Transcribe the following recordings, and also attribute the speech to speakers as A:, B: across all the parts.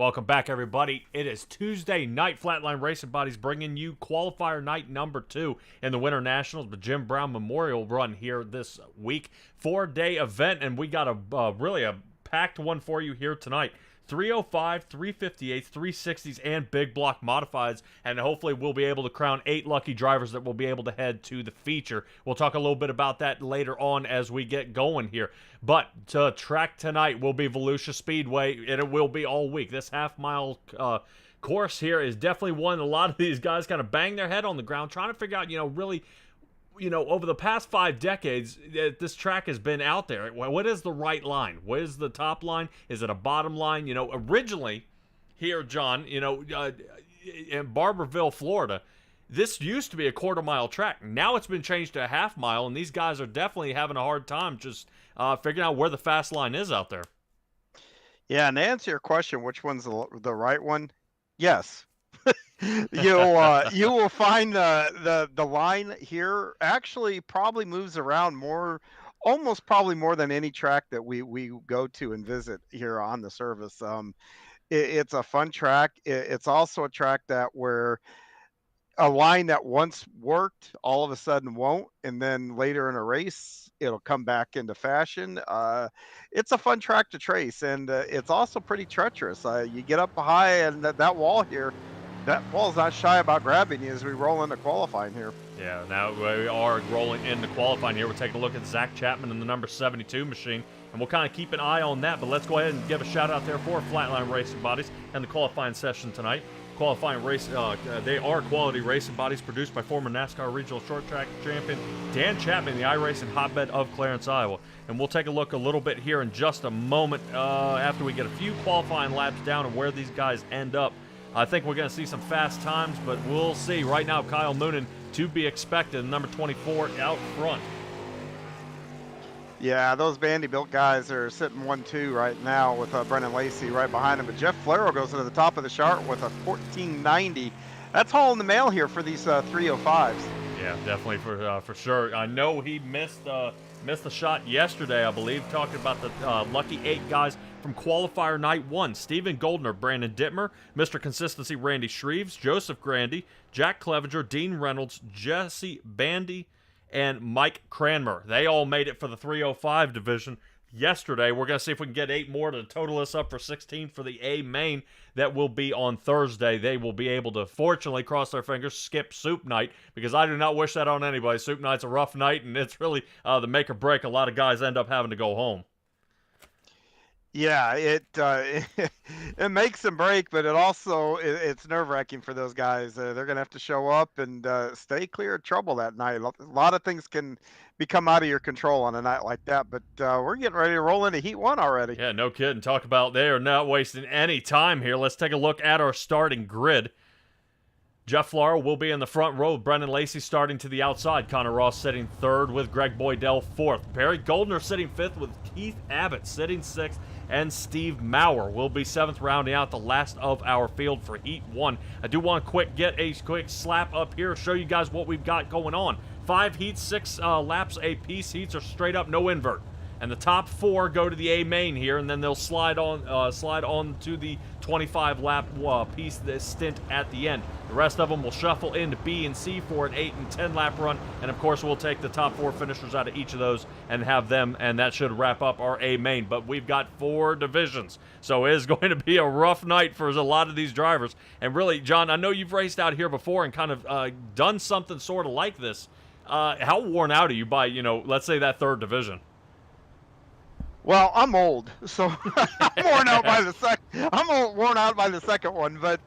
A: Welcome back, everybody. It is Tuesday night. Flatline Racing Bodies bringing you qualifier night number 2 in the Winter Nationals, the Jim Brown Memorial Run here this week. 4-day event, and we got really a packed one for you here tonight. 305, 358s, 360s, and big block modifieds, and hopefully we'll be able to crown 8 lucky drivers that will be able to head to the feature. We'll talk a little bit about that later on as we get going here. But to track tonight will be Volusia Speedway, and it will be all week. This half-mile course here is definitely one a lot of these guys kind of bang their head on the ground trying to figure out, really, over the past 5 decades, this track has bin out there. What is the right line? What is the top line? Is it a bottom line? Originally here, John, in Barberville, Florida, this used to be a quarter-mile track. Now it's been changed to a half-mile, and these guys are definitely having a hard time just figuring out where the fast line is out there.
B: Yeah, and to answer your question, which one's the right one? Yes. You will find the line here actually probably moves around almost probably more than any track that we go to and visit here on the service. It's a fun track. It's also a track where a line that once worked all of a sudden won't, and then later in a race it'll come back into fashion. It's a fun track to trace, and it's also pretty treacherous. You get up high, and that wall here. That wall's not shy about grabbing you as we roll into qualifying here.
A: Yeah, now we are rolling into qualifying here. We're taking a look at Zach Chapman in the number 72 machine, and we'll kind of keep an eye on that. But let's go ahead and give a shout out there for Flatline Racing Bodies and the qualifying session tonight. Qualifying race, they are quality racing bodies produced by former NASCAR regional short track champion Dan Chapman, the iRacing hotbed of Clarence, Iowa. And we'll take a look a little bit here in just a moment after we get a few qualifying laps down and where these guys end up. I think we're going to see some fast times, but we'll see. Right now, Kyle Moonen to be expected, number 24 out front.
B: Yeah, those Vanderbilt guys are sitting 1-2 right now with Brennan Lacey right behind him. But Jeff Flero goes into the top of the chart with a 1490. That's all in the mail here for these 305s.
A: Yeah, definitely for sure. I know he missed the shot yesterday, I believe, talking about the lucky 8 guys from qualifier night 1. Steven Goldner, Brandon Dittmer, Mr. Consistency Randy Shreves, Joseph Grandy, Jack Clevenger, Dean Reynolds, Jesse Bandy, and Mike Cranmer. They all made it for the 305 division yesterday. We're going to see if we can get 8 more to total us up for 16 for the A main. That will be on Thursday. They will be able to, fortunately, cross their fingers, skip Soup Night, because I do not wish that on anybody. Soup Night's a rough night, and it's really the make or break. A lot of guys end up having to go home.
B: Yeah, it makes them break, but it's nerve-wracking for those guys. They're going to have to show up and stay clear of trouble that night. A lot of things can become out of your control on a night like that, but we're getting ready to roll into Heat 1 already.
A: Yeah, no kidding. Talk about they are not wasting any time here. Let's take a look at our starting grid. Jeff Flaro will be in the front row. Brendan Lacey starting to the outside. Connor Ross sitting 3rd with Greg Boydell 4th. Barry Goldner sitting 5th with Keith Abbott sitting 6th. And Steve Maurer will be 7th, rounding out the last of our field for Heat 1. I do want to get a quick slap up here, show you guys what we've got going on. 5 heats, 6 laps a piece. Heats are straight up, no invert. And the top 4 go to the A main here, and then they'll slide on to the 25-lap piece, this stint at the end. The rest of them will shuffle into B and C for an 8 and 10-lap run, and of course we'll take the top 4 finishers out of each of those and have them, and that should wrap up our A main. But we've got 4 divisions, so it is going to be a rough night for a lot of these drivers. And really, John, I know you've raced out here before and kind of done something sort of like this. How worn out are you by, let's say that 3rd division?
B: Well, I'm old, so I'm worn out by the worn out by the second one. But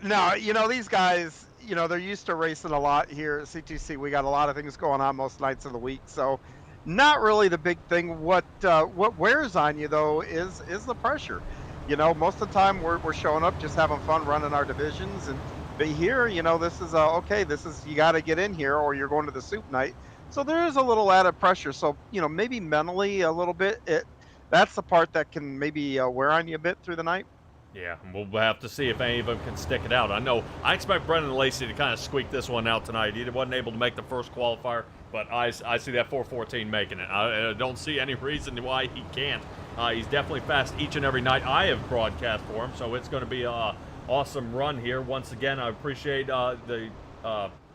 B: no, these guys, they're used to racing a lot here at C2C. We got a lot of things going on most nights of the week, so not really the big thing. What wears on you though is the pressure. Most of the time we're showing up just having fun running our divisions, but here, this is okay. This is, you got to get in here or you're going to the Soup Night. So there is a little added pressure. So, maybe mentally a little bit, that's the part that can maybe wear on you a bit through the night.
A: Yeah, we'll have to see if any of them can stick it out. I expect Brendan Lacey to kind of squeak this one out tonight. He wasn't able to make the first qualifier, but I see that 414 making it. I don't see any reason why he can't. He's definitely fast each and every night I have broadcast for him, so it's going to be a awesome run here. Once again, I appreciate the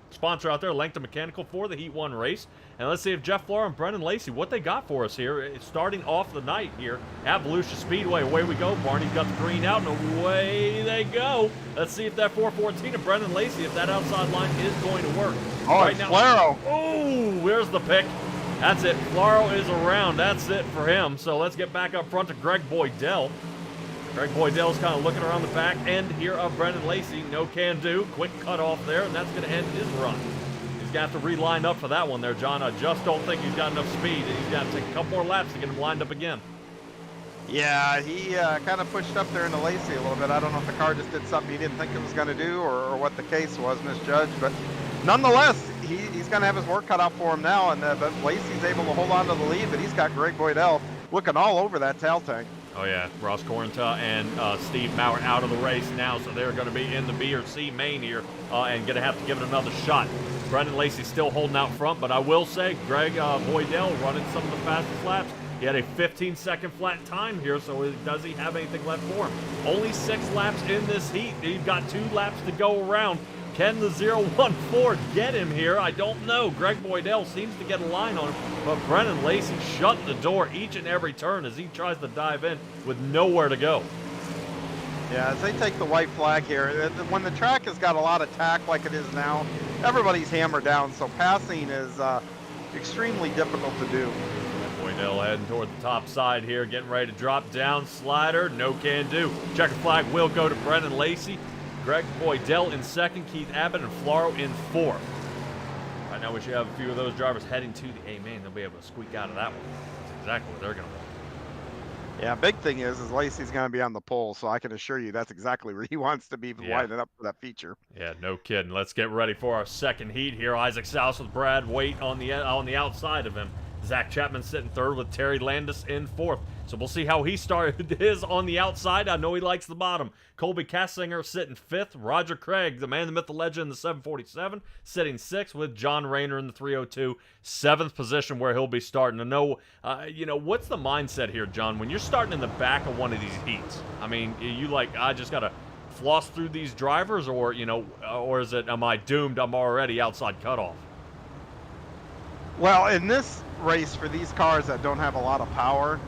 A: sponsor out there, Langton Mechanical, for the Heat 1 race. And let's see if Jeff Flora and Brendan Lacey, what they got for us here. Starting off the night here at Volusia Speedway. Away we go. Barney's got the green out, and away they go. Let's see if that 414 of Brendan Lacey, if that outside line is going to work.
B: Oh,
A: right now,
B: Flaro.
A: Oh, where's the pick? That's it. Flaro is around. That's it for him. So let's get back up front to Greg Boydell. Greg Boydell's kind of looking around the back end here of Brendan Lacey. No can do. Quick cut off there, and that's going to end his run. He's going to have to reline up for that one there, John. I just don't think he's got enough speed. He's got to take a couple more laps to get him lined up again.
B: Yeah, he kind of pushed up there into Lacey a little bit. I don't know if the car just did something he didn't think it was going to do or what the case was, misjudged. But nonetheless, he's going to have his work cut out for him now. And but Lacey's able to hold on to the lead, but he's got Greg Boydell looking all over that tail tank.
A: Oh, yeah. Ross Corenta and Steve Maurer out of the race now, so they're going to be in the B or C main here and going to have to give it another shot. Brendan Lacey still holding out front, but I will say Greg Boydell running some of the fastest laps. He had a 15-second flat time here, so does he have anything left for him? Only 6 laps in this heat. He's got 2 laps to go around. Can the 014 get him here? I don't know. Greg Boydell seems to get a line on him, but Brendan Lacey shut the door each and every turn as he tries to dive in with nowhere to go.
B: Yeah, as they take the white flag here, when the track has got a lot of tack like it is now, everybody's hammered down, so passing is extremely difficult to do.
A: Boydell heading toward the top side here, getting ready to drop down. Slider, no can do. Checker flag will go to Brendan Lacey. Greg Boydell in second, Keith Abbott and Flaro in fourth. Right now we should have a few of those drivers heading to the A main. They'll be able to squeak out of that one. That's exactly what they're going to want.
B: Yeah, big thing is Lacey's going to be on the pole, so I can assure you that's exactly where he wants to be lining up for that feature.
A: Yeah, no kidding. Let's get ready for our second heat here. Isaac Souse with Brad Waite on the outside of him. Zach Chapman sitting third with Terry Landis in fourth. So we'll see how he started his on the outside. I know he likes the bottom. Colby Kassinger sitting fifth. Roger Craig, the man, the myth, the legend, in the 747, sitting sixth with John Rayner in the 302. Seventh position where he'll be starting. To know, what's the mindset here, John, when you're starting in the back of one of these heats? I mean, I just got to floss through these drivers, or is it, am I doomed? I'm already outside cutoff.
B: Well, in this race, for these cars that don't have a lot of power,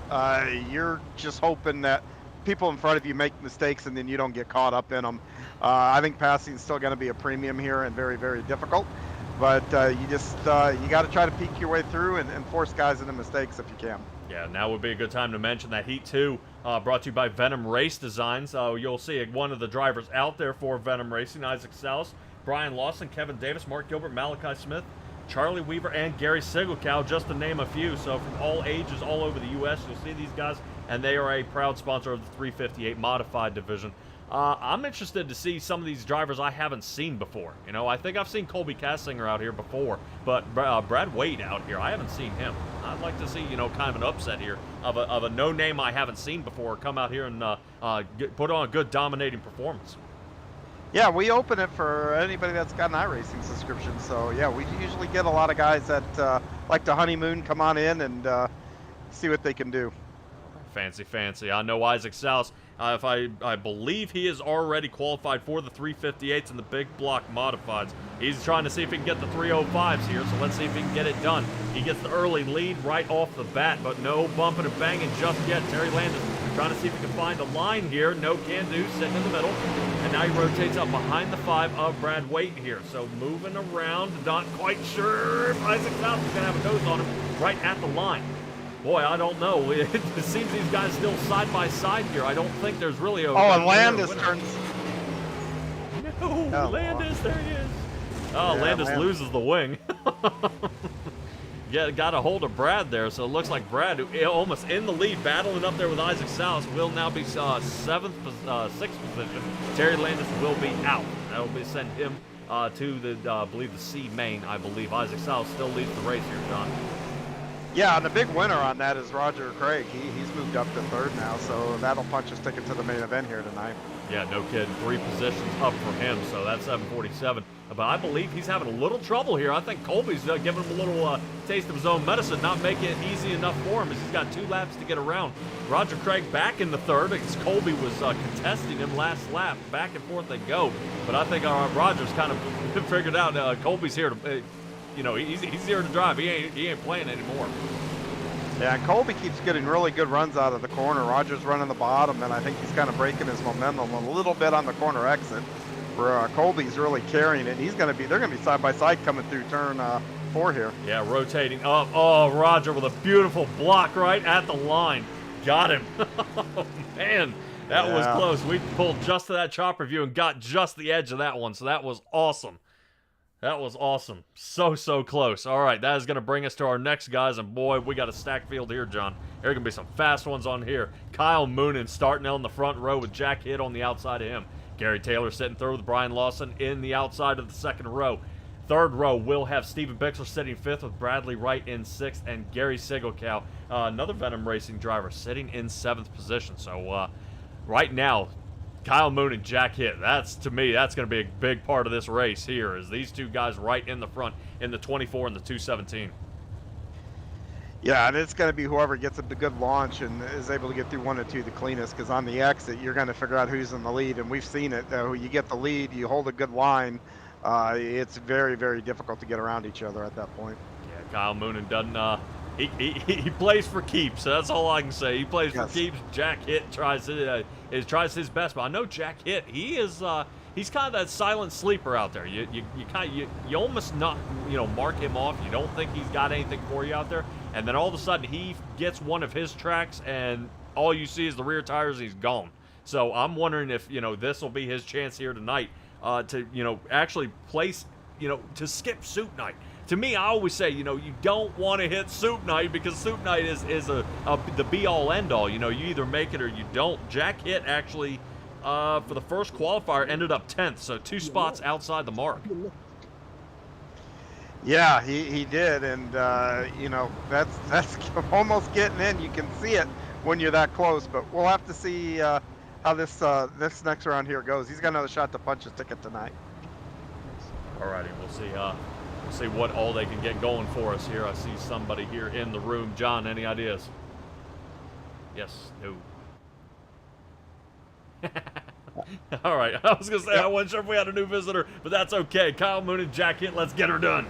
B: you're just hoping that people in front of you make mistakes and then you don't get caught up in them. I think passing is still going to be a premium here and very, very difficult. But you got to try to peek your way through and force guys into mistakes if you can.
A: Yeah, now would be a good time to mention that Heat 2 brought to you by Venom Race Designs. You'll see one of the drivers out there for Venom Racing, Isaac Salas, Brian Lawson, Kevin Davis, Mark Gilbert, Malachi Smith, Charlie Weaver, and Gary Sigelkow, just to name a few. So from all ages, all over the U.S., you'll see these guys, and they are a proud sponsor of the 358 Modified Division. I'm interested to see some of these drivers I haven't seen before. I think I've seen Colby Kassinger out here before, but Brad Waite out here, I haven't seen him. I'd like to see, kind of an upset here of a no-name I haven't seen before come out here and put on a good dominating performance.
B: Yeah, we open it for anybody that's got an iRacing subscription. So, yeah, we usually get a lot of guys that like to honeymoon, come on in and see what they can do.
A: Fancy. I know Isaac Souse, I believe he is already qualified for the 358s and the big block modifieds. He's trying to see if he can get the 305s here, so let's see if he can get it done. He gets the early lead right off the bat, but no bumping and banging just yet. Terry Landis trying to see if he can find a line here. No can do, sitting in the middle. And now he rotates up behind the 5 of Brad Waite here. So moving around, not quite sure if Isaac Souse is going to have a nose on him right at the line. Boy, I don't know. It seems these guys still side by side here. I don't think there's really a...
B: Oh, and Landis turns...
A: No, Landis, there he is. Oh, yeah, Landis loses the wing. Yeah, got a hold of Brad there, so it looks like Brad, almost in the lead, battling up there with Isaac Souse, will now be 6th position. Terry Landis will be out. That will be send him to the, I believe, the C main, I believe. Isaac Souse still leads the race here, John.
B: Yeah, and the big winner on that is Roger Craig. He's moved up to third now, so that'll punch his ticket to the main event here tonight.
A: Yeah, no kidding. 3 positions up for him, so that's 747. But I believe he's having a little trouble here. I think Colby's giving him a little taste of his own medicine, not making it easy enough for him as he's got 2 laps to get around. Roger Craig back in the third because Colby was contesting him last lap. Back and forth they go. But I think Roger's kind of figured out Colby's here to, you know, he's here to drive. He ain't playing anymore.
B: Yeah, and Colby keeps getting really good runs out of the corner. Roger's running the bottom, and I think he's kind of breaking his momentum a little bit on the corner exit, where Colby's really carrying it. They're gonna be side by side coming through turn 4 here.
A: Yeah, rotating up. Oh, Roger with a beautiful block right at the line. Got him. Oh, man, that was close. We pulled just to that chopper view and got just the edge of that one, so that was awesome. That was awesome. So close. All right, that is going to bring us to our next guys, and boy, we got a stacked field here, John. There are going to be some fast ones on here. Kyle Moonen starting out in the front row with Jack Hitt on the outside of him. Gary Taylor sitting third with Brian Lawson in the outside of the second row. Third row, we'll have Steven Bixler sitting fifth with Bradley Wright in sixth, and Gary Sigelkow, another Venom Racing driver, sitting in seventh position. So right now, Kyle Moon and Jack Hitt, to me, that's going to be a big part of this race here, is these 2 guys right in the front in the 24 and the 217.
B: Yeah, and it's going to be whoever gets a good launch and is able to get through 1 and 2 the cleanest, because on the exit, you're going to figure out who's in the lead, and we've seen it. You get the lead, you hold a good line, it's very difficult to get around each other at that point.
A: Yeah, Kyle Moonen doesn't, he plays for keeps. So that's all I can say. He plays for keeps. Jack Hitt tries his best, but I know Jack Hitt. He's kind of that silent sleeper out there. You almost not mark him off. You don't think he's got anything for you out there, and then all of a sudden he gets one of his tracks, and all you see is the rear tires. And he's gone. So I'm wondering if this will be his chance here tonight to actually place to skip suit night. To me, I always say, you don't want to hit suit night because suit night is the be-all, end-all. You either make it or you don't. Jack Hitt actually, for the first qualifier, ended up 10th, so 2 spots outside the mark.
B: Yeah, he did, and that's almost getting in. You can see it when you're that close, but we'll have to see how this next round here goes. He's got another shot to punch his ticket tonight.
A: Alrighty, we'll see. We'll see what all they can get going for us here. I see somebody here in the room. John, any ideas? Yes, no. All right, I was going to say, I wasn't sure if we had a new visitor, but that's okay. Kyle Moon and Jack Hitt, let's get her done.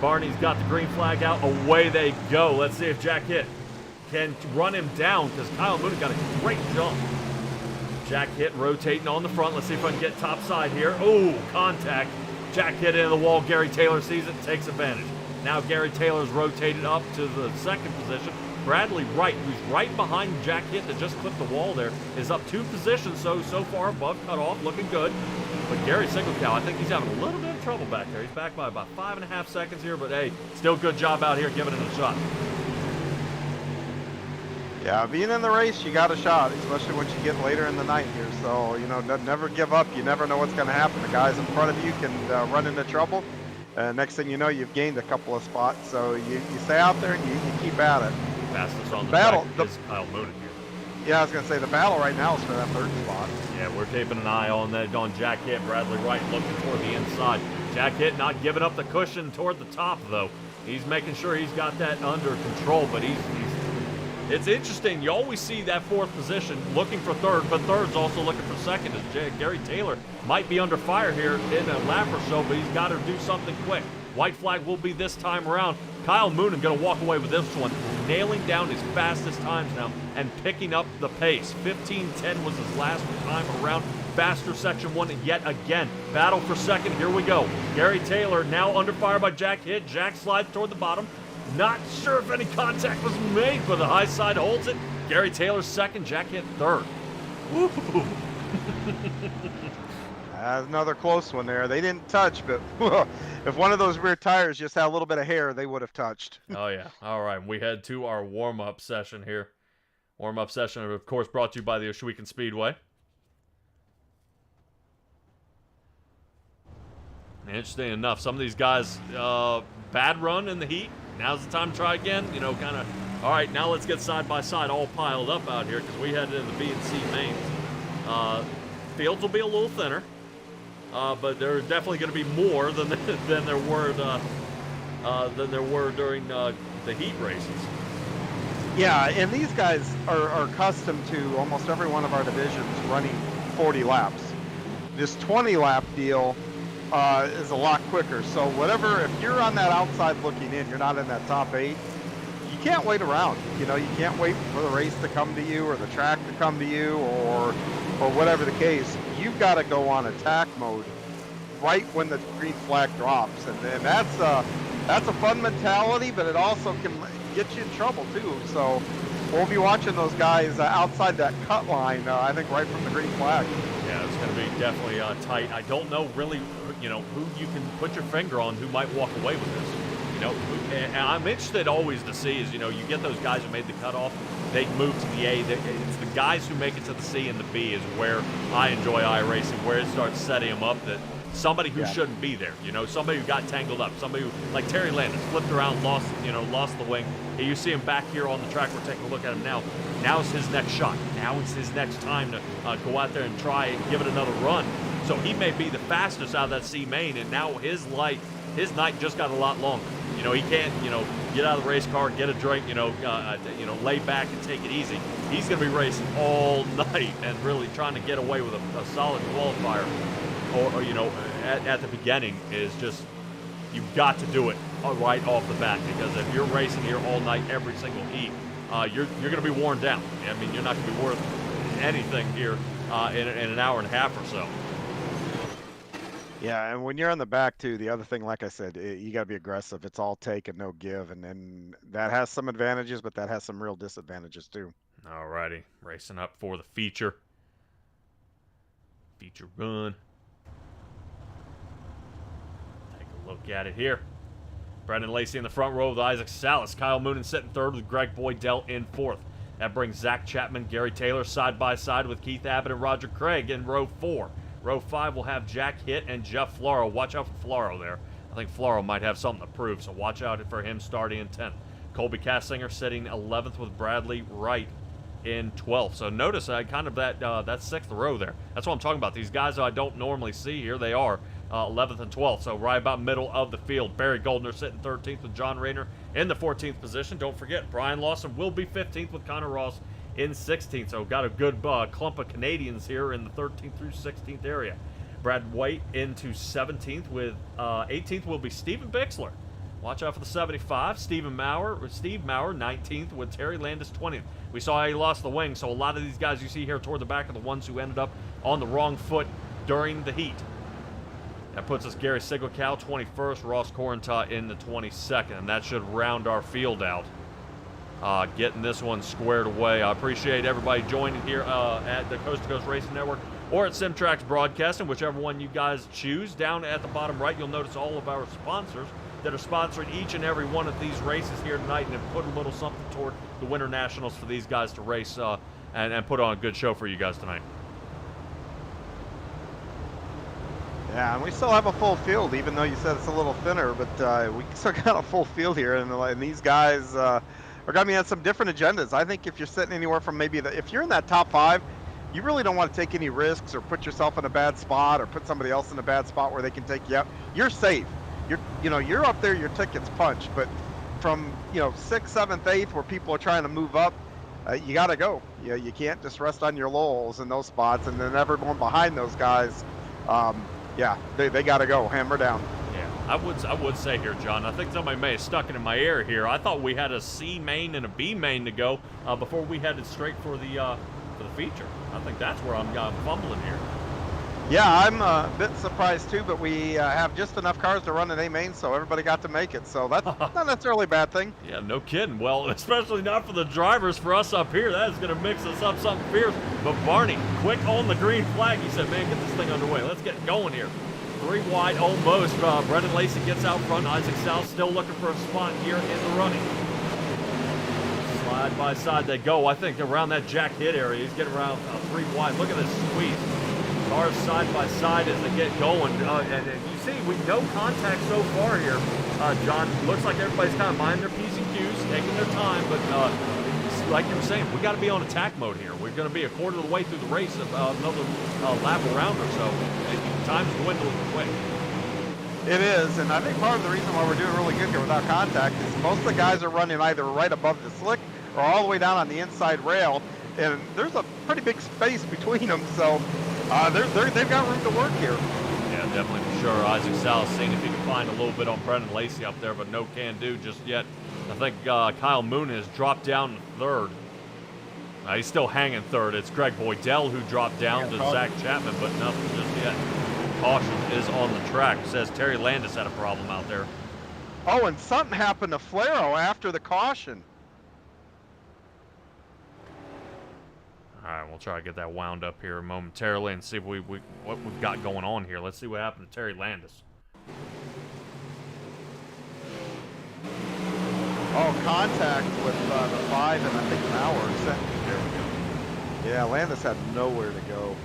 A: Barney's got the green flag out. Away they go. Let's see if Jack Hitt can run him down because Kyle Moon got a great jump. Jack Hitt rotating on the front. Let's see if I can get top side here. Oh, contact. Jack Hitt into the wall. Gary Taylor sees it, takes advantage. Now Gary Taylor's rotated up to the second position. Bradley Wright, who's right behind Jack Hitt that just clipped the wall there, is up 2 positions, so far above cutoff, looking good. But Gary Sigelkow, I think he's having a little bit of trouble back there. He's back by about 5.5 seconds here, but hey, still good job out here giving it a shot.
B: Yeah, being in the race, you got a shot, especially once you get later in the night here. So, never give up. You never know what's going to happen. The guys in front of you can run into trouble. Next thing you know, you've gained a couple of spots. So you stay out there and you keep at it.
A: Fastest on the
B: battle
A: track is Kyle Moonen here.
B: Yeah, I was going to say, the battle right now is for that third spot.
A: Yeah, we're keeping an eye on that on Jack Hitt. Bradley Wright looking toward the inside. Jack Hitt not giving up the cushion toward the top, though. He's making sure he's got that under control, but it's interesting. You always see that 4th position looking for third, but third's also looking for second. As Gary Taylor might be under fire here in a lap or so, but he's got to do something quick. White flag will be this time around. Kyle Moonen going to walk away with this one, nailing down his fastest times now and picking up the pace. 15:10 was his last time around. Faster section 1 yet again. Battle for second. Here we go. Gary Taylor now under fire by Jack Hitt. Jack slides toward the bottom. Not sure if any contact was made, but the high side holds it. Gary Taylor second, Jack Hitt third. Woo!
B: Another close one there. They didn't touch, but if one of those rear tires just had a little bit of hair, they would have touched.
A: Oh, yeah. All right. We head to our warm-up session here. Warm-up session, of course, brought to you by the Oswegan Speedway. Interesting enough, some of these guys, bad run in the heat, now's the time to try again. You know, kind of, all right, now let's get side by side all piled up out here because we headed into the B and C mains. Fields will be a little thinner, but there are definitely going to be more than there were during the heat races.
B: Yeah, and these guys are accustomed to almost every one of our divisions running 40 laps. This 20 lap deal is a lot quicker. So whatever, if you're on that outside looking in, you're not in that top 8, you can't wait around. You know, you can't wait for the race to come to you or the track to come to you or whatever the case. You've got to go on attack mode right when the green flag drops, and that's a fun mentality, but it also can get you in trouble too. So we'll be watching those guys outside that cut line, I think right from the green flag.
A: Yeah, it's going to be definitely tight. I don't know really, you know, who you can put your finger on who might walk away with this. You know, and I'm interested always to see is, you know, you get those guys who made the cutoff, they move to the A. It's the guys who make it to the C and the B is where I enjoy iRacing, where it starts setting them up that somebody who shouldn't be there, you know, somebody who got tangled up, somebody who, like Terry Landis, flipped around, lost the wing. And you see him back here on the track. We're taking a look at him now. Now's his next shot. Now is his next time to go out there and try and give it another run. So he may be the fastest out of that C main, and now his night just got a lot longer. You know, he can't, you know, get out of the race car, get a drink, lay back and take it easy. He's going to be racing all night and really trying to get away with a solid qualifier. Or you know, at the beginning is just, you've got to do it right off the bat, because if you're racing here all night, every single heat, you're going to be worn down. I mean, you're not going to be worth anything here in an hour and a half or so.
B: Yeah, and when you're on the back too, the other thing, like I said, you got to be aggressive. It's all take and no give, and then that has some advantages, but that has some real disadvantages too.
A: Alrighty, racing up for the feature run. Look at it here. Brendan Lacey in the front row with Isaac Salas. Kyle Moonen sitting third with Greg Boydell in fourth. That brings Zach Chapman, Gary Taylor side by side with Keith Abbott and Roger Craig in row 4. Row 5 will have Jack Hitt and Jeff Floro. Watch out for Floro there. I think Floro might have something to prove, so watch out for him starting in 10th. Colby Cassinger sitting 11th with Bradley Wright in 12th. So notice kind of that 6th row there. That's what I'm talking about. These guys I don't normally see here, they are 11th and 12th, so right about middle of the field. Barry Goldner sitting 13th with John Rayner in the 14th position. Don't forget, Brian Lawson will be 15th with Connor Ross in 16th. So got a good clump of Canadians here in the 13th through 16th area. Brad White into 17th with 18th will be Steven Bixler. Watch out for the 75. Steve Maurer 19th with Terry Landis 20th. We saw he lost the wing, so a lot of these guys you see here toward the back are the ones who ended up on the wrong foot during the heat. That puts us Gary Siglekow 21st, Ross Corentat in the 22nd, and that should round our field out. Getting this one squared away. I appreciate everybody joining here at the Coast2Coast Racing Network or at Simtrax Broadcasting, whichever one you guys choose. Down at the bottom right, you'll notice all of our sponsors that are sponsoring each and every one of these races here tonight and have put a little something toward the Winter Nationals for these guys to race and put on a good show for you guys tonight.
B: Yeah, and we still have a full field, even though you said it's a little thinner, but we still got a full field here, and these guys are going to be on some different agendas. I think if you're sitting anywhere from if you're in that top 5, you really don't want to take any risks or put yourself in a bad spot or put somebody else in a bad spot where they can take you out. You're safe. You're up there, your ticket's punched, but from 6th, 7th, 8th, where people are trying to move up, you got to go. You can't just rest on your laurels in those spots, and then everyone behind those guys. Yeah, they got to go, hammer down.
A: Yeah, I would say here, John, I think somebody may have stuck it in my ear here. I thought we had a C main and a B main to go before we headed straight for the feature. I think that's where I'm fumbling here.
B: Yeah, I'm a bit surprised too, but we have just enough cars to run an A main, so everybody got to make it. So that's not necessarily a bad thing.
A: Yeah, no kidding. Well, especially not for the drivers. For us up here, that is going to mix us up something fierce. But Barney, quick on the green flag. He said, man, get this thing underway. Let's get going here. 3 wide almost. Brendan Lacey gets out front. Isaac South still looking for a spot here in the running. Side by side they go. I think around that Jack Hitt area. He's getting around 3 wide. Look at this squeeze. Cars side by side as they get going. And you see, no contact so far here John, looks like everybody's kind of minding their P's and Q's, taking their time, but like you were saying, we got to be on attack mode here. We're going to be a quarter of the way through the race, another lap around or so. Time's dwindling quick.
B: It is, and I think part of the reason why we're doing really good here without contact is most of the guys are running either right above the slick or all the way down on the inside rail, and there's a pretty big space between them, so they've got room to work here.
A: Yeah, definitely for sure. Isaac Salas seeing if he can find a little bit on Brendan Lacey up there, but no can do just yet. I think Kyle Moon has dropped down to third. He's still hanging third. It's Greg Boydell who dropped down to Zach Chapman, but nothing just yet. Caution is on the track. Says Terry Landis had a problem out there.
B: Oh, and something happened to Flaro after the caution.
A: All right, we'll try to get that wound up here momentarily and see if what we've got going on here. Let's see what happened to Terry Landis.
B: Oh, contact with the 5 and I think an hour.
A: There we go.
B: Yeah, Landis had nowhere to go.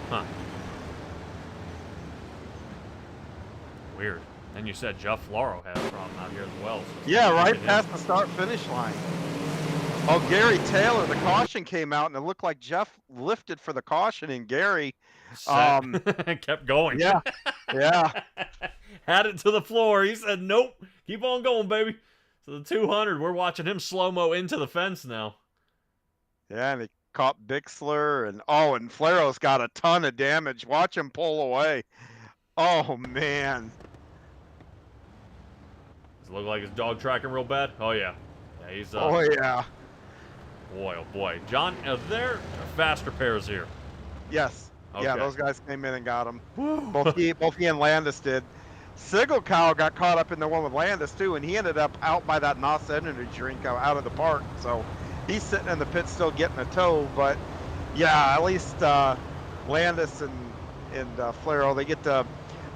A: Huh. Weird. And you said Jeff Floro had a problem out here as well. So
B: yeah, right past the start-finish line. Oh, Gary Taylor, the caution came out, and it looked like Jeff lifted for the caution, and Gary
A: kept going.
B: Yeah, yeah.
A: Had it to the floor. He said, nope, keep on going, baby. So the 200, we're watching him slow-mo into the fence now.
B: Yeah, and he caught Bixler, and Flaro's got a ton of damage. Watch him pull away. Oh, man.
A: Does it look like his dog tracking real bad? Oh, yeah. Yeah, he's
B: oh, yeah.
A: Boy, oh boy. John, are there faster pairs here?
B: Yes.
A: Okay.
B: Yeah, those guys came in and got him. Both he and Landis did. Sigelkow got caught up in the one with Landis, too, and he ended up out by that NOS energy drink out of the park. So he's sitting in the pit still getting a tow. But, yeah, at least Landis and Flaro, they get the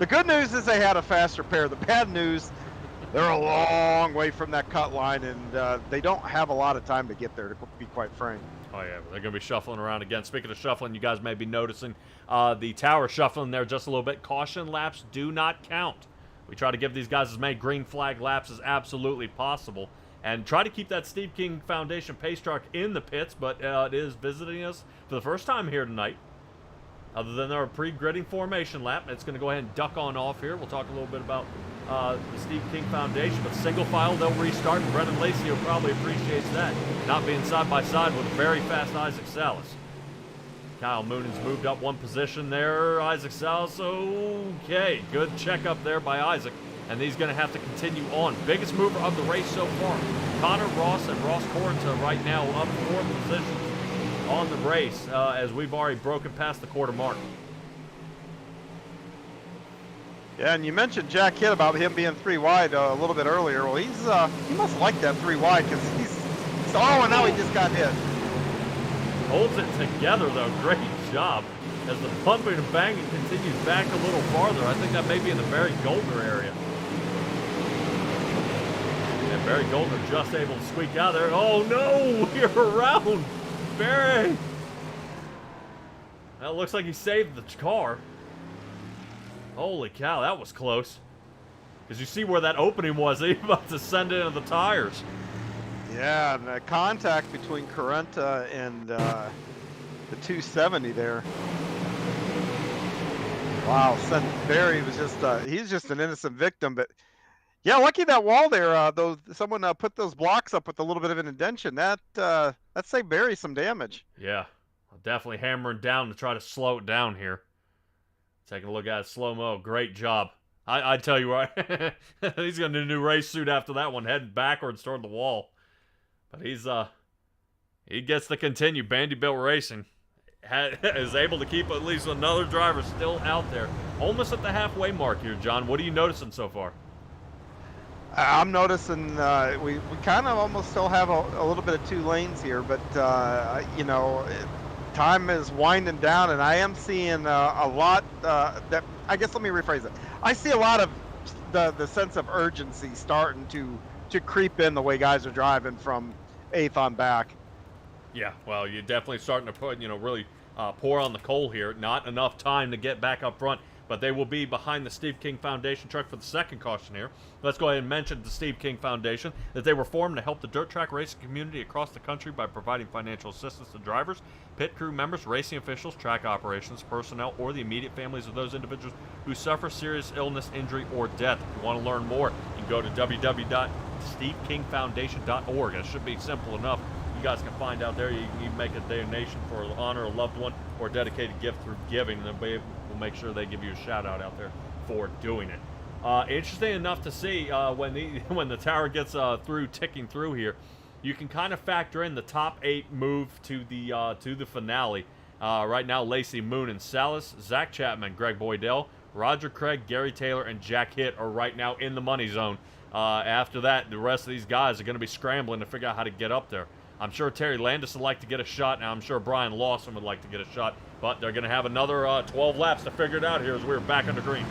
B: good news is they had a faster pair. The bad news, they're a long way from that cut line, and they don't have a lot of time to get there, to be quite frank.
A: Oh, yeah, they're going to be shuffling around again. Speaking of shuffling, you guys may be noticing the tower shuffling there just a little bit. Caution laps do not count. We try to give these guys as many green flag laps as absolutely possible and try to keep that Steve King Foundation pace truck in the pits, but it is visiting us for the first time here tonight. Other than our pre-gridding formation lap, it's going to go ahead and duck on off here. We'll talk a little bit about the Steve King Foundation, but single file, they'll restart, and Brendan Lacey will probably appreciates that, not being side-by-side with a very fast Isaac Salas. Kyle Moonan's moved up one position there. Isaac Salas, okay, good checkup there by Isaac, and he's going to have to continue on. Biggest mover of the race so far, Connor Ross and Ross Corenta right now up 4 positions on the race as we've already broken past the quarter mark.
B: Yeah, and you mentioned Jack Hitt about him being 3 wide a little bit earlier. Well, he must like that 3 wide because and now he just got hit.
A: Holds it together though, great job. As the bumping and banging continues back a little farther, I think that may be in the Barry Goldner area. And Barry Goldner just able to squeak out there. Oh no, you're around, Barry. That looks like he saved the car. Holy cow, that was close. Because you see where that opening was, he was about to send it into the tires.
B: Yeah, and the contact between Corenta and the 270 there. Wow, Barry was he's just an innocent victim, but yeah, lucky that wall there. Someone put those blocks up with a little bit of an indentation. That saved Barry some damage.
A: Yeah, definitely hammering down to try to slow it down here. Taking a look at it slow-mo. Great job. I tell you what, he's going to need a new race suit after that one, heading backwards toward the wall. But he gets to continue. Vanderbilt Racing is able to keep at least another driver still out there. Almost at the halfway mark here, John. What are you noticing so far?
B: I'm noticing we kind of almost still have a little bit of 2 lanes here, but time is winding down, and I am seeing a lot that, I guess let me rephrase it. I see a lot of the sense of urgency starting to creep in the way guys are driving from 8th on back.
A: Yeah, well, you're definitely starting to put, really pour on the coal here. Not enough time to get back up front. but they will be behind the Steve King Foundation truck for the second caution here. Let's go ahead and mention the Steve King Foundation, that they were formed to help the dirt track racing community across the country by providing financial assistance to drivers, pit crew members, racing officials, track operations, personnel, or the immediate families of those individuals who suffer serious illness, injury, or death. If you want to learn more, you can go to www.stevekingfoundation.org. It should be simple enough. You guys can find out there. You can even make a donation for honor a loved one or a dedicated gift through giving. And we'll make sure they give you a shout out there for doing it. Interesting enough to see when the tower gets ticking through here, you can kind of factor in the top 8 move to the finale. Right now, Lacey Moon and Salas, Zach Chapman, Greg Boydell, Roger Craig, Gary Taylor, and Jack Hitt are right now in the money zone. After that, the rest of these guys are going to be scrambling to figure out how to get up there. I'm sure Terry Landis would like to get a shot, and I'm sure Brian Lawson would like to get a shot, but they're going to have another 12 laps to figure it out here as we're back under green.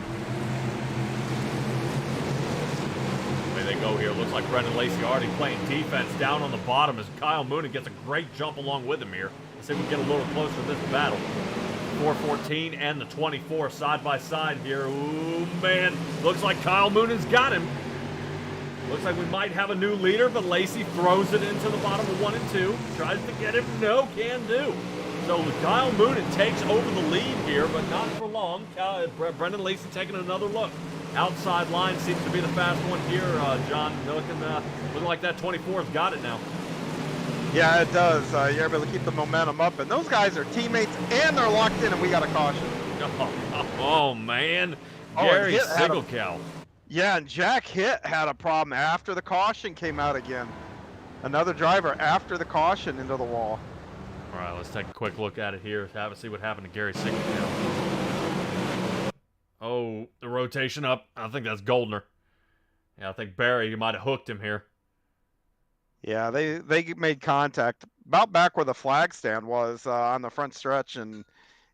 A: Way they go here. Looks like Brendan Lacey already playing defense down on the bottom as Kyle Moonen gets a great jump along with him here. Let's see if we can get a little closer to this battle. 414 and the 24 side by side here. Ooh, man. Looks like Kyle Moonen's got him. Looks like we might have a new leader, but Lacey throws it into the bottom of 1 and 2. Tries to get him. No, can do. So Kyle Moonen takes over the lead here, but not for long. Brendan Lacey taking another look. Outside line seems to be the fast one here, John. Looking like that 24's got it now.
B: Yeah, it does. You're able to keep the momentum up, and those guys are teammates, and they're locked in, and we got a caution.
A: Oh man.
B: Oh,
A: Gary Sigelkow.
B: Yeah, and Jack Hitt had a problem after the caution came out again. Another driver after the caution into the wall.
A: All right, let's take a quick look at it here. See what happened to Gary Sigelkow. Oh, the rotation up. I think that's Goldner. Yeah, I think Barry might have hooked him here.
B: Yeah, they made contact about back where the flag stand was on the front stretch, and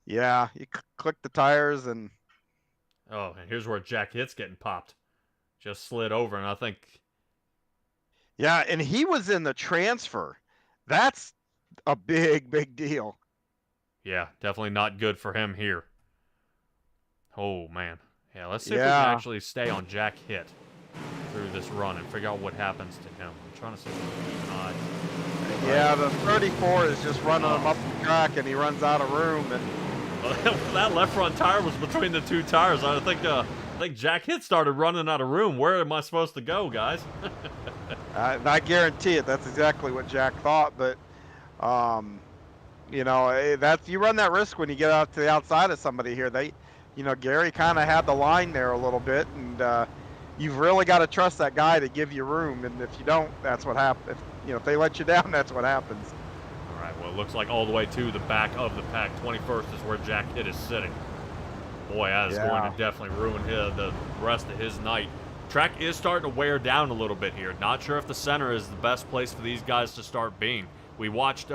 B: yeah, you click the tires and.
A: Oh, and here's where Jack Hitt's getting popped. Just slid over, and I think.
B: Yeah, and he was in the transfer. That's a big deal.
A: Yeah, definitely not good for him here. Oh, man. Yeah, let's see if we can actually stay on Jack Hitt through this run and figure out what happens to him. I'm trying to see if we can keep an eye.
B: Yeah, the 34 is just running him up the track, and he runs out of room. And
A: that left front tire was between the two tires. I think Jack Hitt started running out of room. Where am I supposed to go, guys?
B: I guarantee it. That's exactly what Jack thought. But, you know, you run that risk when you get out to the outside of somebody here. Gary kind of had the line there a little bit, and you've really got to trust that guy to give you room. And if you don't, that's what happens. If they let you down, that's what happens.
A: All right. Well, it looks like all the way to the back of the pack. 21st is where Jack Hitt is sitting. Boy, that is going to definitely ruin the rest of his night. Track is starting to wear down a little bit here. Not sure if the center is the best place for these guys to start being. We watched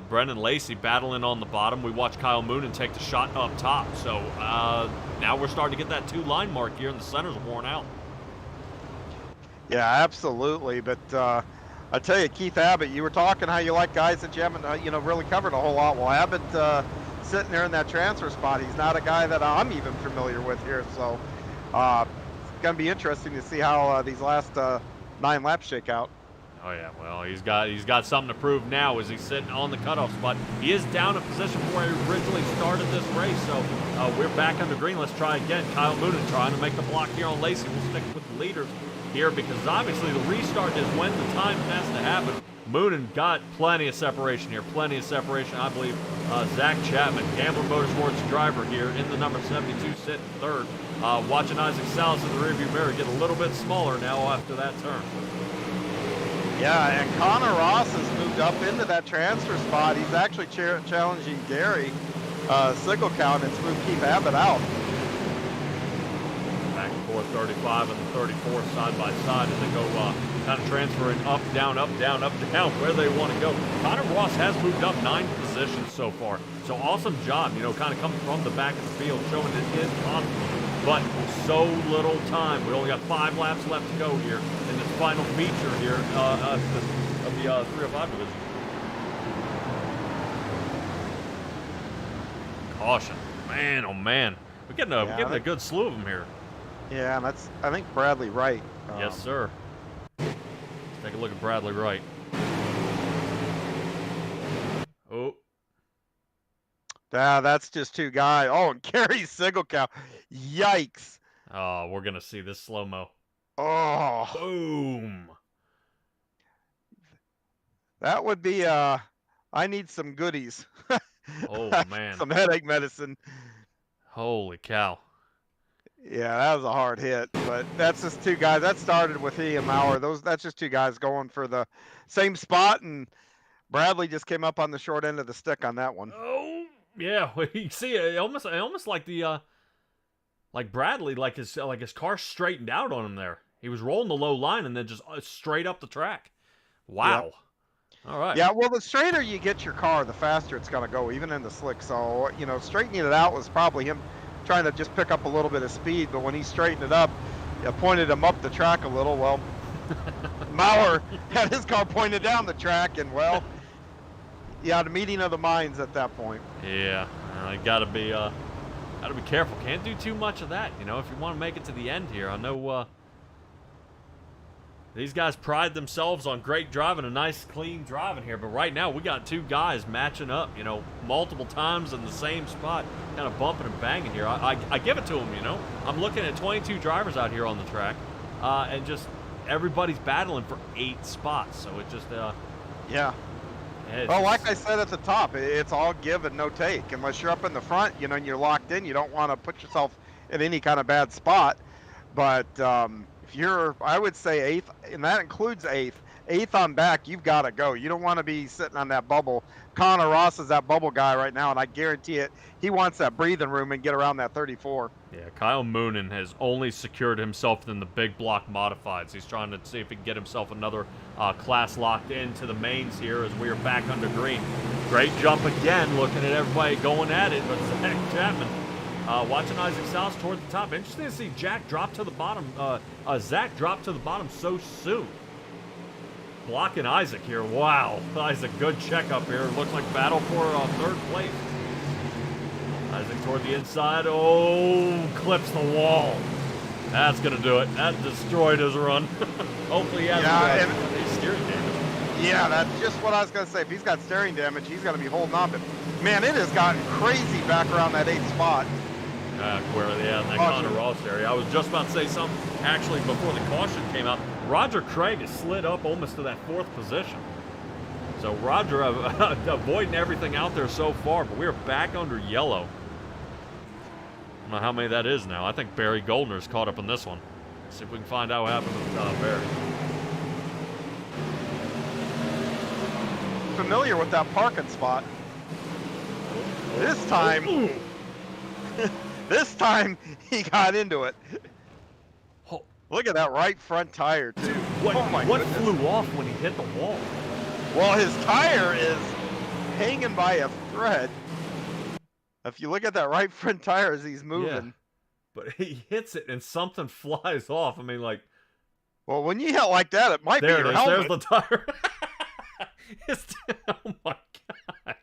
A: Brendan Lacey battling on the bottom. We watched Kyle Moonen take the shot up top. So now we're starting to get that 2-line mark here, and the center's worn out.
B: Yeah, absolutely. But I tell you, Keith Abbott, you were talking how you like guys that you haven't really covered a whole lot. Well, Abbott sitting there in that transfer spot, he's not a guy that I'm even familiar with here. So it's going to be interesting to see how these last 9 laps shake out.
A: Oh yeah, well he's got something to prove now as he's sitting on the cutoff spot. He is down in position from where he originally started this race, so we're back under green. Let's try again. Kyle Moonen trying to make the block here on Lacey. We'll stick with the leaders here because obviously the restart is when the time has to happen. Moonen got plenty of separation here, I believe. Zach Chapman, Gambler Motorsports driver here in the number 72, sitting third. Watching Isaac Salas in the rearview mirror get a little bit smaller now after that turn.
B: Yeah, and Connor Ross has moved up into that transfer spot. He's actually challenging Gary Sigelkow, and it's moved Keith Abbott out.
A: Back and forth, 35 and the 34 side by side as they go kind of transferring up, down, where they want to go. Connor Ross has moved up 9 positions so far. So awesome job, kind of coming from the back of the field, showing it is possible. But so little time. We only got 5 laps left to go here in this final feature here of the 305 division. Caution. Man, oh man. We're getting a good slew of them here.
B: Yeah, and that's, I think, Bradley Wright.
A: Yes, sir. Let's take a look at Bradley Wright. Oh.
B: That's just two guys. Oh, and Gary Sigelcow. Yikes.
A: Oh, we're going to see this slow-mo.
B: Oh.
A: Boom.
B: That would be, I need some goodies.
A: Oh, man.
B: Some headache medicine.
A: Holy cow.
B: Yeah, that was a hard hit, but that's just two guys. That started with he and Maurer. That's just two guys going for the same spot, and Bradley just came up on the short end of the stick on that one.
A: Oh, yeah. You see, it almost like the like Bradley, like his car straightened out on him there. He was rolling the low line and then just straight up the track. Wow.
B: Yep.
A: All right.
B: Yeah, well, the straighter you get your car, the faster it's going to go, even in the slick. So, straightening it out was probably him trying to just pick up a little bit of speed. But when he straightened it up, pointed him up the track a little. Well, Maurer had his car pointed down the track, and well, yeah, the meeting of the minds at that point.
A: Yeah, gotta be careful. Can't do too much of that, if you want to make it to the end here. I know these guys pride themselves on great driving, a nice clean driving here, but right now we got two guys matching up, multiple times in the same spot, kind of bumping and banging here. I give it to them, I'm looking at 22 drivers out here on the track, and just everybody's battling for 8 spots, so it just
B: yeah. Well, like I said at the top, it's all give and no take. Unless you're up in the front, and you're locked in, you don't want to put yourself in any kind of bad spot. But if you're, I would say 8th, and that includes 8th on back, you've got to go. You don't want to be sitting on that bubble. Connor Ross is that bubble guy right now, and I guarantee it, he wants that breathing room and get around that 34.
A: Yeah, Kyle Moonen has only secured himself in the big block modifieds. He's trying to see if he can get himself another class locked into the mains here as we are back under green. Great jump again, looking at everybody going at it, but Zach Chapman watching Isaac South toward the top. Interesting to see Jack drop to the bottom. Zach drop to the bottom so soon. Blocking Isaac here. Wow, Isaac, good check up here. Looks like battle for 3rd place. Isaac toward the inside. Oh, clips the wall. That's going to do it. That destroyed his run. Hopefully he has steering damage.
B: Yeah, that's just what I was going to say. If he's got steering damage, he's going to be holding on. But, man, it has gotten crazy back around that 8th spot.
A: In that Connor Ross area. I was just about to say something, actually, before the caution came out. Roger Craig has slid up almost to that 4th position. So Roger avoiding everything out there so far, but we're back under yellow. I don't know how many that is now. I think Barry Goldner's caught up in this one. Let's see if we can find out what happened with Barry.
B: Familiar with that parking spot. This time... This time, he got into it.
A: Oh.
B: Look at that right front tire, too.
A: What flew off when he hit the wall?
B: Well, his tire is hanging by a thread. If you look at that right front tire as he's moving.
A: Yeah. But he hits it and something flies off. I mean, like...
B: Well, when you hit like that, it might be your helmet.
A: There's the tire. Oh, my God.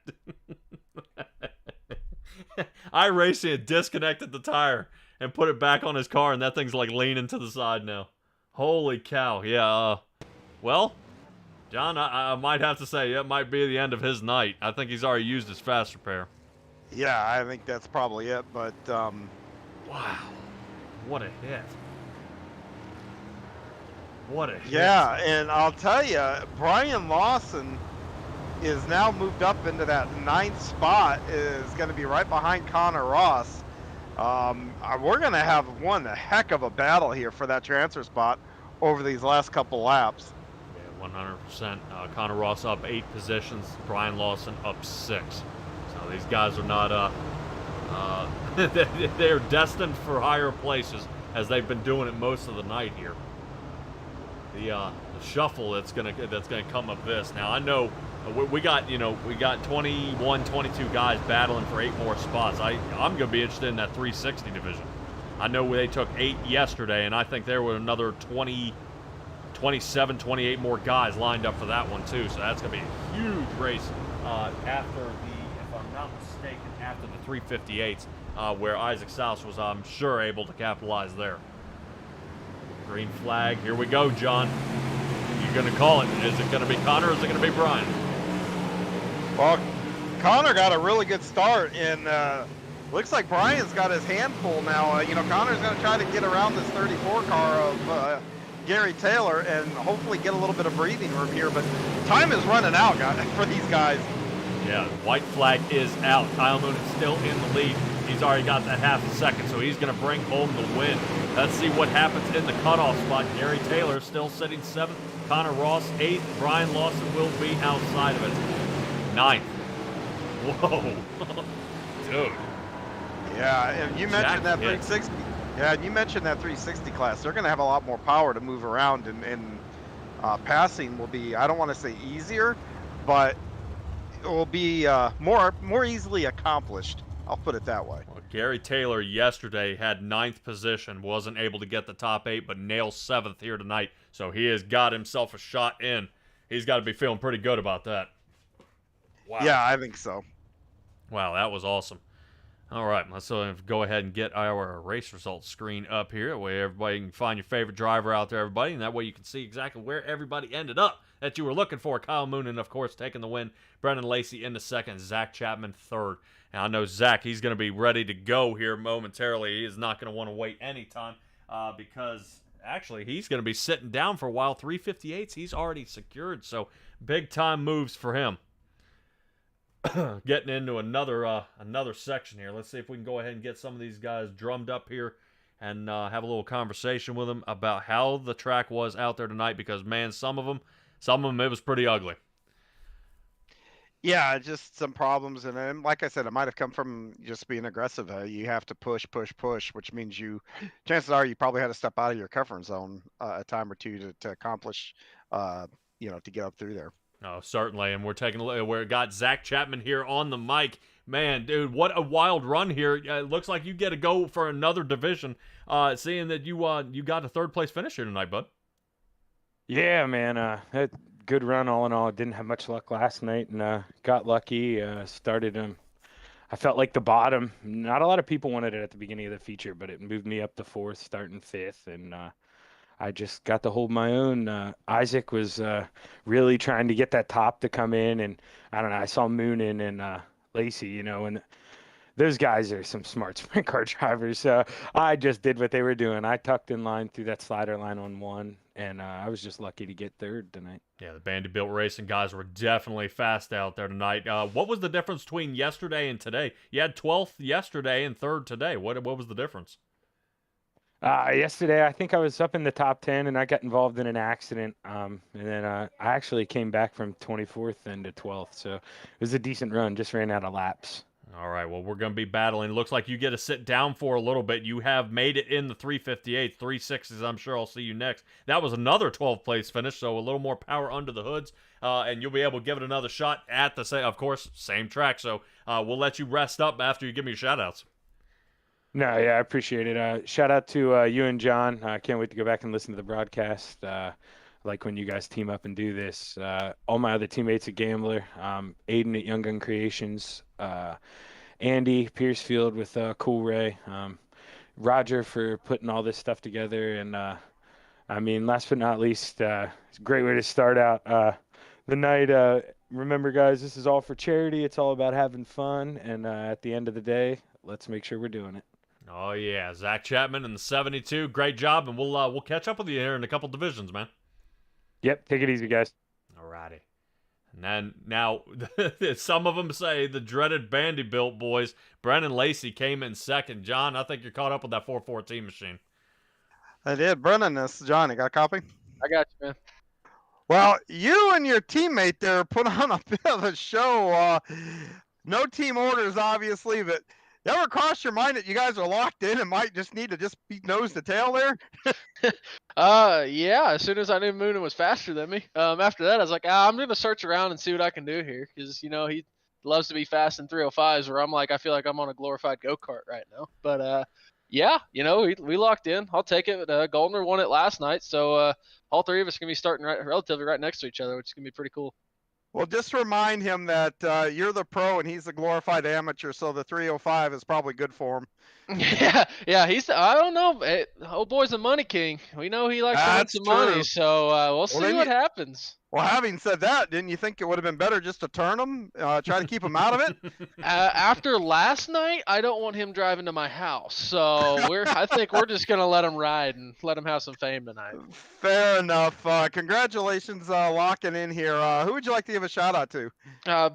A: iRacing had disconnected the tire and put it back on his car, and that thing's like leaning to the side now. Holy cow. Yeah, well, John, I might have to say it might be the end of his night. I think he's already used his fast repair.
B: Yeah, I think that's probably it, but
A: wow, what a hit. What a hit.
B: Yeah, and I'll tell you, Brian Lawson is now moved up into that 9th spot, is going to be right behind Connor Ross. We're going to have one heck of a battle here for that transfer spot over these last couple laps.
A: Yeah, 100%. Connor Ross up 8 positions, Brian Lawson up 6. So these guys are not, they're destined for higher places as they've been doing it most of the night here. The shuffle that's gonna come of this. Now I know we got 21, 22 guys battling for 8 more spots. I'm gonna be interested in that 360 division. I know they took 8 yesterday, and I think there were another 20, 27, 28 more guys lined up for that one too. So that's gonna be a huge race after the, if I'm not mistaken, taken after the 358s, where Isaac Souse was, I'm sure, able to capitalize there. Green flag. Here we go, John. You're going to call it. Is it going to be Connor or is it going to be Brian?
B: Well, Connor got a really good start, and looks like Brian's got his hand full now. Connor's going to try to get around this 34 car of Gary Taylor and hopefully get a little bit of breathing room here, but time is running out for these guys.
A: Yeah, white flag is out. Kyle Moon is still in the lead. He's already got that half a second, so he's going to bring home the win. Let's see what happens in the cutoff spot. Gary Taylor still sitting 7th. Connor Ross 8th. Brian Lawson will be outside of it. 9th. Whoa. Dude.
B: Yeah, and you mentioned that 360. Yeah, and you mentioned that 360 class. They're going to have a lot more power to move around, and passing will be, I don't want to say easier, but it will be more easily accomplished. I'll put it that way.
A: Well, Gary Taylor yesterday had 9th position, wasn't able to get the top 8, but nails 7th here tonight. So he has got himself a shot in. He's got to be feeling pretty good about that. Wow.
B: Yeah, I think so.
A: Wow, that was awesome. All right, let's go ahead and get our race results screen up here. That way everybody can find your favorite driver out there, everybody, and that way you can see exactly where everybody ended up that you were looking for. Kyle Moonen, of course, taking the win. Brendan Lacey in the 2nd. Zach Chapman 3rd. And I know Zach, he's going to be ready to go here momentarily. He is not going to want to wait any time because actually he's going to be sitting down for a while. 358s he's already secured, so big-time moves for him. Getting into another section here. Let's see if we can go ahead and get some of these guys drummed up here and have a little conversation with them about how the track was out there tonight, because, man, some of them, it was pretty ugly.
B: Yeah, just some problems, and like I said, it might have come from just being aggressive. You have to push, which means chances are you probably had to step out of your comfort zone a time or two to accomplish, to get up through there.
A: Oh, certainly, and we're taking a look where it got Zach Chapman here on the mic. Man, dude, what a wild run here. It looks like you get to go for another division, seeing that you got a 3rd place finish here tonight, bud.
C: Yeah, man, good run all in all. Didn't have much luck last night, and got lucky. Started I felt like the bottom. Not a lot of people wanted it at the beginning of the feature, but it moved me up to 4th, starting 5th, and I just got to hold my own. Isaac was really trying to get that top to come in, and I don't know. I saw Moonen and Lacey, and those guys are some smart sprint car drivers. So I just did what they were doing. I tucked in line through that slider line on 1, and I was just lucky to get 3rd tonight.
A: Yeah, the Vanderbilt Racing guys were definitely fast out there tonight. What was the difference between yesterday and today? You had 12th yesterday and 3rd today. What was the difference?
C: Yesterday, I think I was up in the top 10, and I got involved in an accident. And then I actually came back from 24th into 12th. So it was a decent run, just ran out of laps.
A: All right, well, we're going to be battling. Looks like you get to sit down for a little bit. You have made it in the 358s, 360s. I'm sure I'll see you next. That was another 12th place finish, so a little more power under the hoods, and you'll be able to give it another shot at the same track. So we'll let you rest up after you give me your shout-outs.
C: No, yeah, I appreciate it. Shout out to you and John. I can't wait to go back and listen to the broadcast. Like when you guys team up and do this. All my other teammates at Gambler, Aiden at Young Gun Creations, Andy Piercefield with Cool Ray, Roger for putting all this stuff together, and last but not least, it's a great way to start out the night. Remember, guys, this is all for charity. It's all about having fun, and at the end of the day, let's make sure we're doing it.
A: Oh yeah, Zach Chapman in the 72, great job, and we'll catch up with you here in a couple divisions, man.
C: Yep, take it easy, guys.
A: Alrighty. And then now, some of them say the dreaded Vanderbilt boys. Brennan Lacey came in 2nd. John, I think you're caught up with that 414 machine.
B: I did. Brennan, this is John. You got a copy?
D: I got you, man.
B: Well, you and your teammate there put on a bit of a show. No team orders, obviously, but ever crossed your mind that you guys are locked in and might just need to just be nose to tail there?
D: Yeah, as soon as I knew Moonen was faster than me. After that, I was like, I'm going to search around and see what I can do here. Because, he loves to be fast in 305s, where I'm like, I feel like I'm on a glorified go-kart right now. But, yeah, we locked in. I'll take it. Goldner won it last night. So all three of us are going to be starting relatively right next to each other, which is going to be pretty cool.
B: Well, just remind him that you're the pro and he's the glorified amateur, so the 305 is probably good for him.
D: Yeah. I don't know. Old boy's a money king. We know he likes to win
B: That's
D: some
B: true.
D: money, so we'll see
B: then
D: what happens.
B: Well, having said that, didn't you think it would have been better just to turn him, try to keep him out of it?
D: After last night, I don't want him driving to my house, so I think we're just gonna let him ride and let him have some fame tonight.
B: Fair enough. Congratulations, locking in here. Who would you like to give a shout out to?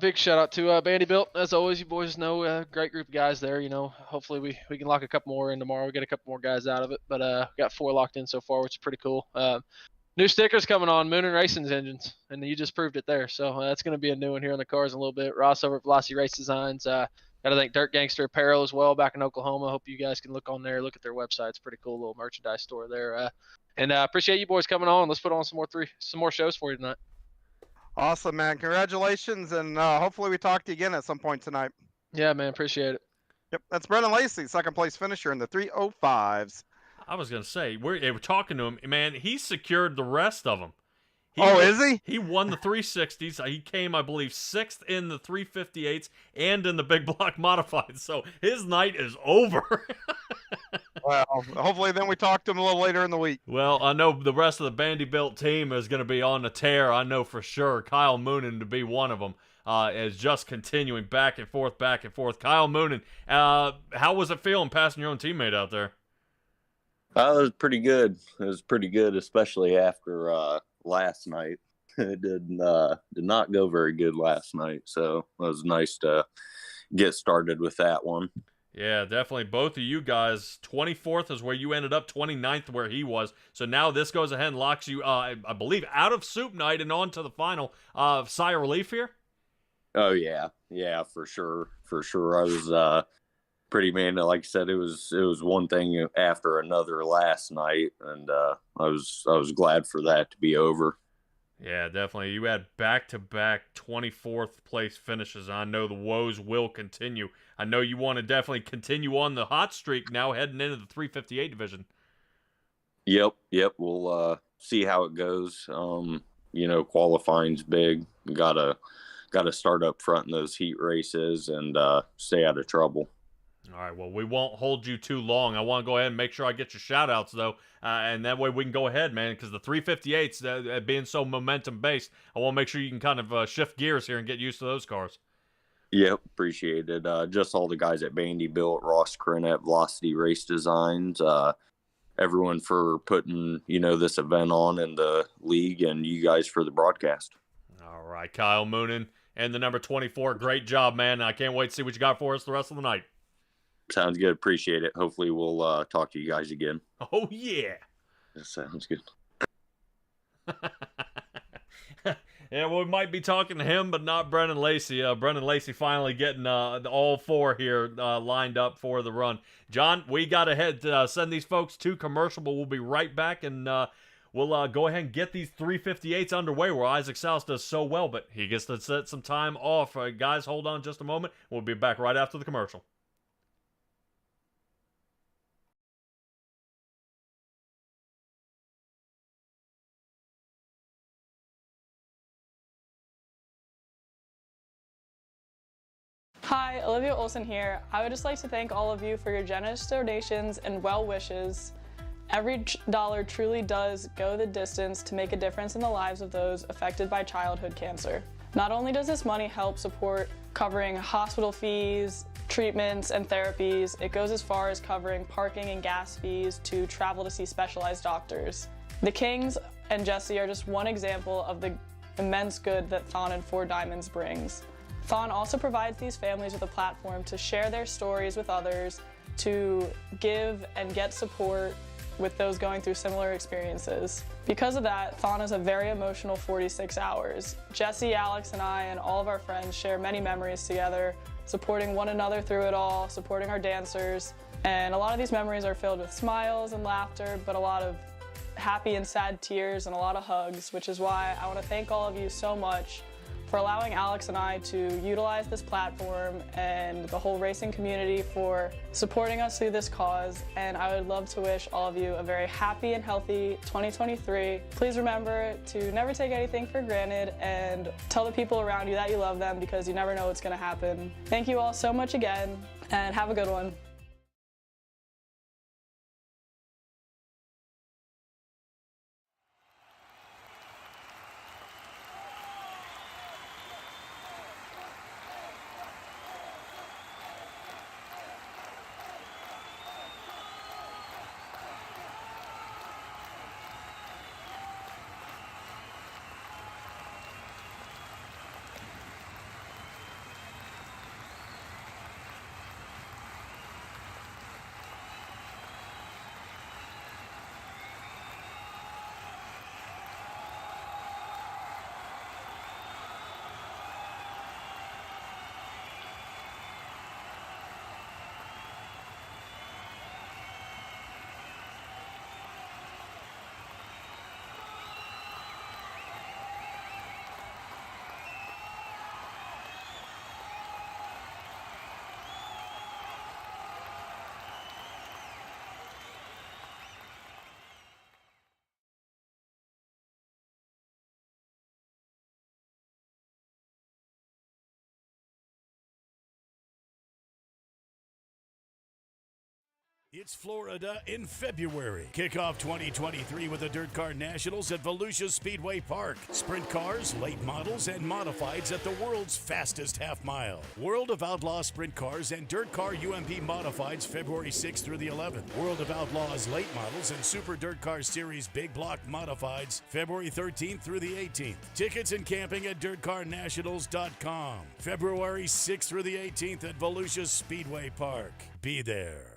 D: Big shout out to Bandy Built. As always, you boys know, great group of guys there. You know, hopefully we can lock a couple more in tomorrow. We get a couple more guys out of it, but we got 4 locked in so far, which is pretty cool. New stickers coming on Moon and Racing's engines, and you just proved it there. So that's going to be a new one here on the cars in a little bit. Ross over at Velocity Race Designs. Got to thank Dirt Gangster Apparel as well back in Oklahoma. Hope you guys can look on there, look at their website. It's a pretty cool little merchandise store there. And appreciate you boys coming on. Let's put on some more shows for you tonight.
B: Awesome, man. Congratulations, and hopefully we talk to you again at some point tonight.
D: Yeah, man. Appreciate it.
B: Yep, that's Brendan Lacey, second place finisher in the 305s.
A: I was going to say, we're talking to him. Man, he secured the rest of them.
B: Is he?
A: He won the 360s. He came, I believe, 6th in the 358s and in the big block modified. So his night is over.
B: Well, hopefully then we talk to him a little later in the week.
A: Well, I know the rest of the Bandy Built team is going to be on the tear. I know for sure. Kyle Moonen to be one of them. Is just continuing back and forth, back and forth. Kyle Moonen, how was it feeling passing your own teammate out there?
E: It was pretty good. It was pretty good, especially after last night. It did not go very good last night, so it was nice to get started with that one.
A: Yeah, definitely. Both of you guys, 24th is where you ended up, 29th where he was. So now this goes ahead and locks you, I believe, out of Soup Night and on to the final. Sigh of relief here?
E: Oh, yeah. Yeah, for sure. For sure. I was pretty, man, like I said, it was one thing after another last night, and I was glad for that to be over.
A: Yeah, definitely. You had back-to-back 24th place finishes. I know the woes will continue. I know you want to definitely continue on the hot streak now heading into the 358 division.
E: Yep. We'll see how it goes. Qualifying's big. Gotta start up front in those heat races and stay out of trouble.
A: All right, well, we won't hold you too long. I want to go ahead and make sure I get your shout-outs, though, and that way we can go ahead, man, because the 358s, being so momentum-based, I want to make sure you can kind of shift gears here and get used to those cars.
E: Yep, appreciate it. Just all the guys at Bandy Built, Ross Crin at Velocity Race Designs, everyone for putting, this event on in the league, and you guys for the broadcast.
A: All right, Kyle Moonen and the number 24, great job, man. I can't wait to see what you got for us the rest of the night.
E: Sounds good. Appreciate it. Hopefully we'll talk to you guys again.
A: Oh, yeah.
E: That sounds good.
A: Yeah, well, we might be talking to him, but not Brendan Lacey. Brendan Lacey finally getting all 4 here lined up for the run. John, we got to head to send these folks to commercial, but we'll be right back, and we'll go ahead and get these 358s underway where Isaac Souse does so well, but he gets to set some time off. Guys, hold on just a moment. We'll be back right after the commercial.
F: Hi, Olivia Olson here. I would just like to thank all of you for your generous donations and well wishes. Every dollar truly does go the distance to make a difference in the lives of those affected by childhood cancer. Not only does this money help support covering hospital fees, treatments, and therapies, it goes as far as covering parking and gas fees to travel to see specialized doctors. The Kings and Jesse are just one example of the immense good that Thon and Four Diamonds brings. Thon also provides these families with a platform to share their stories with others, to give and get support with those going through similar experiences. Because of that, Thon is a very emotional 46 hours. Jesse, Alex, and I, and all of our friends share many memories together, supporting one another through it all, supporting our dancers, and a lot of these memories are filled with smiles and laughter, but a lot of happy and sad tears and a lot of hugs, which is why I want to thank all of you so much for allowing Alex and I to utilize this platform, and the whole racing community for supporting us through this cause. And I would love to wish all of you a very happy and healthy 2023. Please remember to never take anything for granted and tell the people around you that you love them, because you never know what's going to happen. Thank you all so much again, and have a good one.
G: It's Florida in February. Kick off 2023 with the Dirt Car Nationals at Volusia Speedway Park. Sprint cars, late models, and modifieds at the world's fastest half mile. World of Outlaw Sprint Cars and Dirt Car UMP Modifieds February 6th through the 11th. World of Outlaws Late Models and Super Dirt Car Series Big Block Modifieds February 13th through the 18th. Tickets and camping at dirtcarnationals.com. February 6th through the 18th at Volusia Speedway Park. Be there.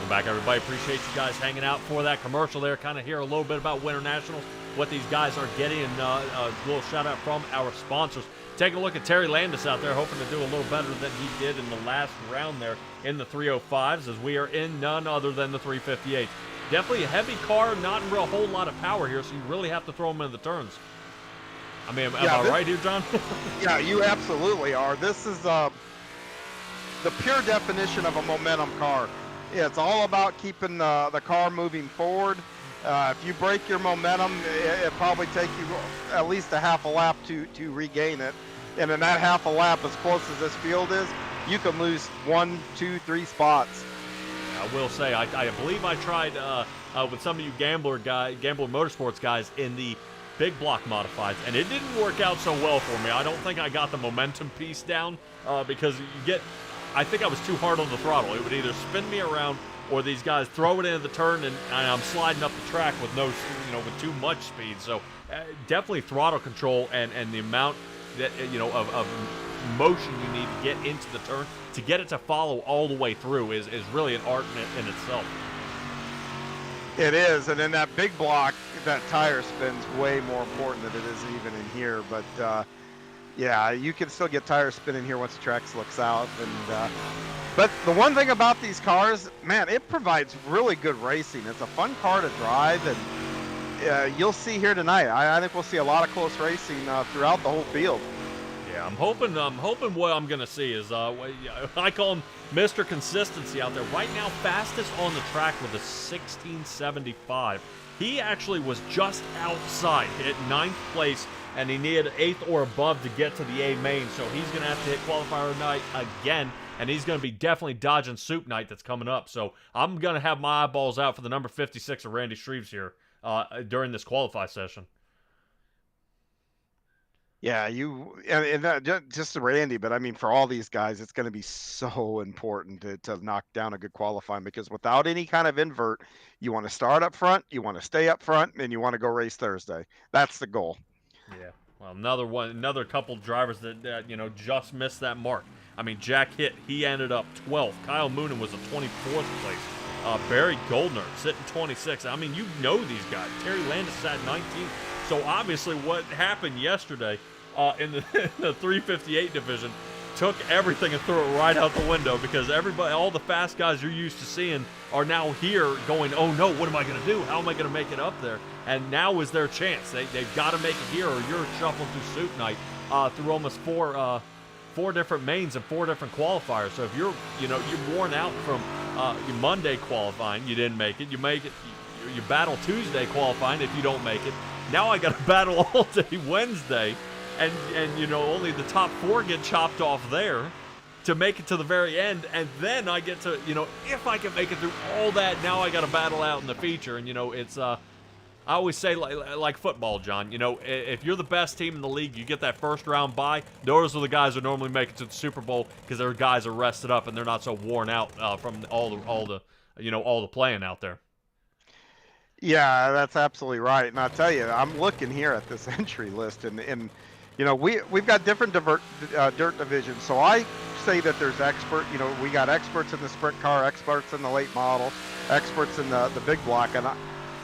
A: Welcome back, everybody. Appreciate you guys hanging out for that commercial there. Kind of hear a little bit about Winter Nationals, what these guys are getting, and a little shout-out from our sponsors. Taking a look at Terry Landis out there, hoping to do a little better than he did in the last round there in the 305s, as we are in none other than the 358. Definitely a heavy car, not a whole lot of power here, so you really have to throw them in the turns. I mean, am I right here, John?
B: Yeah, you absolutely are. This is the pure definition of a momentum car. Yeah, it's all about keeping the car moving forward. If you break your momentum, it probably take you at least a half a lap to regain it. And in that half a lap, as close as this field is, you can lose 1, 2, 3 spots.
A: I will say, I believe I tried with some of you Gambler Motorsports guys in the big block modifieds, and it didn't work out so well for me. I don't think I got the momentum piece down because I think I was too hard on the throttle. It would either spin me around or these guys throw it into the turn, and I'm sliding up the track with with too much speed. So definitely throttle control and the amount that of motion you need to get into the turn to get it to follow all the way through is really an art in itself.
B: It is, and in that big block, that tire spin's way more important than it is even in here. But yeah, you can still get tire spinning here once the track looks out. And but the one thing about these cars, man, it provides really good racing. It's a fun car to drive, and you'll see here tonight. I think we'll see a lot of close racing throughout the whole field.
A: Yeah, I'm hoping what I'm gonna see is I call him Mr. Consistency out there. Right now, fastest on the track with a 1675. He actually was just outside, hit 9th place, and he needed 8th or above to get to the A main. So he's gonna have to hit qualifier night again, and he's gonna be definitely dodging Soup Night that's coming up. So I'm gonna have my eyeballs out for the number 56 of Randy Shreves here during this qualify session.
B: Yeah, and that, just Randy, but I mean, for all these guys, it's going to be so important to knock down a good qualifying, because without any kind of invert, you want to start up front, you want to stay up front, and you want to go race Thursday. That's the goal.
A: Yeah. Well, another couple drivers that just missed that mark. I mean, Jack Hitt, he ended up 12th. Kyle Moonen was a 24th place. Barry Goldner sitting 26th. I mean, these guys. Terry Landis sat 19th. So obviously, what happened yesterday in the 358 division took everything and threw it right out the window, because all the fast guys you're used to seeing are now here going, oh no, what am I going to do? How am I going to make it up there? And now is their chance. They've got to make it here, or you're shuffling through Soup Night through almost four different mains and 4 different qualifiers. So if you're worn out from your Monday qualifying, you didn't make it. You make it. You battle Tuesday qualifying if you don't make it. Now I got to battle all day Wednesday, and only the top 4 get chopped off there to make it to the very end, and then I get to if I can make it through all that, now I got to battle out in the feature. And it's I always say like football, John. If you're the best team in the league, you get that first round bye. Those are the guys who normally make it to the Super Bowl, because their guys are rested up and they're not so worn out from all the playing out there.
B: Yeah, that's absolutely right. And I'll tell you, I'm looking here at this entry list, and we've got different dirt divisions. So I say that there's we got experts in the sprint car, experts in the late model, experts in the big block, and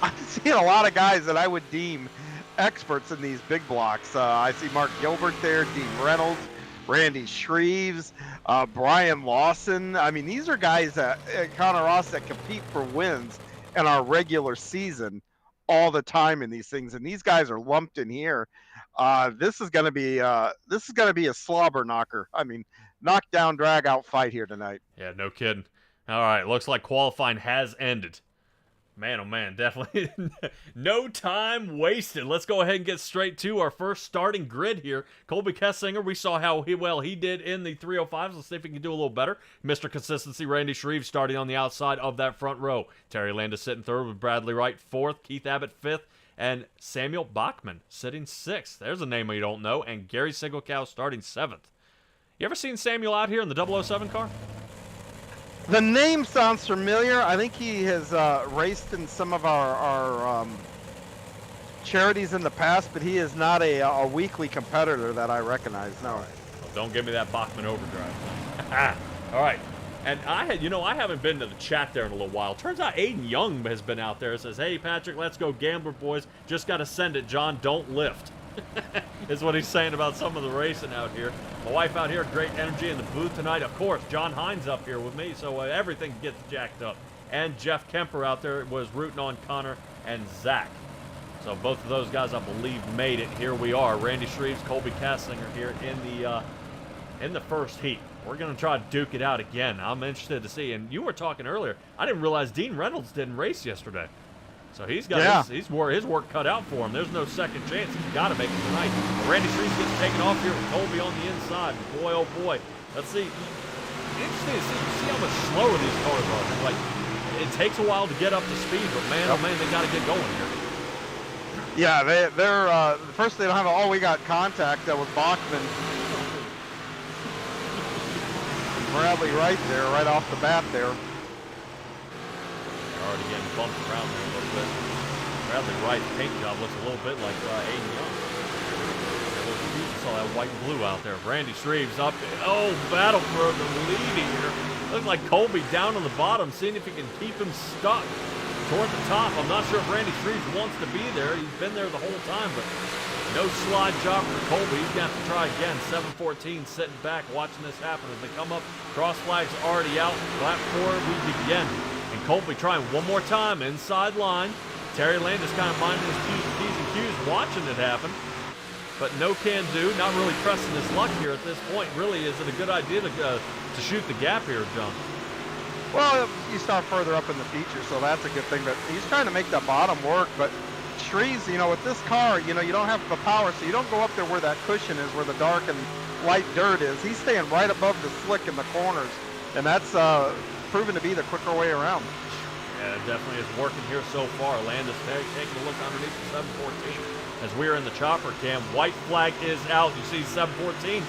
B: I'm seeing a lot of guys that I would deem experts in these big blocks. I see Mark Gilbert there, Dean Reynolds, Randy Shreves, Brian Lawson. I mean, these are guys that Connor Ross that compete for wins in our regular season all the time in these things, and these guys are lumped in here. This is going to be a slobber knocker. I mean, knockdown, drag out fight here tonight.
A: Yeah, no kidding. All right, looks like qualifying has ended. Man, oh man, definitely no time wasted. Let's go ahead and get straight to our first starting grid here. Colby Kessinger, we saw how he did in the 305s. Let's see if he can do a little better. Mr. Consistency, Randy Shreves starting on the outside of that front row. Terry Landis sitting 3rd with Bradley Wright 4th, Keith Abbott 5th, and Samuel Bachman sitting 6th. There's a name you don't know. And Gary Sigelkow starting 7th. You ever seen Samuel out here in the 007 car?
B: The name sounds familiar. I think he has raced in some of our charities in the past, but he is not a weekly competitor that I recognize. No.
A: All right. Well, don't give me that Bachman overdrive. All right. And I haven't been to the chat there in a little while. Turns out Aiden Young has been out there. Says, hey, Patrick, let's go Gambler boys. Just got to send it, John. Don't lift. Is what he's saying about some of the racing out here. My wife out here, great energy in the booth tonight. Of course, John Hines up here with me, so everything gets jacked up. And Jeff Kemper out there was rooting on Connor and Zach. So both of those guys, I believe, made it. Here we are. Randy Shreves, Colby Kassinger here in the first heat. We're going to try to duke it out again. I'm interested to see. And you were talking earlier. I didn't realize Dean Reynolds didn't race yesterday. So he's got his work cut out for him. There's no second chance. He's got to make it tonight. Randy Shreves gets taken off here with Colby on the inside. And boy, oh boy. Let's see. Interesting to see how much slower these cars are. Like, it takes a while to get up to speed, but man, oh man, they got to get going here.
B: Yeah, they're first they don't have we got contact with Bachman. Bradley right there, right off the bat there.
A: They're already getting bumped around there a little bit. Bradley Wright's paint job looks a little bit like Aiden Young. You saw that white and blue out there. Randy Shreves up. Oh, battle for the lead here. Looks like Colby down on the bottom, seeing if he can keep him stuck toward the top. I'm not sure if Randy Shreves wants to be there. He's been there the whole time, but no slide job for Colby. He's going to have to try again. 7:14 sitting back watching this happen as they come up. Cross flag's already out. Lap 4, we begin. And Colby trying one more time inside line. Terry Landis kind of minding his P's and Q's watching it happen. But no can do. Not really pressing his luck here at this point. Really, is it a good idea to shoot the gap here, John?
B: Well, you start further up in the feature, so that's a good thing. But he's trying to make the bottom work. But Shreves, with this car, you don't have the power, so you don't go up there where that cushion is, where the dark and light dirt is. He's staying right above the slick in the corners, and that's proven to be the quicker way around.
A: Yeah, it definitely is working here so far. Landis taking a look underneath the 714 as we're in the chopper cam. White flag is out. You see 714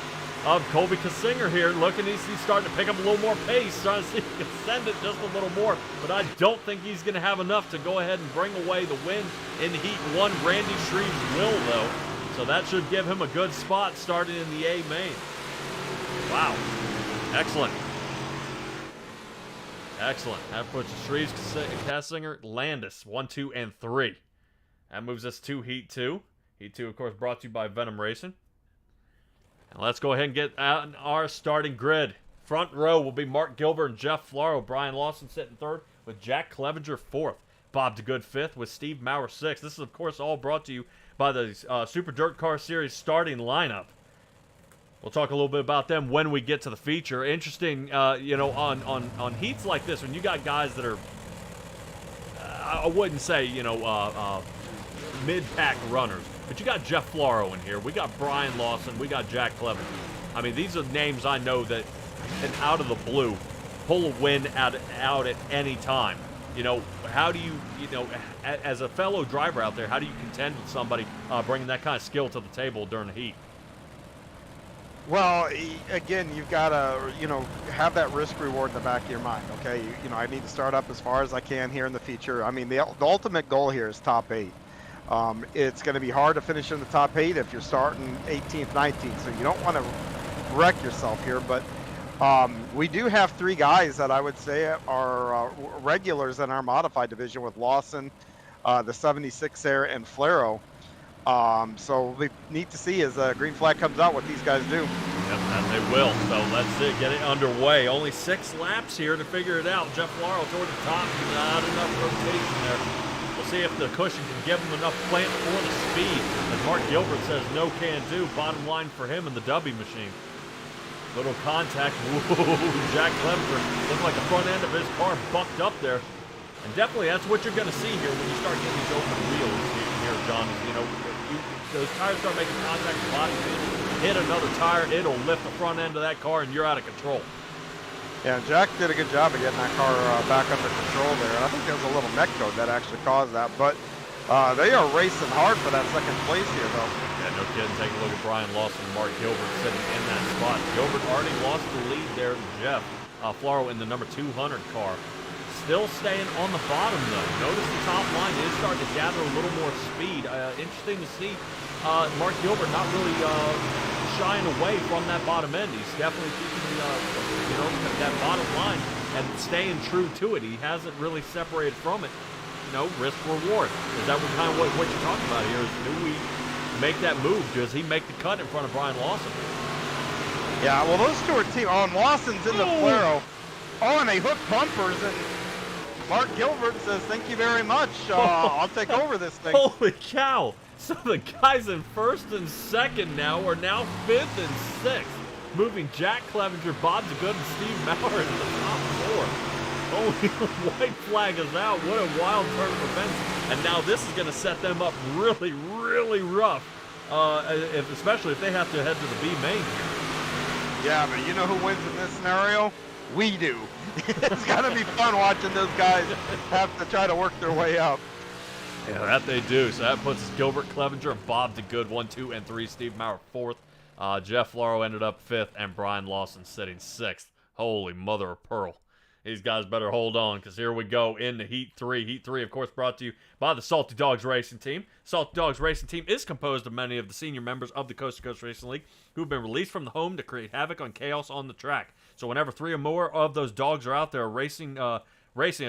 A: of Colby Kassinger here. Looking, he's starting to pick up a little more pace, trying to see if he can send it just a little more. But I don't think he's going to have enough to go ahead and bring away the win in Heat 1. Randy Shreves will, though. So that should give him a good spot starting in the A main. Wow. Excellent. Excellent. That puts Shreves, Kassinger, Landis, 1, 2, and 3. That moves us to Heat 2. Heat 2, of course, brought to you by Venom Racing. And let's go ahead and get out our starting grid. Front row will be Mark Gilbert and Jeff Flaro. Brian Lawson sitting third with Jack Clevenger fourth. Bob DeGood fifth with Steve Maurer sixth. This is, of course, all brought to you by the Super Dirt Car Series starting lineup. We'll talk a little bit about them when we get to the feature. Interesting, on heats like this, when you got guys that are, I wouldn't say, mid-pack runners. But you got Jeff Flaro in here. We got Brian Lawson. We got Jack Clevenger. I mean, these are names I know that can, out of the blue, pull a win out at any time. How do you, as a fellow driver out there, how do you contend with somebody bringing that kind of skill to the table during the heat?
B: Well, again, you've got to, have that risk reward in the back of your mind. Okay, I need to start up as far as I can here in the feature. I mean, the ultimate goal here is top 8. It's going to be hard to finish in the top 8 if you're starting 18th, 19th, so you don't want to wreck yourself here. But we do have 3 guys that I would say are regulars in our modified division with Lawson, the 76 there, and Flaro. So we need to see as green flag comes out what these guys do.
A: Yep, and they will. So let's get it underway. Only 6 laps here to figure it out. Jeff Flaro toward the top, not enough rotation there. We'll see if the cushion can give him enough plant for the speed. As Mark Gilbert says, no can do. Bottom line for him in the W machine. Little contact. Whoa, Jack Clevenger looked like the front end of his car bucked up there. And definitely that's what you're going to see here when you start getting these open wheels here, John. Those tires start making contact with the body. Hit another tire, it'll lift the front end of that car, and you're out of control.
B: Yeah, Jack did a good job of getting that car back under control there. And I think there was a little neck code that actually caused that. But they are racing hard for that second place here, though.
A: Yeah, no kidding. Take a look at Brian Lawson and Mark Gilbert sitting in that spot. Gilbert already lost the lead there to Jeff Flaro in the number 200 car. Still staying on the bottom, though. Notice the top line is starting to gather a little more speed. Interesting to see Mark Gilbert not really shying away from that bottom end. He's definitely keeping that bottom line and staying true to it. He hasn't really separated from it. Risk reward. Is that what you're talking about here? Is do we make that move? Does he make the cut in front of Brian Lawson?
B: Yeah, well, those two are team. Oh, and Lawson's in the Flaro. Oh, and they hook bumpers, and Mark Gilbert says, "Thank you very much. I'll take over this thing."
A: Holy cow! So the guys in first and second now are now fifth and sixth, moving Jack Clevenger, Bob DeGood, and Steve Maurer into the top four. Only white flag is out. What a wild turn of events. And now this is going to set them up really, really rough, especially if they have to head to the B main here.
B: Yeah, but you know who wins in this scenario? We do. It's got to be fun watching those guys have to try to work their way up.
A: Yeah, that they do. So that puts us Gilbert Clevenger and Bob DeGood 1, 2, and 3. Steve Maurer 4th. Jeff Flaro ended up 5th, and Brian Lawson sitting 6th. Holy mother of pearl. These guys better hold on, because here we go into Heat 3. Heat 3, of course, brought to you by the Salty Dogs Racing Team. Salty Dogs Racing Team is composed of many of the senior members of the Coast2Coast Racing League who have been released from the home to create havoc on chaos on the track. So whenever 3 or more of those dogs are out there racing, a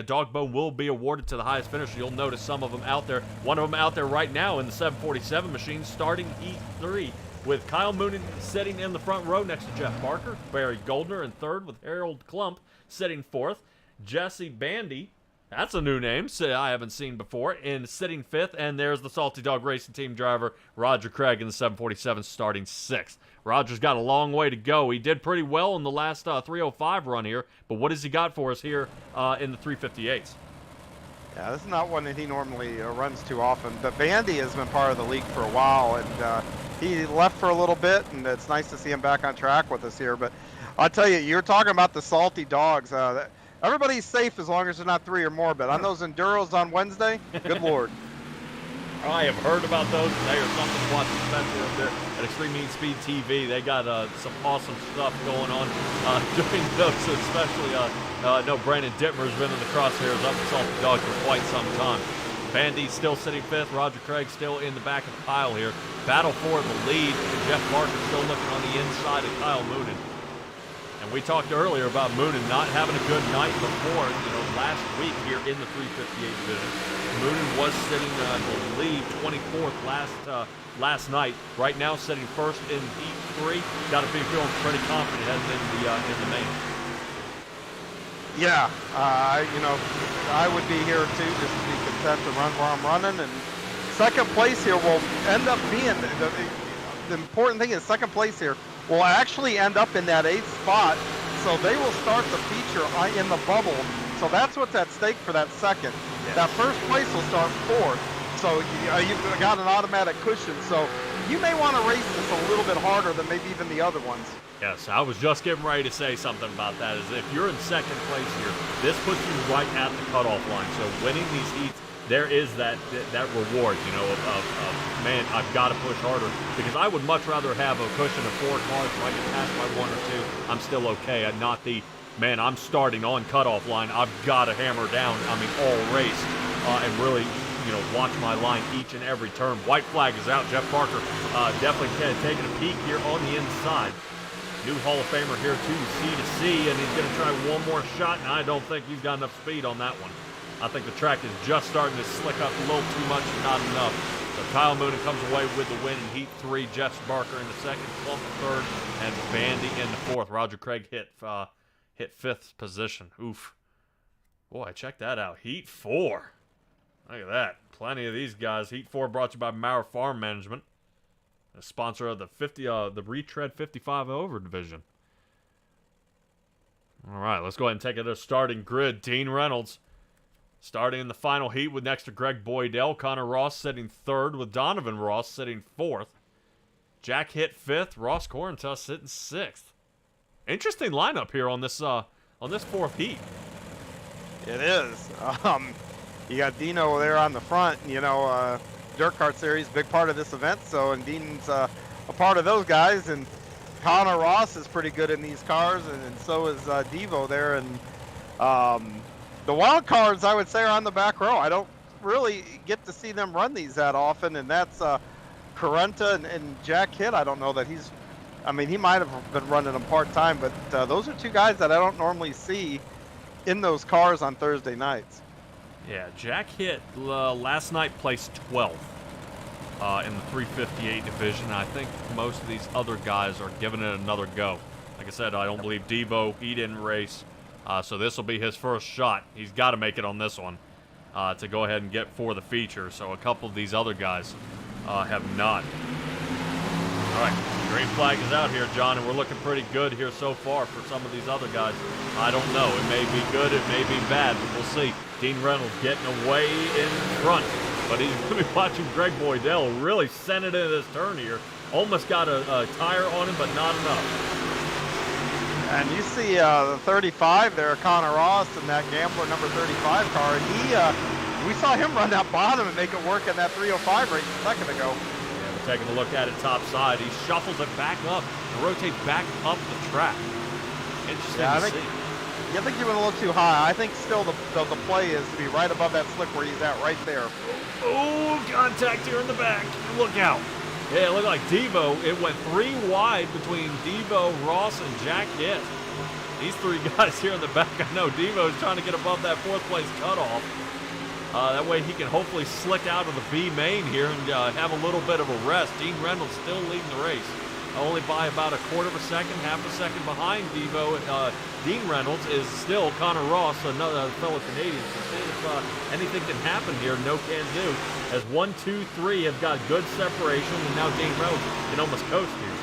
A: dog bone will be awarded to the highest finisher. You'll notice some of them out there. One of them out there right now in the 747 machine, starting Heat 3. With Kyle Moonen sitting in the front row next to Jeff Barker, Barry Goldner in third with Harold Klump sitting fourth, Jesse Bandy, that's a new name I haven't seen before, in sitting fifth, and there's the Salty Dog Racing Team driver Roger Craig in the 747 starting sixth. Roger's got a long way to go. He did pretty well in the last 305 run here, but what has he got for us here in the 358s?
B: Yeah, this is not one that he normally runs too often, but Bandy has been part of the league for a while, and he left for a little bit, and it's nice to see him back on track with us here. But I'll tell you, you're talking about the Salty Dogs. Everybody's safe as long as there's not 3 or more, but on those Enduros on Wednesday, good Lord.
A: I have heard about those. They are something to watch, especially up there at Extreme Mean Speed TV. They got some awesome stuff going on doing those, especially, no, Brandon Dittmer's been in the crosshairs up with Salty Dogs for quite some time. Bandy still sitting fifth. Roger Craig still in the back of the pile here. Battle for the lead. Jeff Barker still looking on the inside of Kyle Moonen. And we talked earlier about Moonen not having a good night before, last week here in the 358 division. Moonen was sitting, I believe, 24th last night. Right now, sitting first in Heat 3. Got to be feeling pretty confident heading in the main.
B: Yeah, I would be here too, just to be content to run where I'm running. And second place here will end up being the important thing is second place here will actually end up in that 8th spot. So they will start the feature in the bubble. So that's what's at stake for that second. Yes. That first place will start 4th. So you've got an automatic cushion. So you may want to race this a little bit harder than maybe even the other ones.
A: Yes, I was just getting ready to say something about that. Is if you're in second place here, this puts you right at the cutoff line. So winning these heats, there is that reward, of man, I've got to push harder. Because I would much rather have a cushion of 4 cars where I can pass by 1 or 2. I'm still okay. And not the, man, I'm starting on cutoff line. I've got to hammer down, all race and really, watch my line each and every turn. White flag is out. Jeff Barker definitely taking a peek here on the inside. New Hall of Famer here too, C2C, and he's going to try one more shot, and I don't think he's got enough speed on that one. I think the track is just starting to slick up a little too much and not enough. So Kyle Moonen comes away with the win in Heat 3. Jeff Barker in the second, Klump in third, and Bandy in the fourth. Roger Craig hit 5th position. Oof. Boy, check that out. Heat 4. Look at that. Plenty of these guys. Heat 4 brought to you by Maurer Farm Management, a sponsor of the Retread 55 over division. All right, let's go ahead and take it to starting grid. Dean Reynolds starting in the final heat with next to Greg Boydell. Connor Ross sitting third with Donovan Ross sitting fourth. Jack hit 5th. Ross Corentus sitting 6th. Interesting lineup here on this 4th heat.
B: It is. You got Dino there on the front. Dirt Kart Series, big part of this event. So, and Dean's a part of those guys. And Connor Ross is pretty good in these cars, and so is Devo there. And the wild cards, I would say, are on the back row. I don't really get to see them run these that often, and that's Carenta and Jack Hitt. I don't know that he's I mean, he might have been running them part-time, but those are two guys that I don't normally see in those cars on Thursday nights.
A: Yeah, Jack Hitt last night placed 12th in the 358 division. I think most of these other guys are giving it another go. Like I said, I don't believe Debo, he didn't race, so this will be his first shot. He's got to make it on this one to go ahead and get for the feature. So a couple of these other guys have not. All right, green flag is out here, John, and we're looking pretty good here so far for some of these other guys. I don't know. It may be good, it may be bad, but we'll see. Dean Reynolds getting away in front, but he's going to be watching Greg Boydell really send it into this turn here. Almost got a tire on him, but not enough.
B: And you see the 35 there, Connor Ross, and that Gambler number 35 car. And we saw him run that bottom and make it work in that 305 race a second ago.
A: Yeah, we're taking a look at it top side. He shuffles it back up and rotates back up the track. Interesting to see.
B: I think he went a little too high. I think still the play is to be right above that slick where he's at right there.
A: Oh, contact here in the back. Look out. Yeah, it looked like Devo. It went 3 wide between Devo, Ross, and Jack Hitt. These 3 guys here in the back. I know Devo's trying to get above that 4th place cutoff. That way he can hopefully slick out of the B main here and have a little bit of a rest. Dean Reynolds still leading the race. Only by about a quarter of a second, half a second behind Devo. Dean Reynolds is still Connor Ross, another fellow Canadian. So see if anything can happen here. No can do. As 1, 2, 3 have got good separation, and now Dean Reynolds can almost coast here.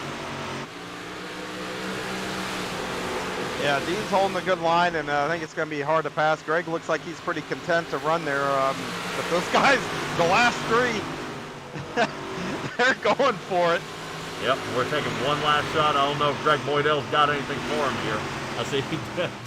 B: Yeah, Dean's holding a good line, and I think it's going to be hard to pass. Greg looks like he's pretty content to run there. But those guys, the last 3, they're going for it.
A: Yep, we're taking one last shot. I don't know if Greg Boydell's got anything for him here. I see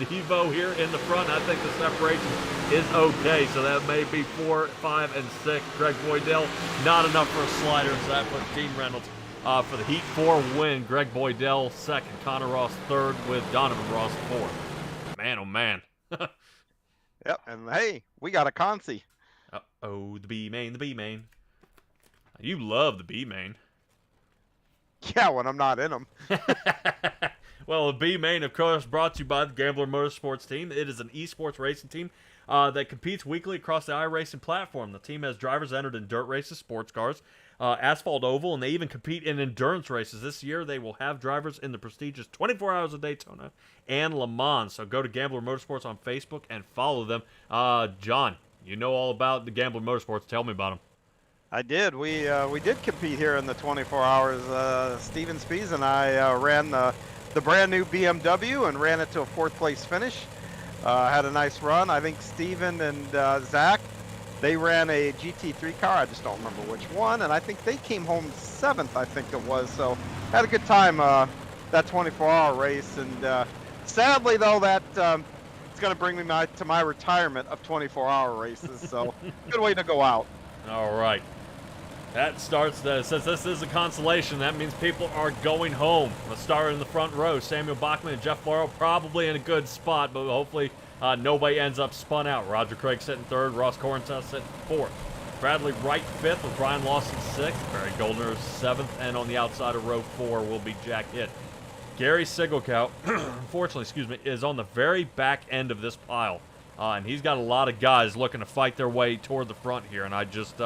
A: Devo here in the front. I think the separation is okay, so that may be 4, 5, and 6. Greg Boydell, not enough for a slider, so that puts Dean Reynolds for the Heat 4 win. Greg Boydell second, Connor Ross third, with Donovan Ross fourth. Man, oh man.
B: Yep, and hey, we got a Consi.
A: Uh-oh, the B main, the B main. You love the B main.
B: Yeah, when I'm not in them.
A: Well, the B main, of course, brought to you by the Gambler Motorsports team. It is an esports racing team that competes weekly across the iRacing platform. The team has drivers entered in dirt races, sports cars, asphalt oval, and they even compete in endurance races. This year, they will have drivers in the prestigious 24 Hours of Daytona and Le Mans. So go to Gambler Motorsports on Facebook and follow them. John, you know all about the Gambler Motorsports. Tell me about them.
B: I did. We did compete here in the 24 hours. Steven Spees and I ran the brand new BMW and ran it to a 4th place finish. Had a nice run. I think Steven and Zach, they ran a GT3 car. I just don't remember which one. And I think they came home 7th, I think it was. So had a good time that 24-hour race. And sadly, though, that it's going to bring me to my retirement of 24-hour races. So good way to go out.
A: All right. That starts, since this is a consolation, that means people are going home. Let's start in the front row. Samuel Bachman and Jeff Laurel probably in a good spot, but hopefully nobody ends up spun out. Roger Craig sitting 3rd, Ross Corentus sitting 4th. Bradley Wright 5th with Brian Lawson 6th, Barry Goldner 7th, and on the outside of row 4 will be Jack Hitt. Gary Sigelkow, unfortunately, is on the very back end of this pile, and he's got a lot of guys looking to fight their way toward the front here, and I just...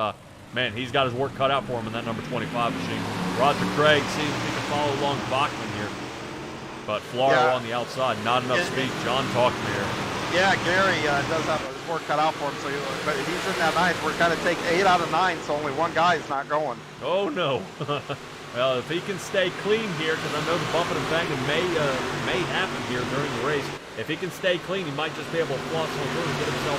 A: man, he's got his work cut out for him in that number 25 machine. Roger Craig seems he can follow along Bachman here. But Floro on the outside, not enough speed. John, talk to me here.
B: Yeah, Gary does have his work cut out for him, so but he's in that 9th. We're going to take 8 out of 9, so only one guy is not going.
A: Oh, no. Well, if he can stay clean here, because I know the bumping and banging may happen here during the race. If he can stay clean, he might just be able to floss on through and get himself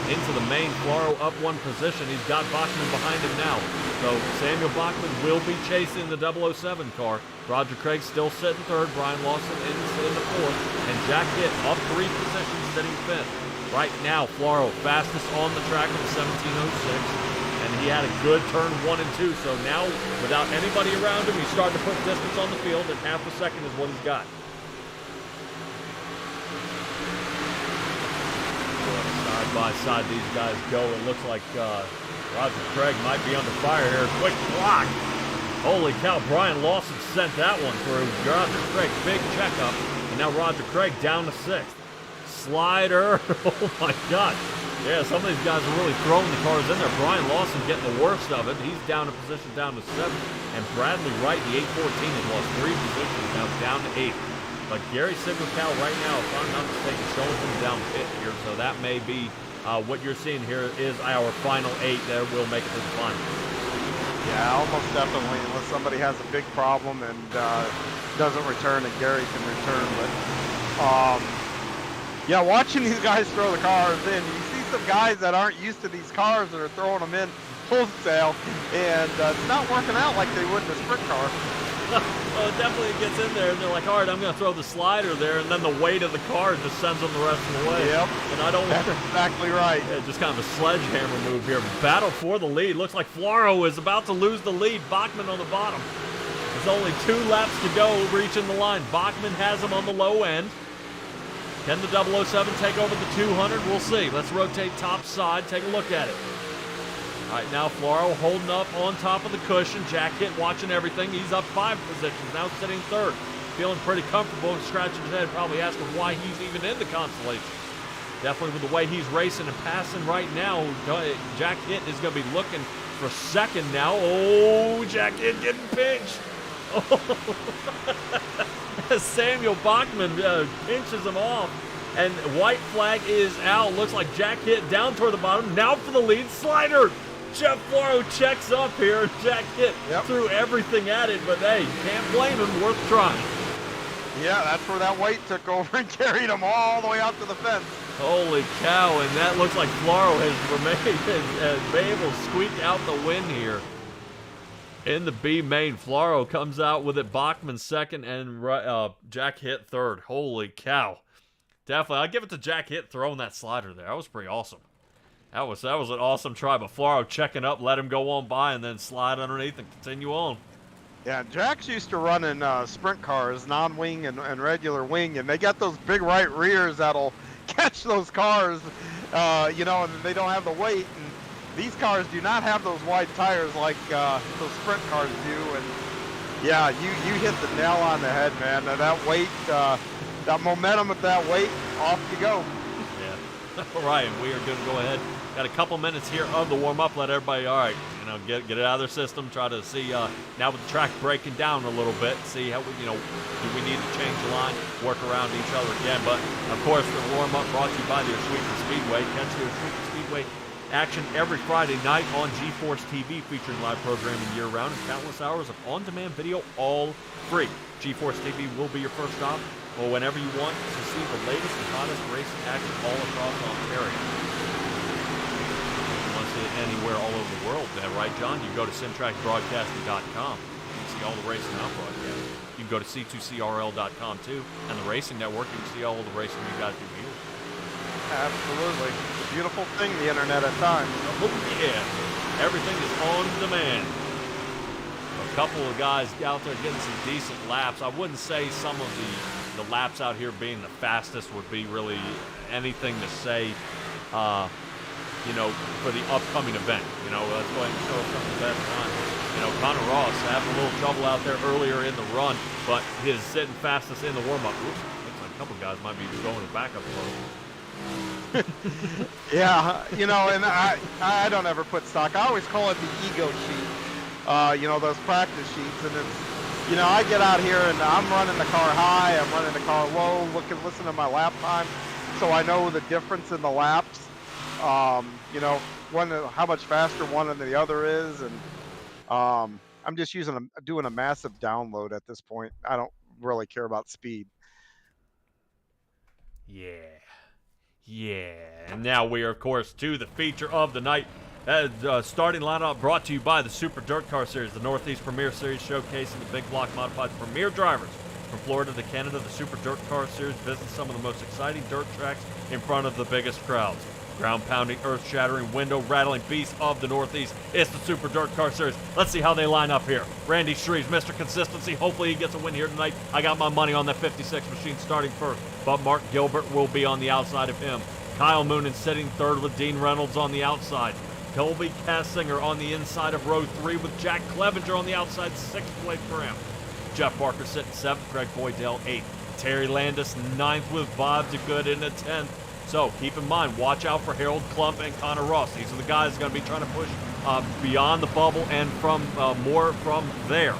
A: into the main. Floro up 1 position. He's got Bachman behind him now. So Samuel Bachman will be chasing the 007 car. Roger Craig still sitting 3rd. Brian Lawson in the 4th. And Jack Hitt up 3 positions, sitting 5th. Right now, Floro fastest on the track with a 1706. And he had a good turn 1 and 2. So now, without anybody around him, he's starting to put distance on the field, and half a second is what he's got. Side by side, these guys go. It looks like Roger Craig might be under fire here. Quick block. Holy cow, Brian Lawson sent that one through. Roger Craig, big checkup. And now Roger Craig down to 6th. Slider. Oh my God. Yeah, some of these guys are really throwing the cars in there. Brian Lawson getting the worst of it. He's down a position down to 7th. And Bradley Wright, the 814, has lost 3 positions, now down to 8th. But Gary Sigurcal right now, if I'm not mistaken, showing him down pit here. So that may be what you're seeing here is our final 8 that will make it to the final.
B: Yeah, almost definitely, unless somebody has a big problem and doesn't return and Gary can return. But yeah, watching these guys throw the cars in, you see some guys that aren't used to these cars that are throwing them in wholesale, and it's not working out like they would in a sprint car.
A: Well, it definitely gets in there, and they're like, all right, I'm going to throw the slider there, and then the weight of the car just sends them the rest of the way.
B: Yep,
A: and I don't
B: that's exactly right.
A: Yeah, just kind of a sledgehammer move here. Battle for the lead. Looks like Floro is about to lose the lead. Bachman on the bottom. There's only 2 laps to go, reaching the line. Bachman has him on the low end. Can the 007 take over the 200? We'll see. Let's rotate top side, take a look at it. All right, now Floro holding up on top of the cushion. Jack Hitt watching everything. He's up 5 positions, now sitting 3rd. Feeling pretty comfortable, scratching his head, probably asking why he's even in the constellation. Definitely with the way he's racing and passing right now, Jack Hitt is going to be looking for 2nd now. Oh, Jack Hitt getting pinched. Oh. Samuel Bachman pinches him off, and white flag is out. Looks like Jack Hitt down toward the bottom. Now for the lead slider. Jeff Floro checks up here. Jack Hitt threw everything at it, but hey, can't blame him. Worth trying.
B: Yeah, that's where that weight took over and carried him all the way out to the fence.
A: Holy cow, and that looks like Floro has been able to squeak out the win here. In the B main, Floro comes out with it. Bachman 2nd and Jack Hitt 3rd. Holy cow. Definitely. I'll give it to Jack Hitt throwing that slider there. That was pretty awesome. That was an awesome try. But Floro checking up, let him go on by, and then slide underneath and continue on.
B: Yeah, Jack's used to running sprint cars, non-wing and regular wing, and they got those big right rears that'll catch those cars, you know, and they don't have the weight. And these cars do not have those wide tires like those sprint cars do. And yeah, you hit the nail on the head, man. That weight, that momentum at that weight, off you go.
A: Yeah. All right, we are going to go ahead. Got a couple minutes here of the warm-up. Let everybody, all right, you know, get it out of their system. Try to see now with the track breaking down a little bit. See how we, you know, do we need to change the line, work around each other again. But of course, the warm-up brought to you by the Oswego Speedway. Catch the Oswego Speedway action every Friday night on GeForce TV, featuring live programming year-round and countless hours of on-demand video, all free. GeForce TV will be your first stop, or whenever you want to see the latest and hottest racing action all across Ontario. You want to see it anywhere all over the world, right, John? You go to simtrackbroadcasting.com. You can see all the racing out broadcast. You can go to c2crl.com too, and the Racing Network. You can see all the racing we got to do here.
B: Absolutely. It's a beautiful thing, the internet at times.
A: Oh, yeah. Everything is on demand. A couple of guys out there getting some decent laps. I wouldn't say some of the laps out here being the fastest would be really anything to say, you know, for the upcoming event. You know, let's go ahead and show some of the best time. You know, Connor Ross having a little trouble out there earlier in the run, but his sitting fastest in the warm-up. Oops, looks like a couple guys might be going to backup mode.
B: Yeah, you know, and I don't ever put stock. I always call it the ego sheet, you know, those practice sheets. And it's, you know, I get out here and I'm running the car high, I'm running the car low, listen to my lap time, so I know the difference in the laps, you know, how much faster one than the other is. And I'm just doing a massive download at this point. I don't really care about speed.
A: Yeah, and now we are, of course, to the feature of the night. Starting lineup brought to you by the Super Dirt Car Series, the Northeast Premier Series, showcasing the big block modified premier drivers. From Florida to Canada, the Super Dirt Car Series visits some of the most exciting dirt tracks in front of the biggest crowds. Ground-pounding, earth-shattering, window-rattling beasts of the Northeast. It's the Super Dirt Car Series. Let's see how they line up here. Randy Shreves, Mr. Consistency. Hopefully he gets a win here tonight. I got my money on that 56 machine starting first, but Mark Gilbert will be on the outside of him. Kyle Moonen sitting 3rd with Dean Reynolds on the outside. Colby Kessinger on the inside of row 3 with Jack Clevenger on the outside, 6th place for him. Jeff Barker sitting 7th, Greg Boydell 8th. Terry Landis 9th with Bob DeGood in the 10th. So keep in mind, watch out for Harold Klump and Connor Ross. These are the guys going to be trying to push beyond the bubble and from more from there.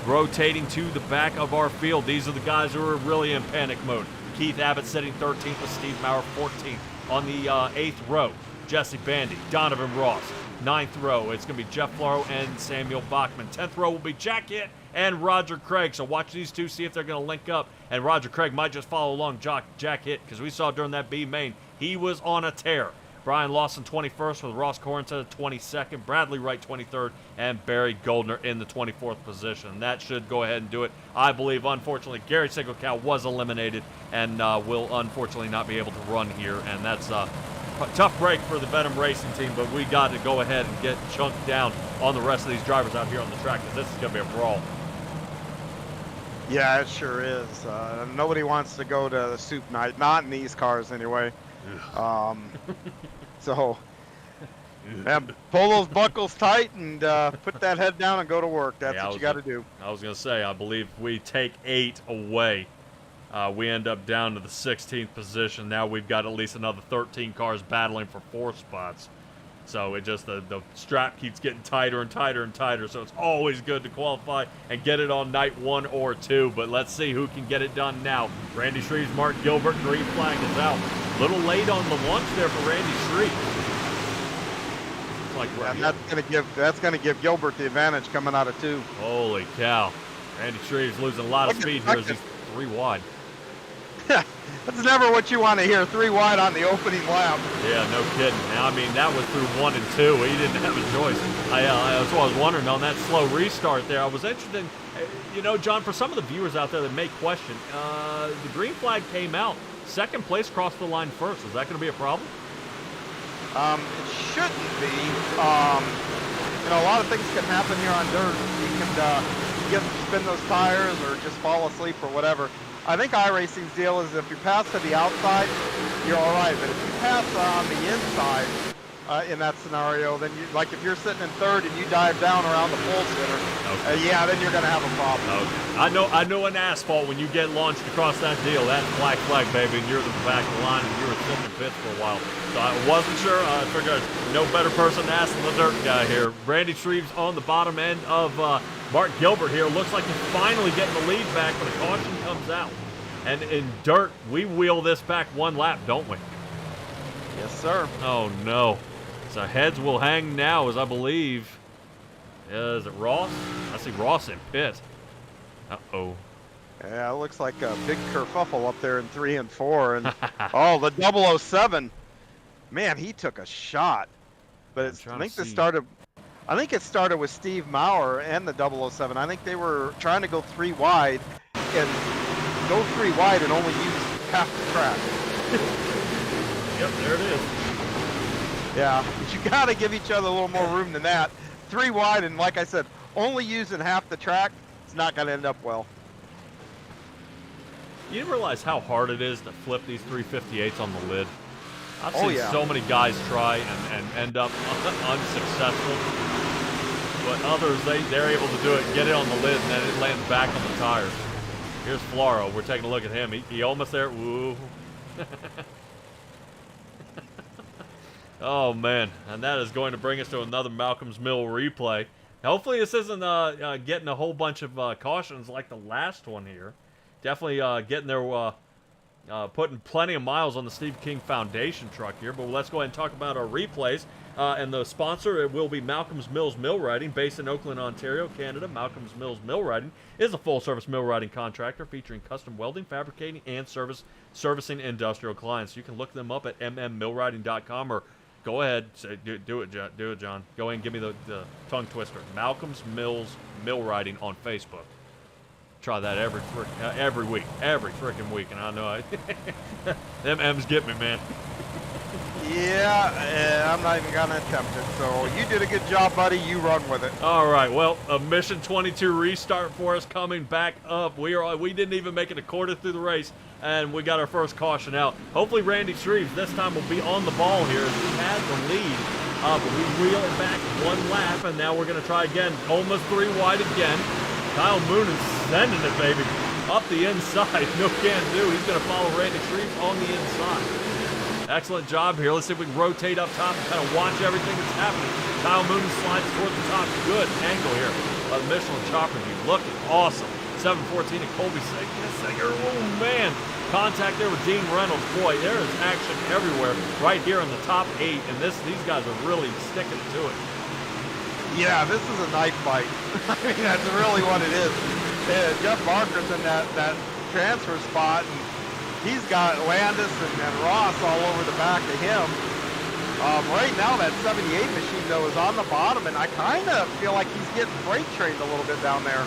A: Rotating to the back of our field, these are the guys who are really in panic mode. Keith Abbott sitting 13th with Steve Maurer 14th. On the 8th row, Jesse Bandy, Donovan Ross. 9th row, it's going to be Jeff Flaro and Samuel Bachman. 10th row will be Jack Hitt and Roger Craig. So watch these two, see if they're going to link up. And Roger Craig might just follow along Jack Hitt, because we saw during that B main, he was on a tear. Brian Lawson 21st with Ross Corenton 22nd, Bradley Wright 23rd, and Barry Goldner in the 24th position. That should go ahead and do it. I believe, unfortunately, Gary Single-Cow was eliminated and will unfortunately not be able to run here, and that's a tough break for the Venom Racing team, but we got to go ahead and get chunked down on the rest of these drivers out here on the track, because this is going to be a brawl.
B: Yeah, it sure is. Nobody wants to go to the soup night, not in these cars anyway. So, man, pull those buckles tight and put that head down and go to work. That's what you got to do.
A: I was going to say, I believe we take 8 away. We end up down to the 16th position. Now we've got at least another 13 cars battling for 4 spots. So it just, the strap keeps getting tighter and tighter and tighter. So it's always good to qualify and get it on night 1 or 2. But let's see who can get it done now. Randy Shreves, Mark Gilbert, green flag is out. A little late on the launch there for Randy Shreves. Like
B: and that's gonna give Gilbert the advantage coming out of 2.
A: Holy cow. Randy Shreves losing a lot of speed here as he's 3 wide.
B: That's never what you want to hear. 3 wide on the opening lap.
A: Yeah, no kidding. Now, I mean, that was through 1 and 2. He didn't have a choice. That's what I was wondering on that slow restart there. I was interested in, you know, John, for some of the viewers out there that may question, the green flag came out. 2nd place crossed the line first. Is that going to be a problem?
B: It shouldn't be. You know, a lot of things can happen here on dirt. You can spin those tires or just fall asleep or whatever. I think iRacing's deal is if you pass to the outside, you're all right. But if you pass on the inside in that scenario, then you, like if you're sitting in 3rd and you dive down around the pole center,
A: okay.
B: Yeah, then you're going to have a problem.
A: Okay. I know an asphalt when you get launched across that deal, that's black flag, baby, and you're at the back of the line and you were sitting in pits for a while. So I wasn't sure. I figured no better person to ask than the dirt guy here. Randy Shreves on the bottom end of Mark Gilbert here. Looks like he's finally getting the lead back, but a caution comes out. And in dirt, we wheel this back 1 lap, don't we?
B: Yes, sir.
A: Oh, no. So heads will hang now, as I believe. Is it Ross? I see Ross in pit. Uh-oh.
B: Yeah, it looks like a big kerfuffle up there in 3 and 4. And oh, the 007. Man, he took a shot. But I think it started with Steve Maurer and the 007. I think they were trying to go 3 wide and go 3 wide and only use half the track.
A: Yep, there it is.
B: Yeah, but you got to give each other a little more room than that. 3 wide and, like I said, only using half the track, it's not going to end up well.
A: You realize how hard it is to flip these 358s on the lid? I've seen so many guys try and end up unsuccessful. But others, they're able to do it, get it on the lid, and then it lands back on the tires. Here's Flaro. We're taking a look at him. He almost there. Woo. Oh, man. And that is going to bring us to another Malcolm's Mill replay. Hopefully this isn't getting a whole bunch of cautions like the last one here. Definitely getting their putting plenty of miles on the Steve King Foundation truck here. But let's go ahead and talk about our replays. And the sponsor, it will be Malcolm's Mills Millwrighting, based in Oakland, Ontario, Canada. Malcolm's Mills Millwrighting is a full-service millwrighting contractor featuring custom welding, fabricating, and servicing industrial clients. You can look them up at mmmillwrighting.com or go ahead, do it, John. Go ahead and give me the tongue twister. Malcolm's Mills Millwrighting on Facebook. Try that every week, every freaking week, and I know them M's get me, man.
B: Yeah, I'm not even gonna attempt it. So you did a good job, buddy. You run with it.
A: All right. Well, a Mission 22 restart for us coming back up. We didn't even make it a quarter through the race, and we got our first caution out. Hopefully, Randy Shreves this time will be on the ball here as he has the lead But we wheel it back one lap, and now we're going to try again. Almost 3 wide again. Kyle Moon is sending it, baby. Up the inside. No can do. He's going to follow Randy Shreve on the inside. Excellent job here. Let's see if we can rotate up top and kind of watch everything that's happening. Kyle Moon slides toward the top. Good angle here. Michelin Chopper looking awesome. 714 and Colby Sager. Oh, man. Contact there with Dean Reynolds. Boy, there is action everywhere right here in the top 8, and these guys are really sticking to it.
B: Yeah, this is a knife fight. I mean, that's really what it is. Jeff Barker's in that transfer spot, and he's got Landis and Ross all over the back of him. Right now, that 78 machine, though, is on the bottom, and I kind of feel like he's getting freight trained a little bit down there.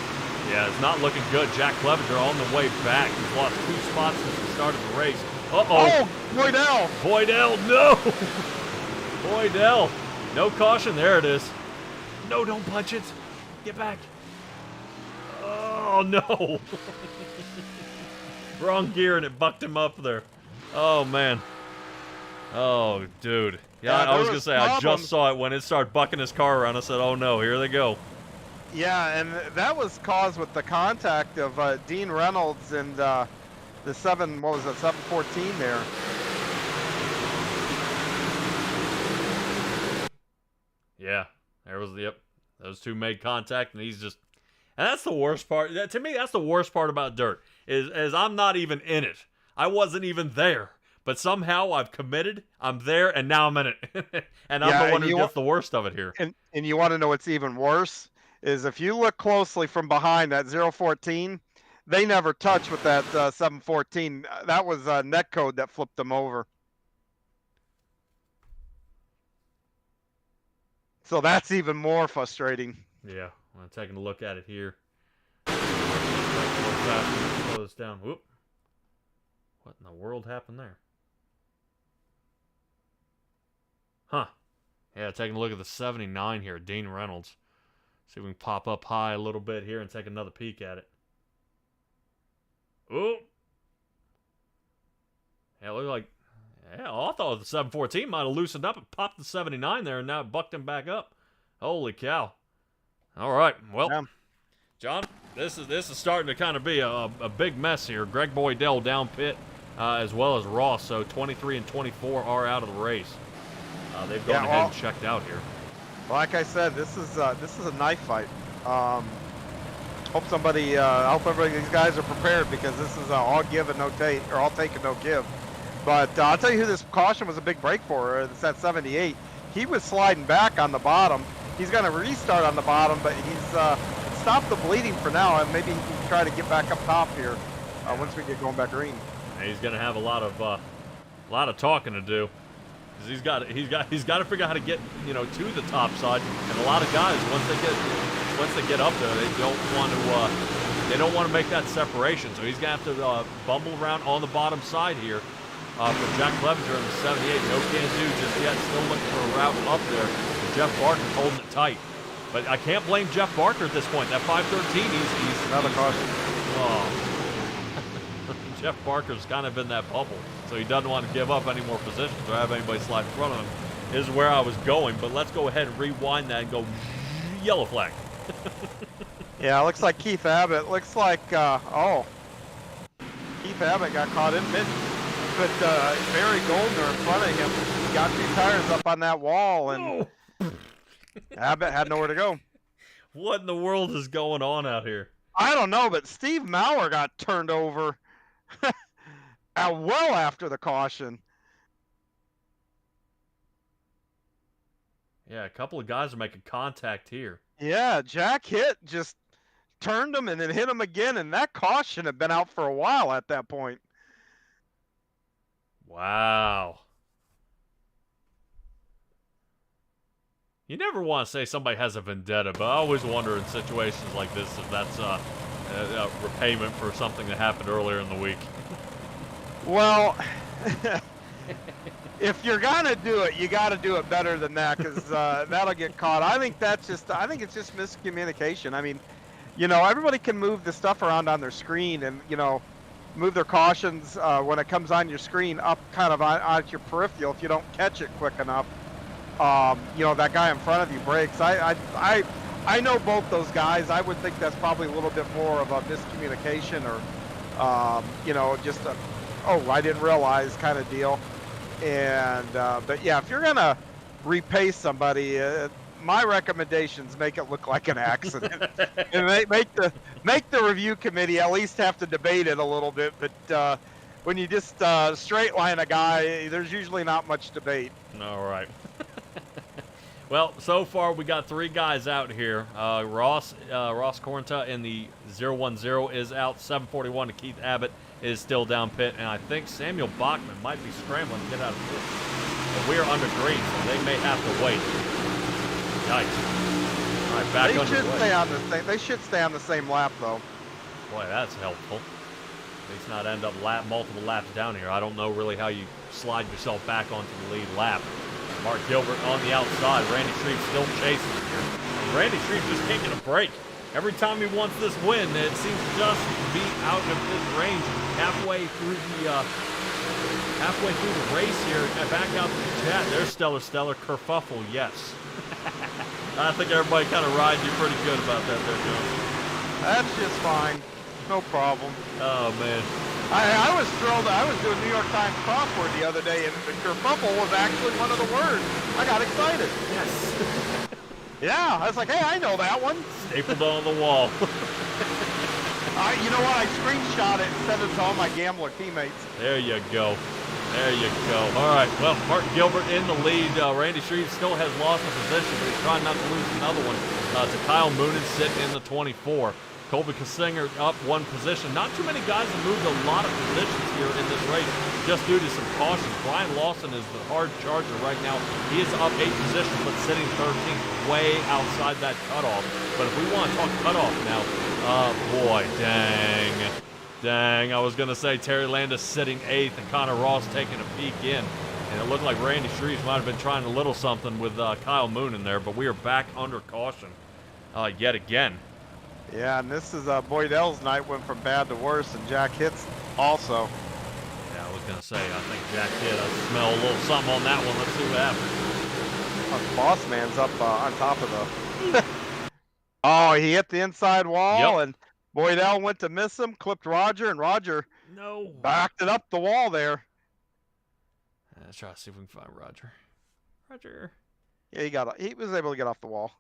A: Yeah, it's not looking good. Jack Clevenger on the way back. He's lost 2 spots since we started the race.
B: Oh, Boydell!
A: Boydell, no! Boydell, no caution. There it is. No, don't punch it. Get back. Oh, no. Wrong gear, and it bucked him up there. Oh, man. Oh, dude. Yeah, I was going to say, I just saw it when it started bucking his car around. I said, oh, no, here they go.
B: Yeah, and that was caused with the contact of Dean Reynolds and the 714 there.
A: Yeah, there was those two made contact, and he's just, and that's the worst part. To me, that's the worst part about dirt is I'm not even in it. I wasn't even there, but somehow I've committed. I'm there, and now I'm in it, and I'm the one who gets the worst of it here.
B: And you want to know what's even worse is if you look closely from behind that 014, they never touched with that 714. That was netcode that flipped them over. So that's even more frustrating.
A: Yeah, I'm taking a look at it here. Slow this down. Whoop. What in the world happened there? Huh. Yeah, taking a look at the 79 here, Dean Reynolds. See if we can pop up high a little bit here and take another peek at it. Ooh. Yeah, it looked like, yeah, I thought the 714 might have loosened up and popped the 79 there, and now it bucked him back up. Holy cow. All right, well, yeah. John, this is starting to kind of be a big mess here. Greg Boydell down pit, as well as Ross, so 23 and 24 are out of the race. They've gone ahead and checked out here.
B: Like I said, this is a knife fight. Hope everybody, these guys are prepared, because this is all give and no take, or all take and no give. But I'll tell you who this caution was a big break for. It's that 78. He was sliding back on the bottom. He's going to restart on the bottom, but he's stopped the bleeding for now, and maybe he can try to get back up top here once we get going back green.
A: And he's going to have a lot of talking to do. He's got to figure out how to get to the top side, and a lot of guys once they get up there, they don't want to make that separation. So he's gonna have to bumble around on the bottom side here for Jack Clevenger in the 78. No can do just yet. Still looking for a route up there. And Jeff Barker's holding it tight, but I can't blame Jeff Barker at this point. That 513, he's
B: another caution.
A: Oh. Jeff Barker's kind of in that bubble, so he doesn't want to give up any more positions or have anybody slide in front of him. Is where I was going, but let's go ahead and rewind that and go yellow flag.
B: Yeah, looks like Keith Abbott. Looks like Keith Abbott got caught in mid, but Barry Goldner in front of him got 2 tires up on that wall, and Abbott had nowhere to go.
A: What in the world is going on out here?
B: I don't know, but Steve Maurer got turned over well after the caution.
A: Yeah, a couple of guys are making contact here.
B: Yeah, Jack just turned him and then hit him again, and that caution had been out for a while at that point.
A: Wow. You never want to say somebody has a vendetta, but I always wonder in situations like this if that's a repayment for something that happened earlier in the week.
B: Well, if you're gonna do it, you got to do it better than that, because that'll get caught. I think it's just miscommunication. I mean, everybody can move the stuff around on their screen and move their cautions when it comes on your screen up kind of on your peripheral if you don't catch it quick enough. that guy in front of you breaks. I know both those guys. I would think that's probably a little bit more of a miscommunication or, just a, oh, I didn't realize kind of deal. And, but yeah, if you're going to repay somebody, my recommendations make it look like an accident. And make the review committee at least have to debate it a little bit. But when you just straight line a guy, there's usually not much debate.
A: All right. Well, so far we got 3 guys out here. Ross Cornta in the 010 is out. 741 to Keith Abbott is still down pit, and I think Samuel Bachman might be scrambling to get out of pit. But we're under green, so they may have to wait. Yikes! All right, back
B: They
A: underway.
B: should stay on the same. They should stay on the same lap though.
A: Boy, that's helpful. At least not end up multiple laps down here. I don't know really how you slide yourself back onto the lead lap. Mark Gilbert on the outside. Randy Shreve still chasing here. Randy Shreve just can't get a break. Every time he wants this win, it seems just to be out of his range. Halfway through the race here, and back out to the chat. There's Stellar kerfuffle, yes. I think everybody kind of rides you pretty good about that there, Jones.
B: That's just fine. No problem.
A: Oh, man.
B: I was thrilled. I was doing New York Times crossword the other day, and the kerfuffle was actually one of the words. I got excited.
A: Yes.
B: Yeah, I was like, hey, I know that one.
A: Stapled on the wall.
B: You know what? I screenshot it and sent it to all my gambler teammates.
A: There you go. There you go. All right. Well, Mark Gilbert in the lead. Randy Shreve still has lost a position, but he's trying not to lose another one to Kyle Moonen sitting in the 24. Colby Kassinger up 1 position. Not too many guys have moved a lot of positions here in this race just due to some caution. Brian Lawson is the hard charger right now. He is up 8 positions, but sitting 13th, way outside that cutoff. But if we want to talk cutoff now, boy, dang. I was going to say Terry Landis sitting 8th and Connor Ross taking a peek in. And it looked like Randy Shreve might have been trying a little something with Kyle Moonen there, but we are back under caution yet again.
B: Yeah, and this is Boydell's night went from bad to worse, and Jack hits also.
A: Yeah, I was going to say, I think Jack hit. I smell a little something on that one. Let's see what happens.
B: Boss Man's up on top of the... Oh, he hit the inside wall, and Boydell went to miss him, clipped Roger, and Roger backed it up the wall there.
A: Let's try to see if we can find Roger. Roger.
B: Yeah, he was able to get off the wall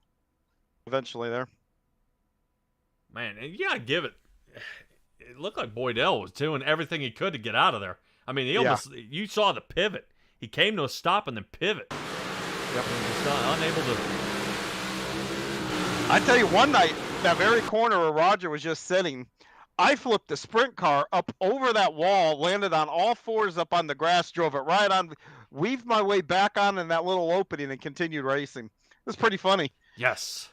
B: eventually there.
A: Man, and you gotta give it. It looked like Boydell was doing everything he could to get out of there. I mean, he almost. You saw the pivot. He came to a stop and then pivot.
B: Yep.
A: Just unable to.
B: I tell you, one night, that very corner where Roger was just sitting, I flipped the sprint car up over that wall, landed on all 4s up on the grass, drove it right on, weaved my way back on in that little opening, and continued racing. It was pretty funny.
A: Yes,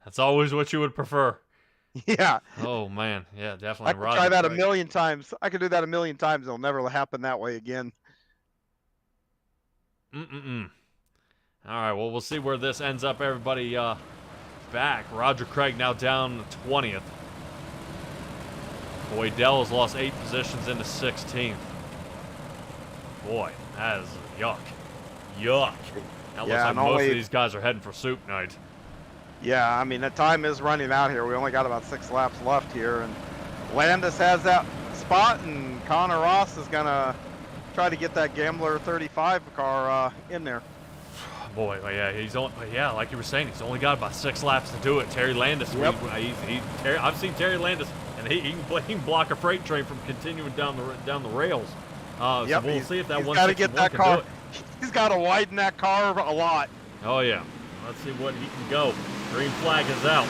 A: that's always what you would prefer.
B: Yeah.
A: Oh man, yeah, definitely.
B: I could try that a million times. I could do that a million times. It'll never happen that way again.
A: All right, well, we'll see where this ends up. Everybody back. Roger Craig now down to 20th. Boydell has lost 8 positions into 16th. Boy, that is yuck. Yuck. That looks like most of these guys are heading for soup night.
B: Yeah, I mean, the time is running out here. We only got about 6 laps left here, and Landis has that spot, and Connor Ross is going to try to get that Gambler 35 car in there.
A: Boy, yeah, like you were saying, he's only got about 6 laps to do it. Terry Landis, I've seen Terry Landis, and he can block a freight train from continuing down the rails. So we'll see if that 161 can do it.
B: He's got to widen that car a lot.
A: Oh yeah, let's see what he can go. Green flag is out.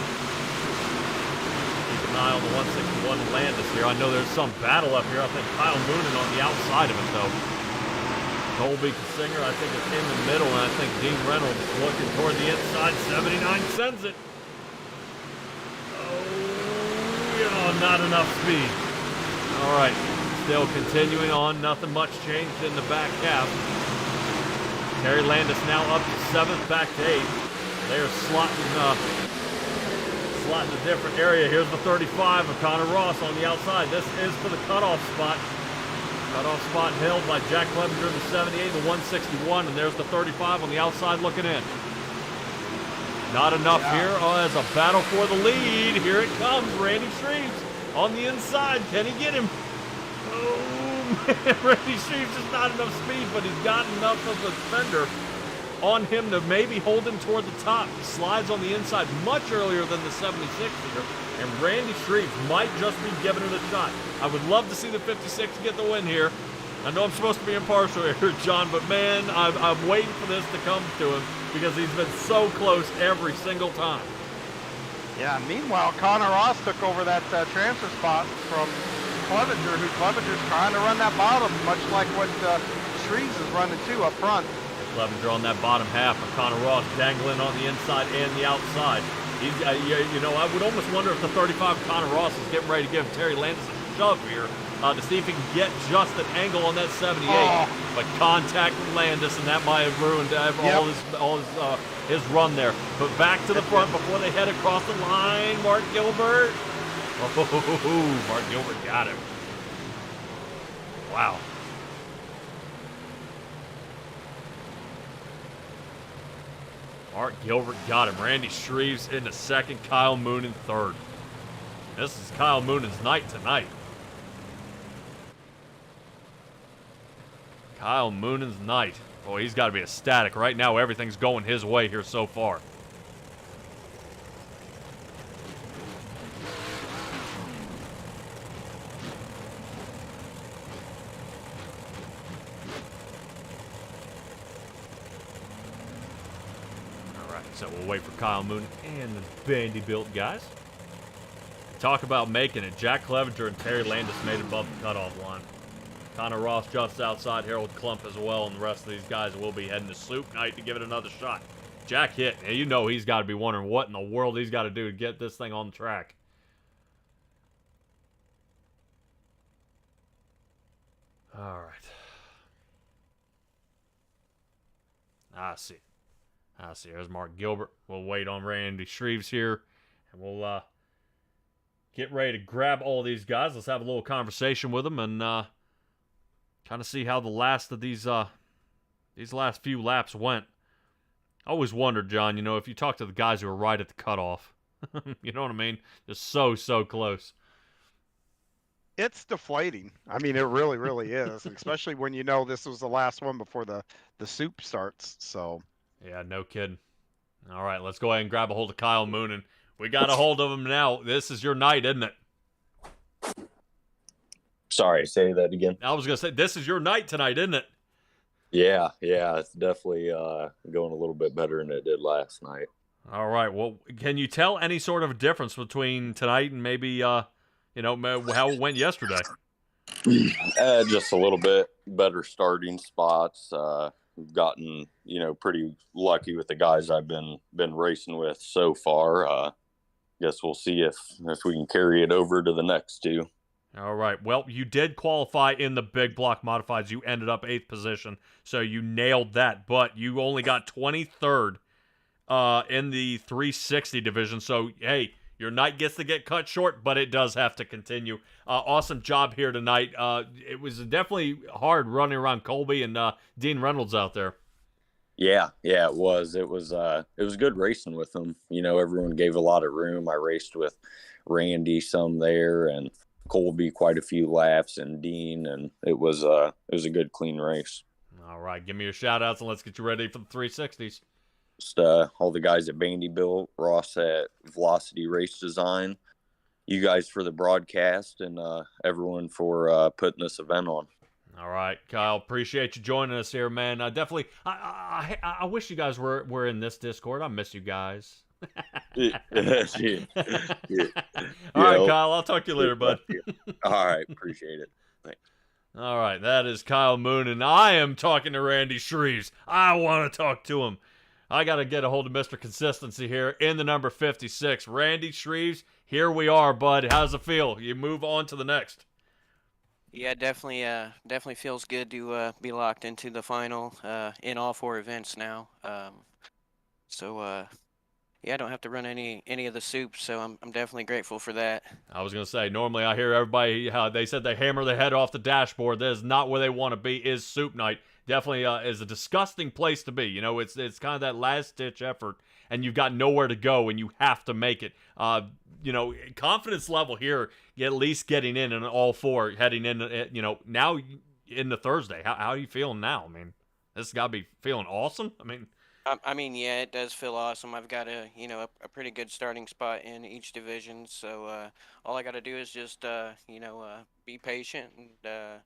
A: Keep an eye on the 161 Landis here. I know there's some battle up here. I think Kyle Moonen on the outside of it though. Colby Kassinger, I think, is in the middle, and I think Dean Reynolds looking toward the inside. 79 sends it. Oh, not enough speed. All right, still continuing on. Nothing much changed in the back half. Terry Landis now up to 7th, back to 8th. They're slotting a different area. Here's the 35 of Connor Ross on the outside. This is for the cutoff spot. Cutoff spot held by Jack Clevenger in the 78, the 161, and there's the 35 on the outside looking in. Not enough here as a battle for the lead. Here it comes, Randy Shreves on the inside. Can he get him? Oh, man, Randy Shreves has not enough speed, but he's got enough of a fender on him to maybe hold him toward the top. Slides on the inside much earlier than the 76 here, and Randy Shreves might just be giving it a shot. I would love to see the 56 get the win here. I know I'm supposed to be impartial here, John, but man, I'm waiting for this to come to him because he's been so close every single time.
B: Yeah, meanwhile, Connor Ross took over that transfer spot from Clevenger, who Clevenger's trying to run that bottom, much like what Shreves is running too up front.
A: Clevenger on that bottom half, but Connor Ross dangling on the inside and the outside. He's, you know, I would almost wonder if the 35 Connor Ross is getting ready to give Terry Landis a shove here to see if he can get just an angle on that 78. But contact with Landis, and that might have ruined his run there. But back to the front before they head across the line. Mark Gilbert. Oh, Mark Gilbert got him. Wow. Mark Gilbert got him. Randy Shreves in the second. Kyle Moon in third. This is Kyle Moon's night tonight. Kyle Moon's night. Boy, he's got to be ecstatic. Right now, everything's going his way here so far. So we'll wait for Kyle Moon and the Vanderbilt guys. Talk about making it. Jack Clevenger and Terry Landis made it above the cutoff line. Connor Ross jumps outside, Harold Klump as well, and the rest of these guys will be heading to Soup Night to give it another shot. Jack hit. And you know he's got to be wondering what in the world he's got to do to get this thing on the track. All right. I see. There's Mark Gilbert. We'll wait on Randy Shreves here, and we'll get ready to grab all these guys. Let's have a little conversation with them and kind of see how the last of these last few laps went. I always wondered, John, you know, if you talk to the guys who are right at the cutoff, you know what I mean? Just so close.
B: It's deflating. I mean, it really, really is, especially when you know this was the last one before the Soup starts. So.
A: Yeah, no kidding. All right, let's go ahead and grab a hold of Kyle Moon, and we got a hold of him now. This is your night, isn't it?
E: Sorry, say that again.
A: I was going to say, this is your night tonight, isn't it?
E: Yeah, it's definitely going a little bit better than it did last night.
A: All right, well, can you tell any sort of difference between tonight and maybe, you know, how it went yesterday?
E: Just a little bit better starting spots. We've gotten, you know, pretty lucky with the guys I've been racing with so far. Guess we'll see if we can carry it over to the next two.
A: All right. Well, you did qualify in the big block modifieds. You ended up 8th position, so you nailed that. But you only got 23rd in the 360 division. So, hey, your night gets to get cut short, but it does have to continue. Awesome job here tonight. It was definitely hard running around Colby and Dean Reynolds out there.
E: Yeah, it was. It was good racing with them. You know, everyone gave a lot of room. I raced with Randy some there, and Colby quite a few laps, and Dean, and it was a good, clean race.
A: All right, give me your shout-outs, and let's get you ready for the 360s.
E: Just all the guys at Vanderbilt, Ross at Velocity Race Design, you guys for the broadcast, and everyone for putting this event on.
A: All right, Kyle, appreciate you joining us here, man. Definitely, I wish you guys were in this Discord. I miss you guys.
E: Yeah.
A: All right, Kyle, I'll talk to you later, bud.
E: All right, appreciate it. Thanks.
A: All right, that is Kyle Moon, and I am talking to Randy Shreves. I want to talk to him. I got to get a hold of Mr. Consistency here in the number 56. Randy Shreves, here we are, bud. How's it feel? You move on to the next.
H: Yeah, definitely feels good to be locked into the final in all 4 events now. yeah, I don't have to run any of the soups, so I'm definitely grateful for that.
A: I was going to say, normally I hear everybody, they said they hammer their head off the dashboard. That is not where they want to be, is soup night. Definitely is a disgusting place to be. You know, it's kind of that last-ditch effort, and you've got nowhere to go, and you have to make it. You know, confidence level here, at least getting in and all four, heading in, you know, now into Thursday. How are you feeling now? I mean, this has got to be feeling awesome. I mean,
H: yeah, it does feel awesome. I've got a pretty good starting spot in each division, so all I got to do is just be patient and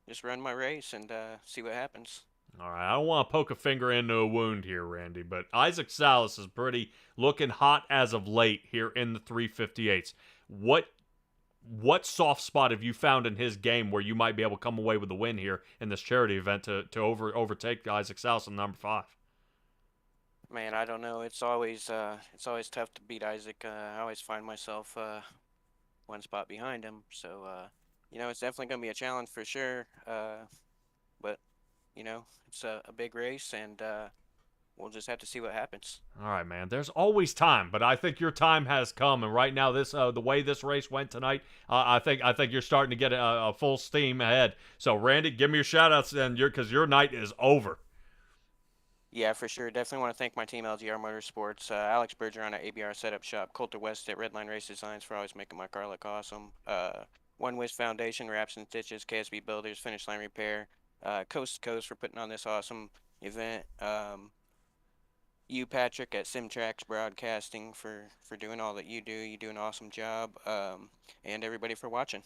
H: just run my race and see what happens.
A: all right, I don't want to poke a finger into a wound here, Randy, but Isaac Salas is pretty looking hot as of late here in the 358s. What soft spot have you found in his game where you might be able to come away with the win here in this charity event to overtake Isaac Salas in number 5?
H: Man, I don't know. It's always tough to beat Isaac. I always find myself one spot behind him. So it's definitely gonna be a challenge for sure. But it's a big race, and we'll just have to see what happens.
A: All right, man. There's always time, but I think your time has come. And right now, this the way this race went tonight, I think you're starting to get a full steam ahead. So, Randy, give me your shout-outs then, because your night is over.
H: Yeah, for sure. Definitely want to thank my team, LGR Motorsports, Alex Bergeron at ABR Setup Shop, Coulter West at Redline Race Designs for always making my car look awesome, One Wish Foundation, Wraps and Stitches, KSB Builders, Finish Line Repair, Coast2Coast for putting on this awesome event, you, Patrick, at SimTracks Broadcasting for doing all that you do. You do an awesome job, and everybody for watching.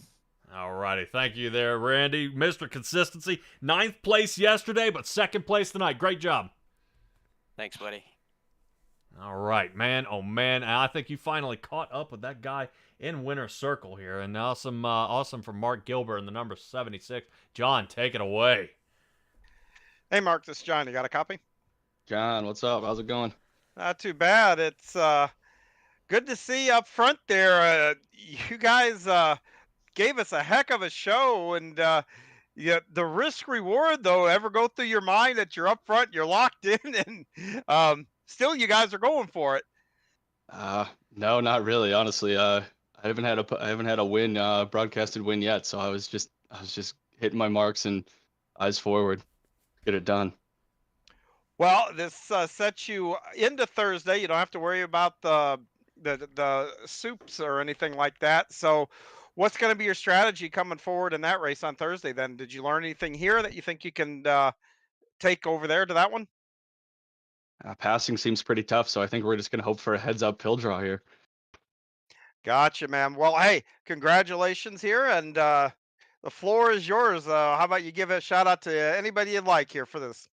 A: All righty. Thank you there, Randy. Mr. Consistency. 9th place yesterday, but 2nd place tonight. Great job.
H: Thanks, buddy.
A: All right, man. Oh, man. And I think you finally caught up with that guy in winner's circle here. And awesome from Mark Gilbert in the number 76. John, take it away.
B: Hey, Mark, this is John. You got a copy?
I: John, what's up? How's it going?
B: Not too bad. It's good to see you up front there. You guys gave us a heck of a show, and yeah, the risk reward though ever go through your mind that you're up front, you're locked in, and still you guys are going for it?
I: No, not really. Honestly, I haven't had a win, broadcasted win yet. So I was just hitting my marks and eyes forward, get it done.
B: Well, this sets you into Thursday. You don't have to worry about the soups or anything like that. So what's going to be your strategy coming forward in that race on Thursday then? Did you learn anything here that you think you can take over there to that one?
I: Passing seems pretty tough, so I think we're just going to hope for a heads-up pill draw here.
B: Gotcha, man. Well, hey, congratulations here, and the floor is yours. How about you give a shout out to anybody you'd like here for this?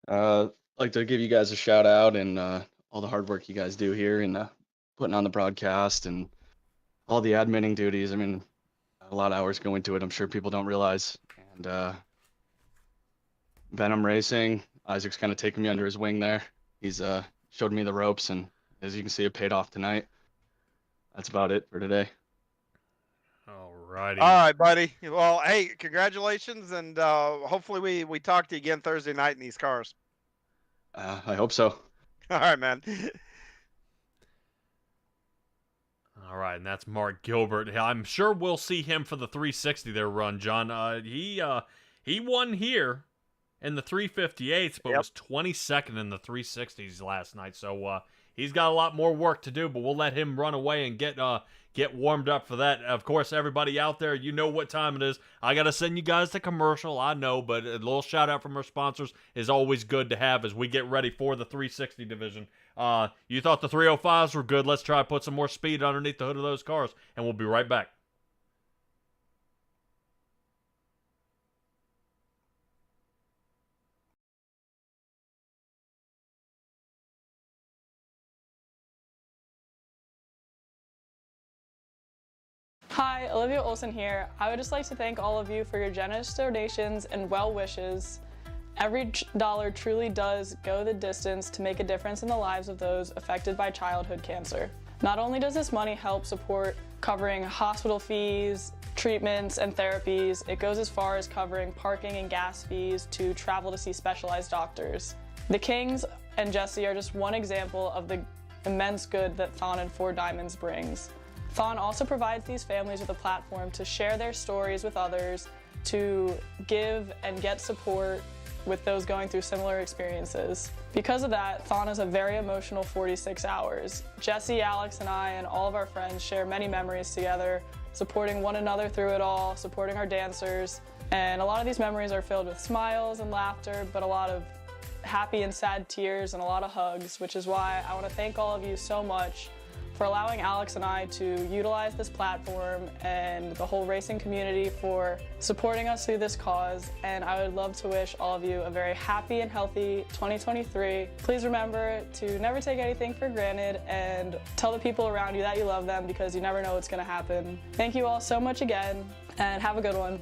I: I'd like to give you guys a shout out and all the hard work you guys do here and putting on the broadcast and all the adminning duties. I mean, a lot of hours go into it. I'm sure people don't realize. And Venom Racing, Isaac's kind of taking me under his wing there. He's showed me the ropes, and as you can see, it paid off tonight. That's about it for today.
A: All righty.
B: All right, buddy. Well, hey, congratulations, and hopefully we talk to you again Thursday night in these cars.
I: I hope so.
B: All right, man.
A: All right, and that's Mark Gilbert. I'm sure we'll see him for the 360 there run, John. He won here in the 358s, but was 22nd in the 360s last night. So he's got a lot more work to do, but we'll let him run away and get warmed up for that. Of course, everybody out there, you know what time it is. I got to send you guys the commercial, I know, but a little shout out from our sponsors is always good to have as we get ready for the 360 division. You thought the 305s were good. Let's try to put some more speed underneath the hood of those cars, and we'll be right back.
F: Hi, Olivia Olson here. I would just like to thank all of you for your generous donations and well wishes. Every dollar truly does go the distance to make a difference in the lives of those affected by childhood cancer. Not only does this money help support covering hospital fees, treatments, and therapies, it goes as far as covering parking and gas fees to travel to see specialized doctors. The Kings and Jesse are just one example of the immense good that Thon and Four Diamonds brings. Thon also provides these families with a platform to share their stories with others, to give and get support with those going through similar experiences. Because of that, Thon is a very emotional 46 hours. Jesse, Alex, and I and all of our friends share many memories together, supporting one another through it all, supporting our dancers. And a lot of these memories are filled with smiles and laughter, but a lot of happy and sad tears and a lot of hugs, which is why I want to thank all of you so much for allowing Alex and I to utilize this platform, and the whole racing community for supporting us through this cause. And I would love to wish all of you a very happy and healthy 2023. Please remember to never take anything for granted and tell the people around you that you love them, because you never know what's going to happen. Thank you all so much again, and have a good one.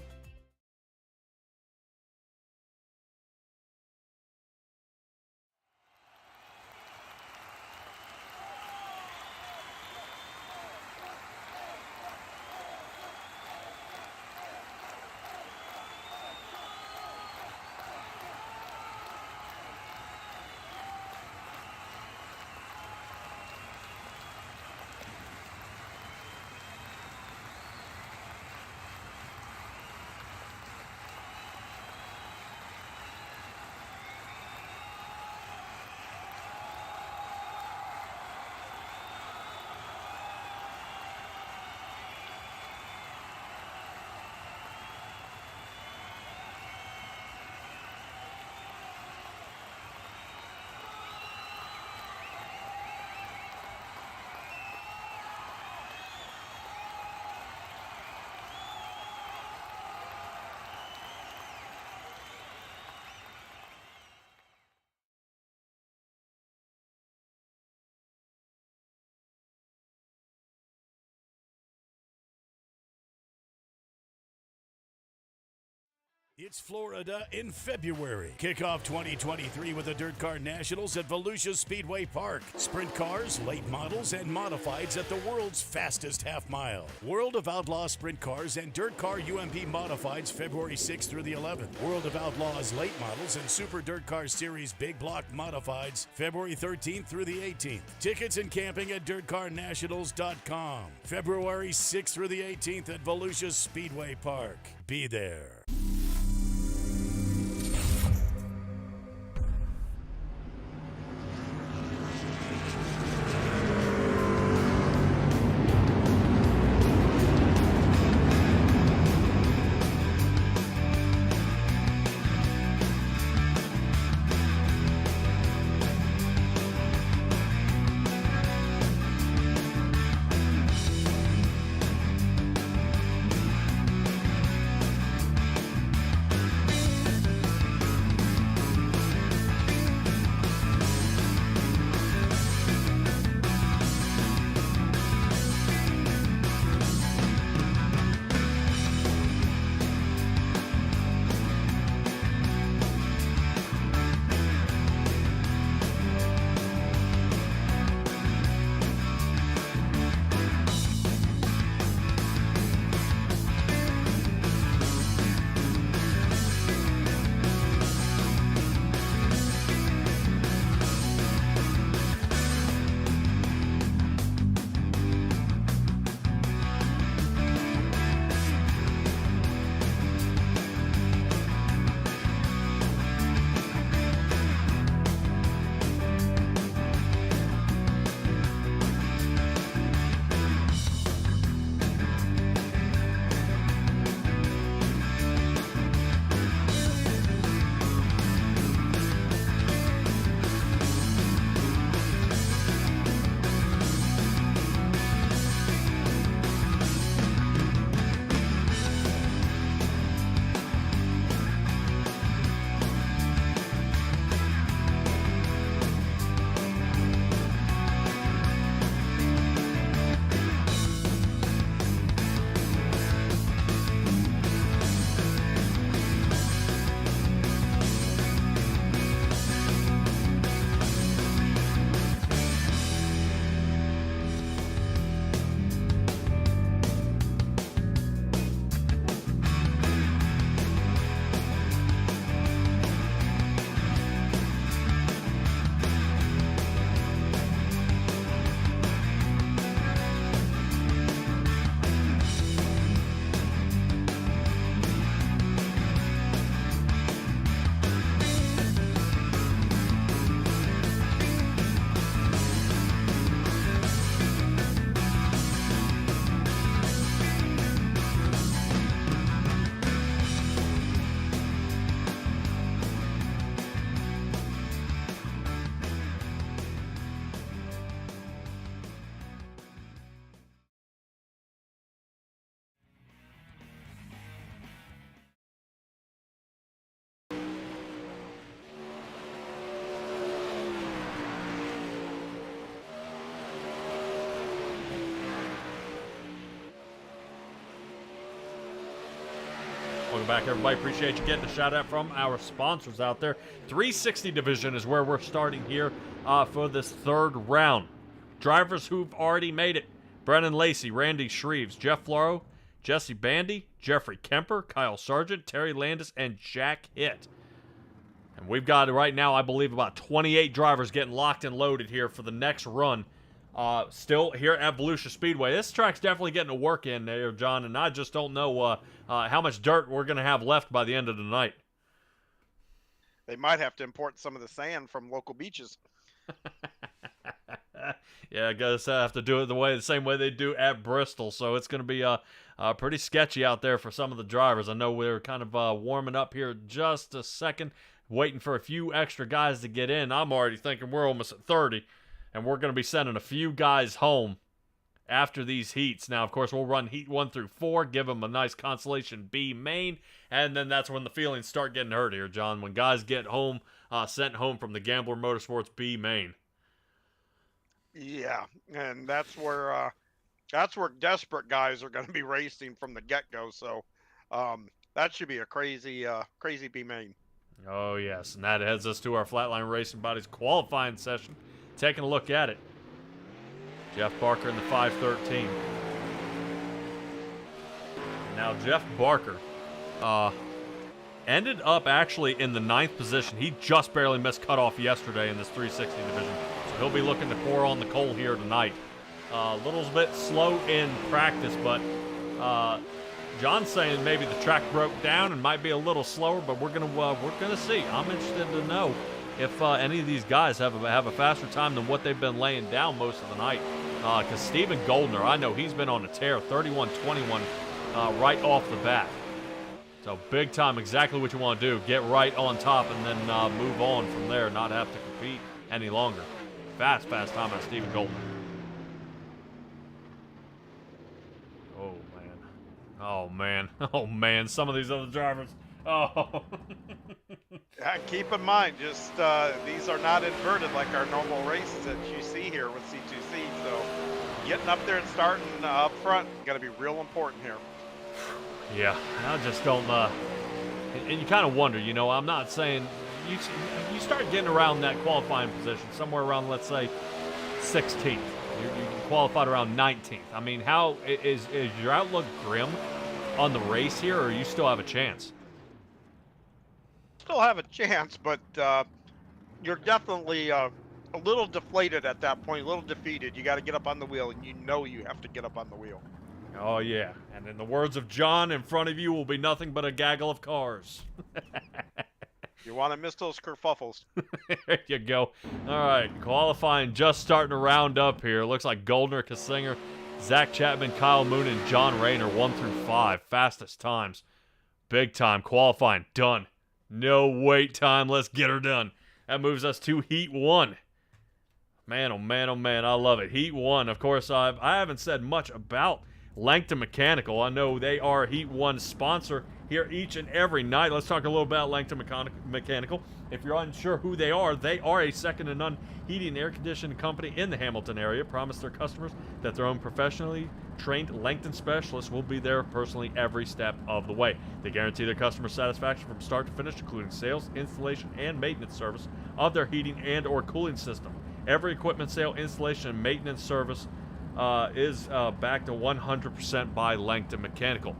G: It's Florida in February. Kick off 2023 with the Dirt Car Nationals at Volusia Speedway Park. Sprint cars, late models, and modifieds at the world's fastest half mile. World of Outlaw Sprint Cars and Dirt Car UMP modifieds February 6th through the 11th. World of Outlaws late models and Super Dirt Car Series Big Block modifieds February 13th through the 18th. Tickets and camping at dirtcarnationals.com. February 6th through the 18th at Volusia Speedway Park. Be there.
A: Welcome back, everybody. Appreciate you getting a shout out from our sponsors out there. 360 division is where we're starting here for this third round. Drivers who've already made it: Brennan Lacey, Randy Shreves, Jeff Floro, Jesse Bandy, Jeffrey Kemper, Kyle Sargent, Terry Landis, and Jack Hitt. And we've got right now, I believe, about 28 drivers getting locked and loaded here for the next run. Still here at Volusia Speedway. This track's definitely getting a work in there, John, and I just don't know how much dirt we're going to have left by the end of the night.
B: They might have to import some of the sand from local beaches.
A: Yeah, I guess I have to do it the same way they do at Bristol, so it's going to be pretty sketchy out there for some of the drivers. I know we're kind of warming up here just a second, waiting for a few extra guys to get in. I'm already thinking we're almost at 30. And we're going to be sending a few guys home after these heats. Now, of course, we'll run heat 1 through 4, give them a nice consolation B main, and then that's when the feelings start getting hurt here, John, when guys get home, sent home from the Gambler Motorsports B main.
B: Yeah, and that's where desperate guys are going to be racing from the get-go. So that should be a crazy B main.
A: Oh, yes, and that heads us to our Flatline Racing Bodies qualifying session. Taking a look at it. Jeff Barker in the 513. Now, Jeff Barker ended up actually in the 9th position. He just barely missed cutoff yesterday in this 360 division. So he'll be looking to pour on the coal here tonight. A little bit slow in practice, but John's saying maybe the track broke down and might be a little slower, but we're gonna see. I'm interested to know if any of these guys have a faster time than what they've been laying down most of the night. Because Steven Goldner, I know he's been on a tear, 31-21 right off the bat. So big time, exactly what you want to do. Get right on top and then move on from there, not have to compete any longer. Fast time on Steven Goldner. Oh, man. Some of these other drivers. Oh.
B: Keep in mind, just these are not inverted like our normal races that you see here with C2C. So getting up there and starting up front is going to be real important here.
A: Yeah, I just don't. And you kind of wonder, I'm not saying you start getting around that qualifying position somewhere around, let's say, 16th. You qualified around 19th. I mean, how is your outlook grim on the race here, or you still have a chance?
B: Still have a chance, but you're definitely a little deflated at that point, a little defeated. You got to get up on the wheel, and you have to get up on the wheel.
A: Oh, yeah. And in the words of John, in front of you will be nothing but a gaggle of cars.
B: You want to miss those kerfuffles.
A: There you go. All right, qualifying just starting to round up here. Looks like Goldner, Kassinger, Zach Chapman, Kyle Moon, and John Rayner 1 through 5. Fastest times. Big time. Qualifying done. No wait time. Let's get her done. That moves us to Heat 1. Man, oh man, I love it. Heat 1. Of course, I haven't said much about Langton Mechanical. I know they are Heat 1 sponsor here each and every night. Let's talk a little about Langton Mechanical. If you're unsure who they are a second-to-none heating and air conditioning company in the Hamilton area. Promise their customers that their own professionally trained Langton specialists will be there personally every step of the way. They guarantee their customer satisfaction from start to finish, including sales, installation, and maintenance service of their heating and or cooling system. Every equipment sale, installation, and maintenance service is backed to 100% by Langton Mechanical.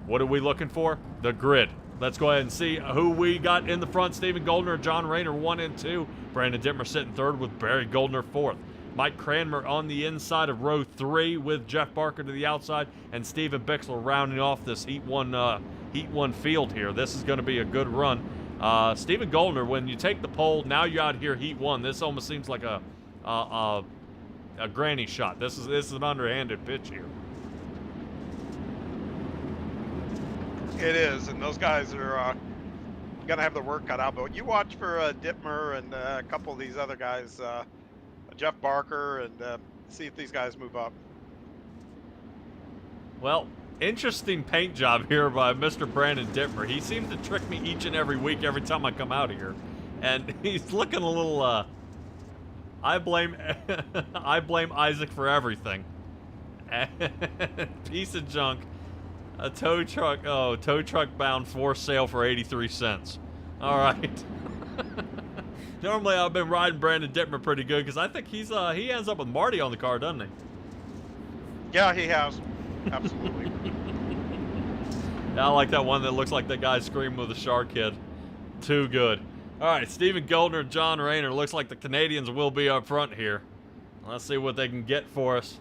A: What are we looking for? The grid. Let's go ahead and see who we got in the front. Steven Goldner, John Rayner 1 and 2. Brandon Dittmer sitting 3rd with Barry Goldner 4th. Mike Cranmer on the inside of row 3 with Jeff Barker to the outside, and Steven Bixler rounding off this Heat 1 field here. This is going to be a good run. Steven Goldner, when you take the pole, now you're out here Heat 1. This almost seems like a granny shot. This is an underhanded pitch here.
B: It is, and those guys are going to have the work cut out. But you watch for Dittmer and a couple of these other guys, Jeff Barker, and see if these guys move up.
A: Well, interesting paint job here by Mr. Brandon Dittmer. He seems to trick me each and every week, every time I come out here. And he's looking a little, I blame Isaac for everything. Piece of junk. A tow truck. Oh, tow truck bound for sale for 83 cents. All right. Normally, I've been riding Brandon Dittmer pretty good because I think he ends up with Marty on the car, doesn't he?
B: Yeah, he has. Absolutely.
A: I like that one that looks like that guy screaming with the shark head. Too good. All right, Stephen Goldner and John Rayner. Looks like the Canadians will be up front here. Let's see what they can get for us.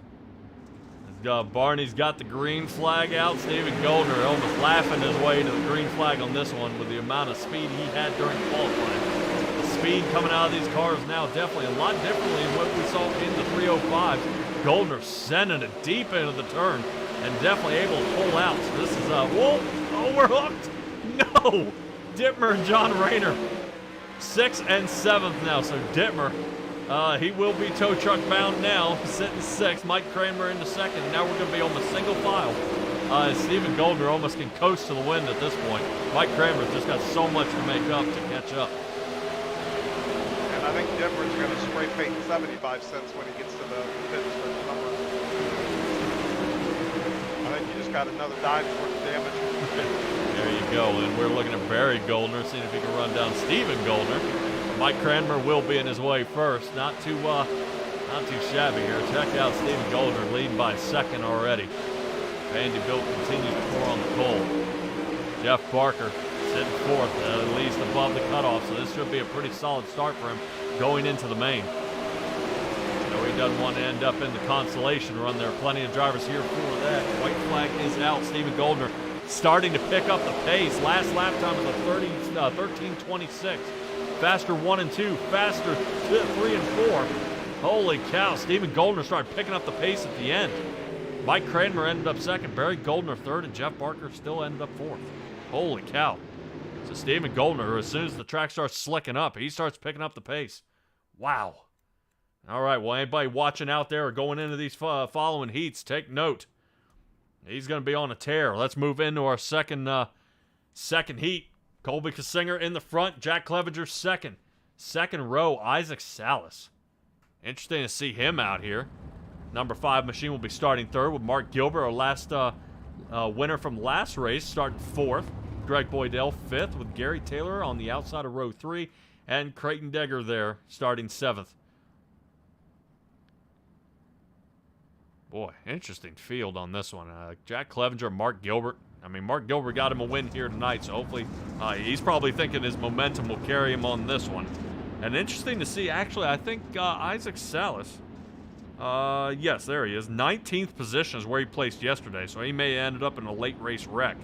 A: Barney's got the green flag out. Stephen Goldner almost laughing his way to the green flag on this one with the amount of speed he had during qualifying. The speed coming out of these cars now definitely a lot differently than what we saw in the 305s. Goldner sending it deep into the turn and definitely able to pull out. So this is whoa! Oh, we're hooked! No! Dittmer and John Rayner, 6th and 7th now. So Dittmer, he will be tow truck bound now, sitting 6th. Mike Kramer in the 2nd. Now we're going to be almost single file. Stephen Goldner almost can coast to the wind at this point. Mike Kramer's just got so much to make up to catch up.
B: And I think Dittmer's going to spray paint 75 cents when he gets to the finish for the number. I think you just got another dime's worth of damage.
A: There you go. And we're looking at Barry Goldner, seeing if he can run down Stephen Goldner. Mike Kramer will be in his way first. Not too shabby here. Check out Stephen Goldner leading by 2nd already. Vanderbilt continues to pour on the coal. Jeff Barker sitting 4th, at least above the cutoff. So this should be a pretty solid start for him going into the main. No, he doesn't want to end up in the consolation run. There are plenty of drivers here for that. White flag is out. Stephen Goldner starting to pick up the pace. Last lap time was a 13:26. Faster 1 and 2, faster 3 and 4. Holy cow, Stephen Goldner started picking up the pace at the end. Mike Kramer ended up 2nd, Barry Goldner 3rd, and Jeff Barker still ended up 4th. Holy cow. So Stephen Goldner, as soon as the track starts slicking up, he starts picking up the pace. Wow. All right, well, anybody watching out there or going into these following heats, take note. He's going to be on a tear. Let's move into our second heat. Colby Kassinger in the front. Jack Clevenger 2nd. 2nd row, Isaac Salas. Interesting to see him out here. Number 5 machine will be starting 3rd with Mark Gilbert, our last winner from last race, starting 4th. Greg Boydell 5th with Gary Taylor on the outside of row 3. And Creighton Degger there starting 7th. Boy, interesting field on this one. Jack Clevenger, Mark Gilbert. I mean, Mark Gilbert got him a win here tonight, so hopefully he's probably thinking his momentum will carry him on this one. And interesting to see, actually, I think Isaac Salas, yes, there he is. 19th position is where he placed yesterday, so he may have ended up in a late race wreck.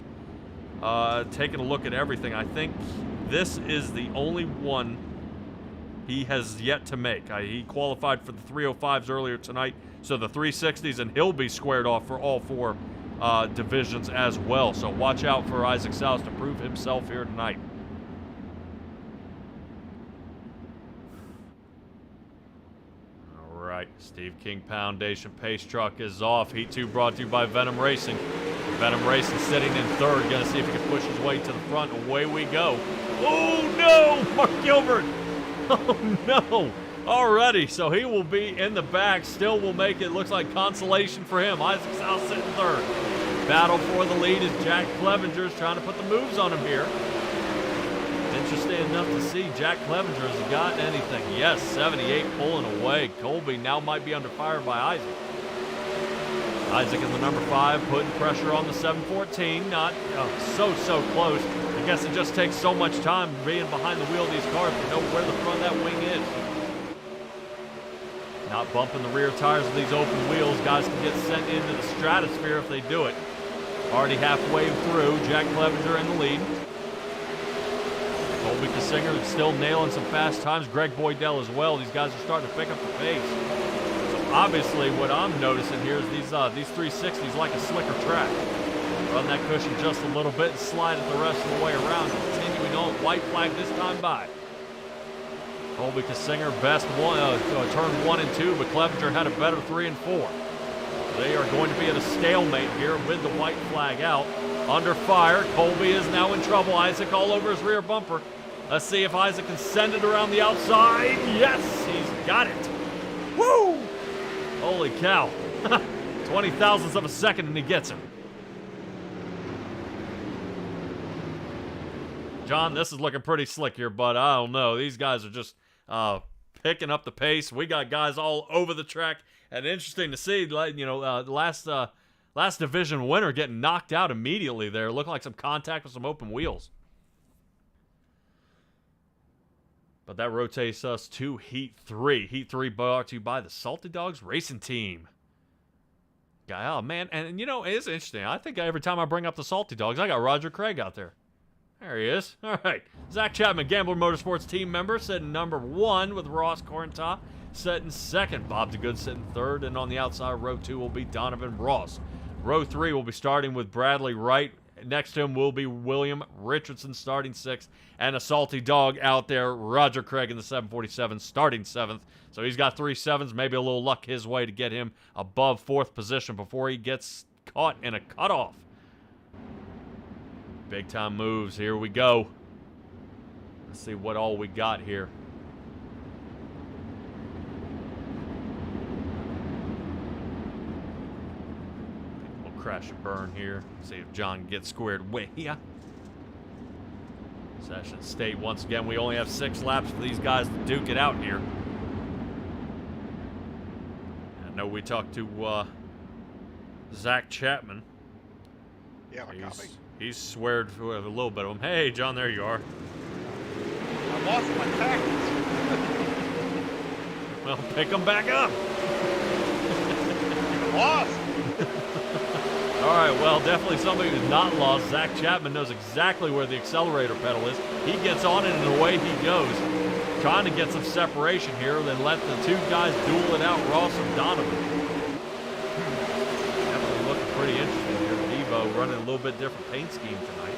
A: Taking a look at everything, I think this is the only one he has yet to make. He qualified for the 305s earlier tonight, so the 360s, and he'll be squared off for all 4 divisions as well. So watch out for Isaac Salas to prove himself here tonight. All right, Steve King Foundation pace truck is off. Heat 2 brought to you by Venom Racing. Venom Racing sitting in 3rd, gonna see if he can push his way to the front. Away we go. Oh no, Mark Gilbert. Oh no. Alrighty, so he will be in the back. Still will make it, looks like consolation for him. Isaac Salas sitting 3rd. Battle for the lead as Jack Clevenger's trying to put the moves on him here. Interesting enough to see Jack Clevenger has got anything. Yes, 78 pulling away. Colby now might be under fire by Isaac. Isaac in the number 5, putting pressure on the 714. Not so close. I guess it just takes so much time being behind the wheel of these cars to know where the front of that wing is. Not bumping the rear tires of these open wheels. Guys can get sent into the stratosphere if they do it. Already halfway through. Jack Clevenger in the lead. Colby Kassinger still nailing some fast times. Greg Boydell as well. These guys are starting to pick up the pace. So obviously what I'm noticing here is these 360s like a slicker track. Run that cushion just a little bit and slide it the rest of the way around. Continuing on. White flag this time by. Colby Kassinger best one, turn 1 and 2, but Clevenger had a better 3 and 4. They are going to be at a stalemate here with the white flag out. Under fire, Colby is now in trouble. Isaac all over his rear bumper. Let's see if Isaac can send it around the outside. Yes, he's got it. Woo! Holy cow. 20 thousandths of a second and he gets him. John, this is looking pretty slick here, but I don't know. These guys are just picking up the pace. We got guys all over the track, and interesting to see, like, you know, last division winner getting knocked out immediately there. Looked like some contact with some open wheels. But that rotates us to Heat 3. Heat 3 brought to you by the Salty Dogs Racing Team. Oh, man, and you know, it's interesting. I think every time I bring up the Salty Dogs, I got Roger Craig out there. There he is. All right. Zach Chapman, Gambler Motorsports team member, sitting number 1 with Ross Cornta, sitting second. Bob DeGood sitting third, and on the outside, row 2 will be Donovan Ross. Row 3 will be starting with Bradley Wright. Next to him will be William Richardson starting 6th, and a salty dog out there, Roger Craig in the 747 starting 7th. So he's got 3 7s, maybe a little luck his way to get him above 4th position before he gets caught in a cutoff. Big time moves, here we go. Let's see what all we got here. Crash and burn here. See if John gets squared away. Yeah. Session State, once again, we only have 6 laps for these guys to duke it out here. I know we talked to Zach Chapman.
B: Yeah, my copy.
A: He's squared with a little bit of him. Hey, John, there you are.
B: I lost my tactics.
A: Well, pick them back up.
B: Lost.
A: All right, well, definitely somebody who's not lost. Zach Chapman knows exactly where the accelerator pedal is. He gets on it, and away he goes. Trying to get some separation here, then let the 2 guys duel it out, Ross and Donovan. Definitely looking pretty interesting here. Devo running a little bit different paint scheme tonight.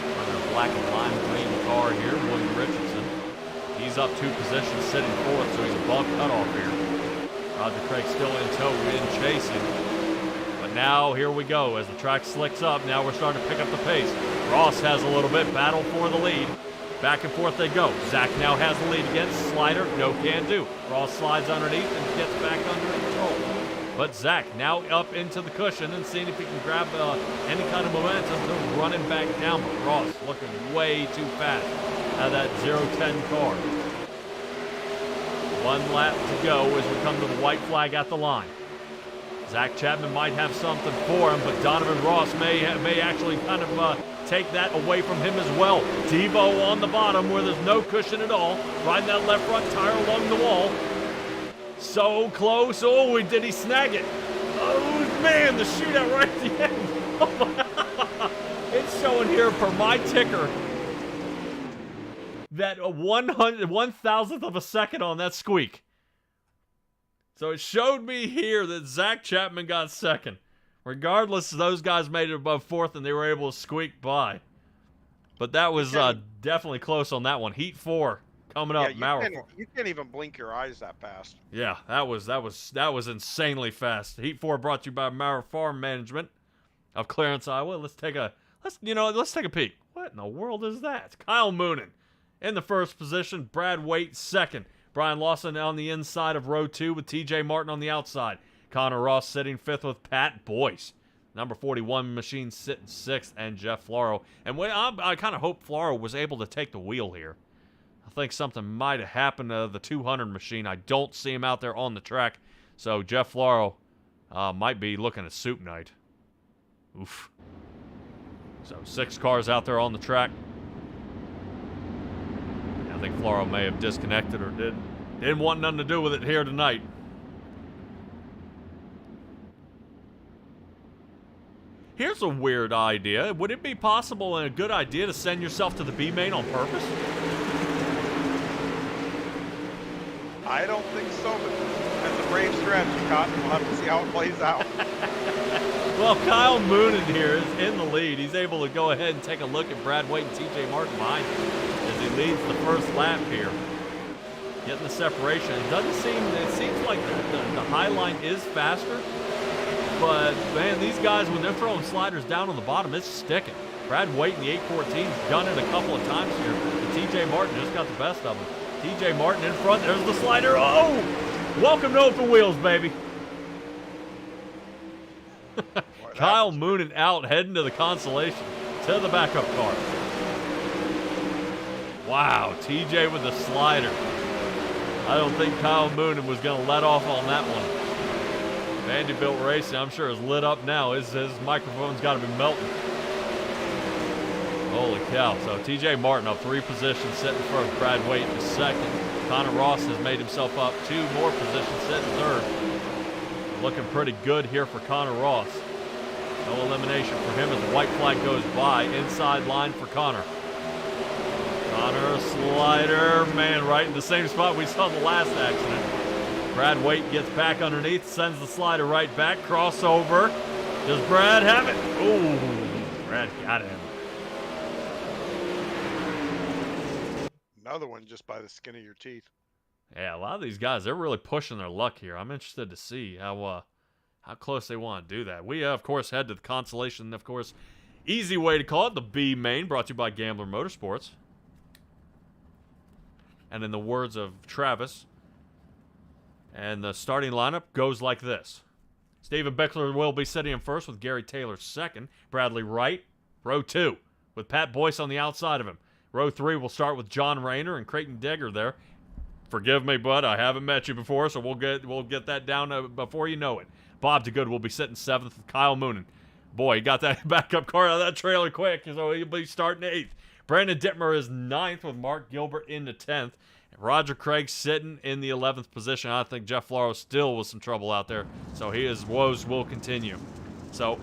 A: Running a black and lime green car here, William Richardson. He's up 2 positions, sitting 4th, so he's above cutoff here. Roger Craig still in tow, in chasing. Now, here we go. As the track slicks up, now we're starting to pick up the pace. Ross has a little bit, battle for the lead. Back and forth they go. Zach now has the lead again. Slider, no can do. Ross slides underneath and gets back under control. But Zach now up into the cushion and seeing if he can grab any kind of momentum to run him back down. But Ross looking way too fast out of that 0-10 car. 1 lap to go as we come to the white flag at the line. Zach Chapman might have something for him, but Donovan Ross may actually kind of take that away from him as well. Devo on the bottom where there's no cushion at all, riding that left front tire along the wall. So close. Oh, did he snag it? Oh, man, the shootout right at the end. It's showing here per my ticker that a 1,000th of a second on that squeak. So it showed me here that Zach Chapman got second. Regardless, those guys made it above 4th and they were able to squeak by. But that was definitely close on that one. Heat 4 coming up.
B: You can't even blink your eyes that fast.
A: Yeah, that was insanely fast. Heat 4 brought to you by Maurer Farm Management of Clarence, Iowa. Let's take a peek. What in the world is that? Kyle Moonen in the 1st position. Brad Waite 2nd. Brian Lawson on the inside of row 2 with TJ Martin on the outside. Connor Ross sitting 5th with Pat Boyce. Number 41 machine sitting 6th, and Jeff Floro. And I kind of hope Floro was able to take the wheel here. I think something might have happened to the 200 machine. I don't see him out there on the track. So Jeff Floro might be looking at soup night. Oof. So 6 cars out there on the track. I think Floro may have disconnected or didn't want nothing to do with it here tonight. Here's a weird idea. Would it be possible and a good idea to send yourself to the B main on purpose?
B: I don't think so, but that's a brave strategy, Cotton. We'll have to see how it plays out.
A: Well, Kyle Moonen here is in the lead. He's able to go ahead and take a look at Brad Waite and TJ Martin behind him as he leads the 1st lap here. Getting the separation. It seems like the high line is faster, but man, these guys, when they're throwing sliders down on the bottom, it's sticking. Brad Waite in the 814's done it a couple of times here, but TJ Martin just got the best of him. TJ Martin in front, there's the slider. Oh! Welcome to Open Wheels, baby. Kyle Moonen out, heading to the consolation to the backup car. Wow, TJ with the slider. I don't think Kyle Moonen was going to let off on that one. Vanderbilt Racing, I'm sure, is lit up now. His microphone's got to be melting. Holy cow. So TJ Martin up 3 positions, sitting first. Brad Waite in second. Connor Ross has made himself up 2 more positions, sitting third. Looking pretty good here for Connor Ross. No elimination for him as the white flag goes by. Inside line for Connor. Connor, slider, man, right in the same spot we saw in the last accident. Brad Waite gets back underneath, sends the slider right back, crossover. Does Brad have it? Ooh, Brad got him.
J: Another one just by the skin of your teeth.
A: Yeah, a lot of these guys, they're really pushing their luck here. I'm interested to see how close they want to do that. We, of course, head to the consolation, of course, easy way to call it, the B main, brought to you by Gambler Motorsports. And in the words of Travis, and the starting lineup goes like this. Steven Bickler will be sitting in first with Gary Taylor second. Bradley Wright, row 2, with Pat Boyce on the outside of him. Row 3 will start with John Rayner and Creighton Degger there. Forgive me, bud, I haven't met you before, so we'll get that down before you know it. Bob DeGood will be sitting 7th with Kyle Moonen. Boy, he got that backup car out of that trailer quick, so he'll be starting 8th. Brandon Dittmer is 9th with Mark Gilbert in the 10th. Roger Craig sitting in the 11th position. I think Jeff Laro still with some trouble out there, so his woes will continue. So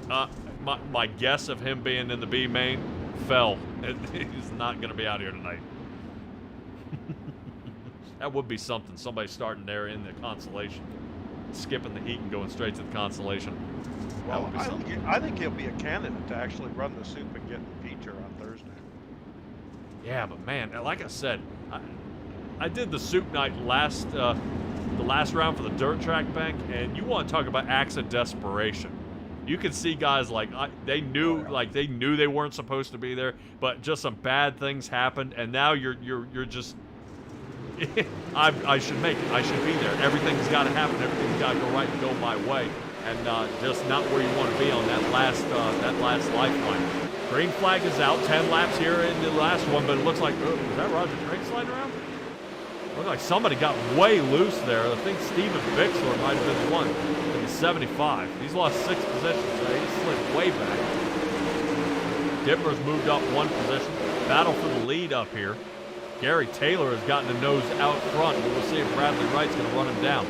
A: my guess of him being in the B main fell. He's not going to be out here tonight. That would be something. Somebody starting there in the consolation, skipping the heat and going straight to the consolation.
J: Well, I think he'll be a candidate to actually run the soup and get the feature on Thursday.
A: Yeah, but man, like I said, I did the soup night the last round for the dirt track bank, and you want to talk about acts of desperation. You can see guys like they knew they weren't supposed to be there, but just some bad things happened, and now you're just I should make it. I should be there. Everything's got to happen. Everything's got to go right and go my way, and just not where you want to be on that last lifeline. Green flag is out. 10 laps here in the last one, but it looks like was that Roger Craig sliding around? Looked like somebody got way loose there. I think Steven Bixler might have been the one in the 75. He's lost 6 positions. He slid way back. Dipper's moved up 1 position. Battle for the lead up here. Gary Taylor has gotten a nose out front, but we'll see if Bradley Wright's going to run him down.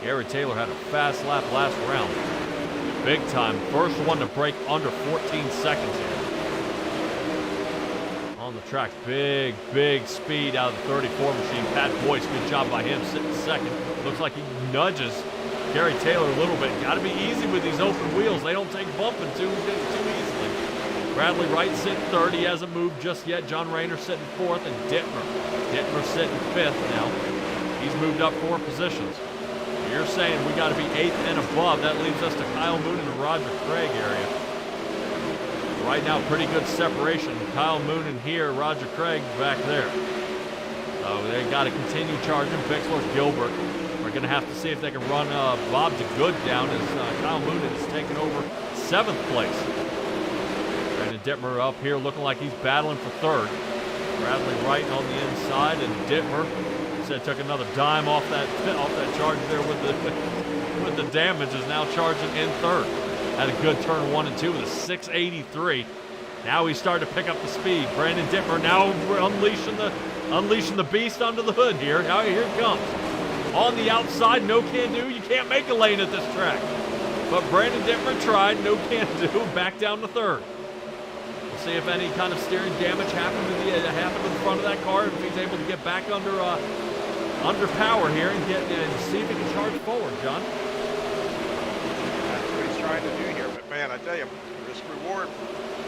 A: Gary Taylor had a fast lap last round. Big time. First one to break under 14 seconds here. On the track, big speed out of the 34 machine. Pat Boyce, good job by him, sitting second. Looks like he nudges Gary Taylor a little bit. Got to be easy with these open wheels. They don't take bumping too easily. Bradley Wright sitting third. He hasn't moved just yet. John Rayner sitting 4th, and Dittmer sitting 5th now. He's moved up 4 positions. You're saying we got to be 8th and above. That leaves us to Kyle Moonen and Roger Craig area. Right now, pretty good separation. Kyle Moonen here, Roger Craig back there. So they got to continue charging. Bixler, Gilbert. We're going to have to see if they can run Bob DeGood down as Kyle Moonen is taking over 7th place. Brandon Dittmer up here looking like he's battling for 3rd. Bradley Wright on the inside, and Dittmer said took another dime off that charge there with the damage, is now charging in 3rd. Had a good turn 1 and 2 with a 683. Now he's starting to pick up the speed. Brandon Dittmer now unleashing the beast under the hood here. Now here it comes. On the outside, no can do. You can't make a lane at this track. But Brandon Dittmer tried, no can do, back down to 3rd. We'll see if any kind of steering damage happened to the front of that car, if he's able to get back under power here and see if he can charge forward, John.
J: That's what he's trying to do here. But man, I tell you, risk reward.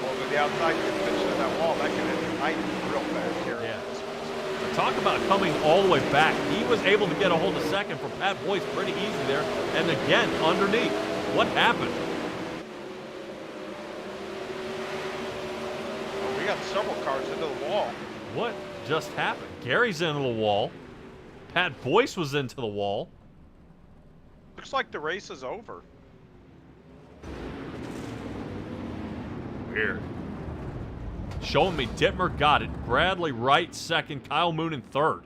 J: Over the outside, you can finish in that wall. That can end your night real fast here.
A: Yeah. Talk about coming all the way back. He was able to get a hold of 2nd for Pat Boyce pretty easy there. And again, underneath. What happened?
J: Well, we got several cars into the wall.
A: What just happened? Gary's into the wall. Pat Boyce was into the wall.
J: Looks like the race is over.
A: Weird. showing me Dittmer got it. Bradley Wright second. Kyle Moon in third.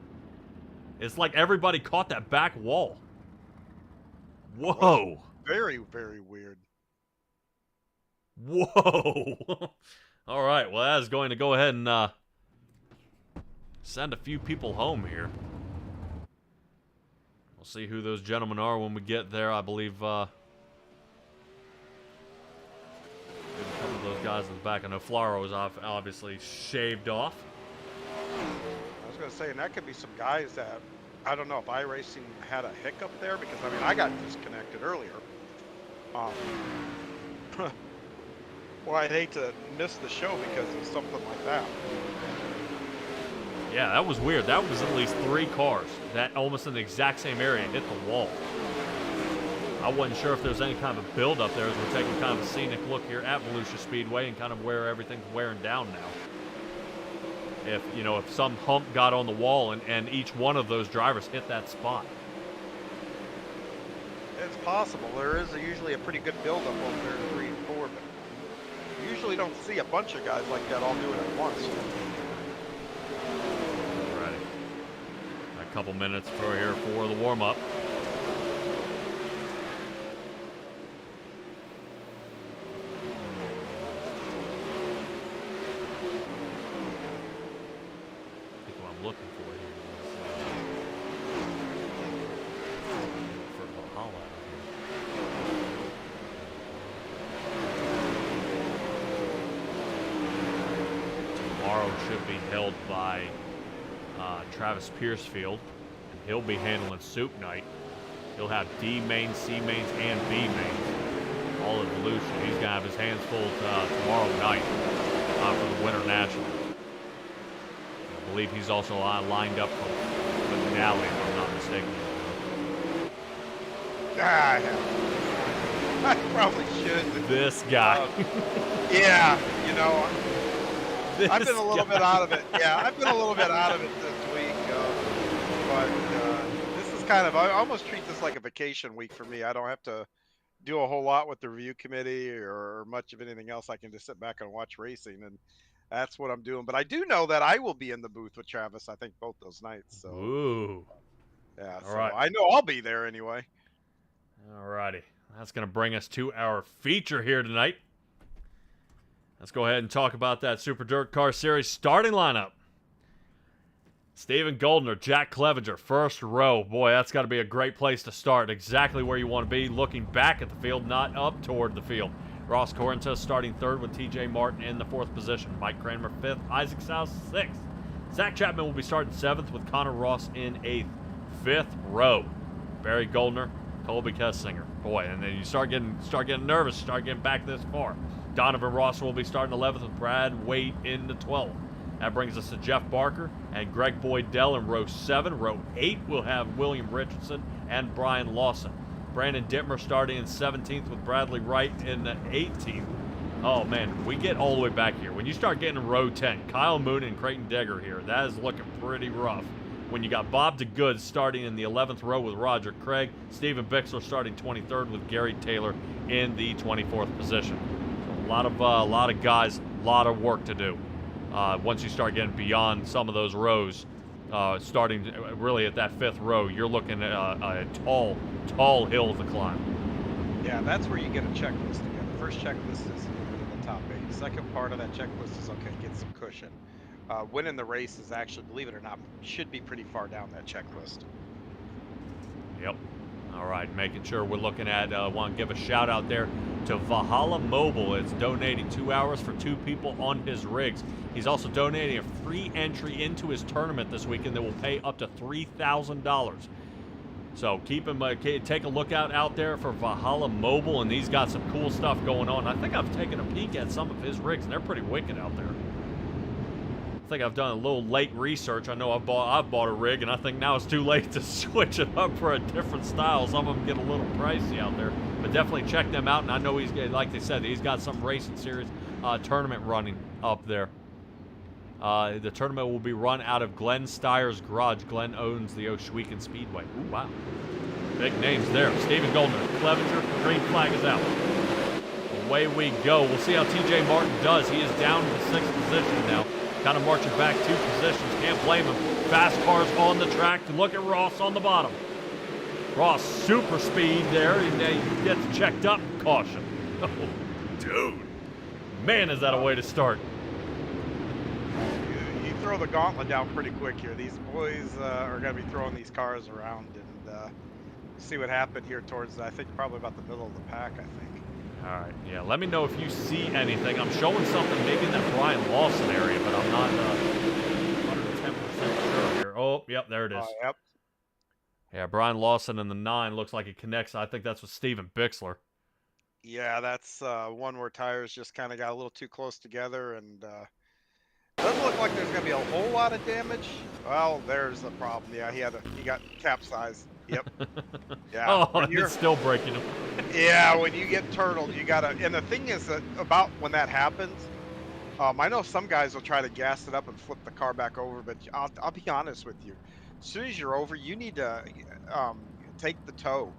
A: It's like everybody caught that back wall. Whoa.
J: Very, very weird.
A: Whoa. All right. Well, that is going to go ahead and send a few people home here. We'll see who those gentlemen are when we get there. I believe there's a couple of those guys in the back. I know Flora was obviously shaved off.
J: I was going to say, and that could be some guys that, I don't know if iRacing had a hiccup there, because, I mean, I got disconnected earlier. Well, I'd hate to miss the show because of something like that.
A: Yeah, that was weird. That was at least 3 cars that almost in the exact same area hit the wall. I wasn't sure if there was any kind of a build up there as we're taking kind of a scenic look here at Volusia Speedway and kind of where everything's wearing down now. If, you know, if some hump got on the wall and each one of those drivers hit that spot.
J: It's possible. There is usually a pretty good buildup over there in 3 and 4, but you usually don't see a bunch of guys like that all do it at once.
A: Alrighty. A couple minutes for here for the warm-up. Looking for here for Valhalla. Tomorrow should be held by Travis Piercefield, and he'll be handling Soup Night. He'll have D mains, C mains, and B mains, all at Volusia. He's gonna have his hands full tomorrow night for the Winter National. I believe he's also lined up for the finale, if I'm not mistaken.
J: I probably should.
A: This guy.
J: Yeah, you know, I've been a little bit out of it. Yeah, I've been a little bit out of it this week. But this is kind of, I almost treat this like a vacation week for me. I don't have to do a whole lot with the review committee or much of anything else. I can just sit back and watch racing, and that's what I'm doing. But I do know that I will be in the booth with Travis, I think, both those nights. So,
A: ooh.
J: Yeah,
A: all
J: so
A: right.
J: I know I'll be there anyway.
A: All righty. That's going to bring us to our feature here tonight. Let's go ahead and talk about that Super Dirt Car Series starting lineup. Steven Goldner, Jack Clevenger, first row. Boy, that's got to be a great place to start. Exactly where you want to be, looking back at the field, not up toward the field. Ross Corinta starting third with TJ Martin in the 4th position. Mike Kramer 5th, Isaac South 6th. Zach Chapman will be starting 7th with Connor Ross in 8th. 5th row, Barry Goldner, Colby Kessinger. Boy, and then you start getting nervous, start getting back this far. Donovan Ross will be starting 11th with Brad Waite in the 12th. That brings us to Jeff Barker and Greg Boydell in row 7. Row 8 will have William Richardson and Brian Lawson. Brandon Dittmer starting in 17th with Bradley Wright in the 18th. Oh, man, we get all the way back here. When you start getting in row 10, Kyle Moon and Creighton Degger here, that is looking pretty rough. When you got Bob DeGood starting in the 11th row with Roger Craig, Stephen Bixler starting 23rd with Gary Taylor in the 24th position. So a lot of guys, a lot of work to do. Once you start getting beyond some of those rows, starting really at that 5th row, you're looking at a tall hill to climb.
J: Yeah, that's where you get a checklist again. The first checklist is the top 8. The second part of that checklist is, okay, get some cushion. Winning the race is actually, believe it or not, should be pretty far down that checklist.
A: Yep. All right, making sure we're looking at, want to give a shout out there to Valhalla Mobile. It's donating 2 hours for 2 people on his rigs. He's also donating a free entry into his tournament this weekend that will pay up to $3,000. So keep him, take a look out there for Valhalla Mobile, and he's got some cool stuff going on. I think I've taken a peek at some of his rigs, and they're pretty wicked out there. I think I've done a little late research. I know I've bought a rig, and I think now it's too late to switch it up for a different style. Some of them get a little pricey out there, but definitely check them out. And I know he's, like they said, he's got some racing series tournament running up there. The tournament will be run out of Glenn Steyer's garage. Glenn owns the Oshwegan Speedway. Ooh, wow. Big names there. Stephen Goldner, Clevenger, green flag is out. away we go. We'll see how TJ Martin does. He is down to the 6th position now. Kind of marching back 2 positions. Can't blame him. Fast cars on the track. Look at Ross on the bottom. Ross, super speed there. He gets checked up. Caution. Oh, dude. Man, is that a way to start.
J: You throw the gauntlet down pretty quick here. These boys are going to be throwing these cars around and see what happened here towards, I think, probably about the middle of the pack, I think.
A: All right, yeah, let me know if you see anything. I'm showing something maybe in that Brian Lawson area, but I'm not 110% sure here. Oh, yep, there it is.
J: Yep.
A: Yeah, Brian Lawson in the 9 looks like it connects. I think that's with Steven Bixler.
J: Yeah, that's one where tires just kind of got a little too close together, and doesn't look like there's going to be a whole lot of damage. Well, there's the problem. Yeah, he got capsized. Yep. Yeah.
A: Oh, it's still breaking him.
J: Yeah, when you get turtled, you gotta. And the thing is that about when that happens, I know some guys will try to gas it up and flip the car back over, but I'll be honest with you. As soon as you're over, you need to take the tow,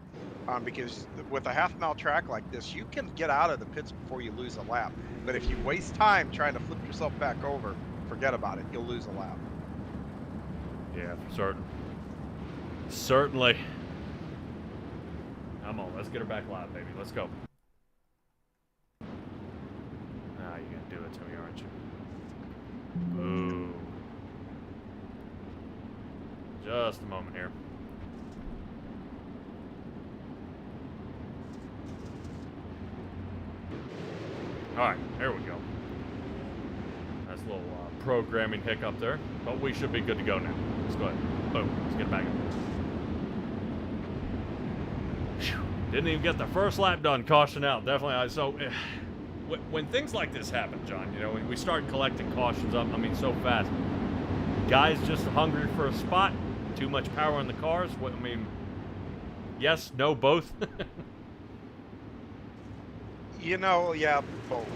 J: because with a half-mile track like this, you can get out of the pits before you lose a lap. But if you waste time trying to flip yourself back over, forget about it. You'll lose a lap.
A: Yeah, certain. Certainly. Come on, let's get her back live, baby. Let's go. Ah, you're gonna do it to me, aren't you? Ooh. Just a moment here. All right, there we go. Nice little programming hiccup there, but we should be good to go now. Let's go ahead. Boom. Let's get it back up. Didn't even get the first lap done. Caution out. Definitely. So when things like this happen, John, you know, we start collecting cautions up, I mean, so fast. Guys just hungry for a spot. Too much power in the cars. I mean, yes, no, both.
J: You know, yeah, both.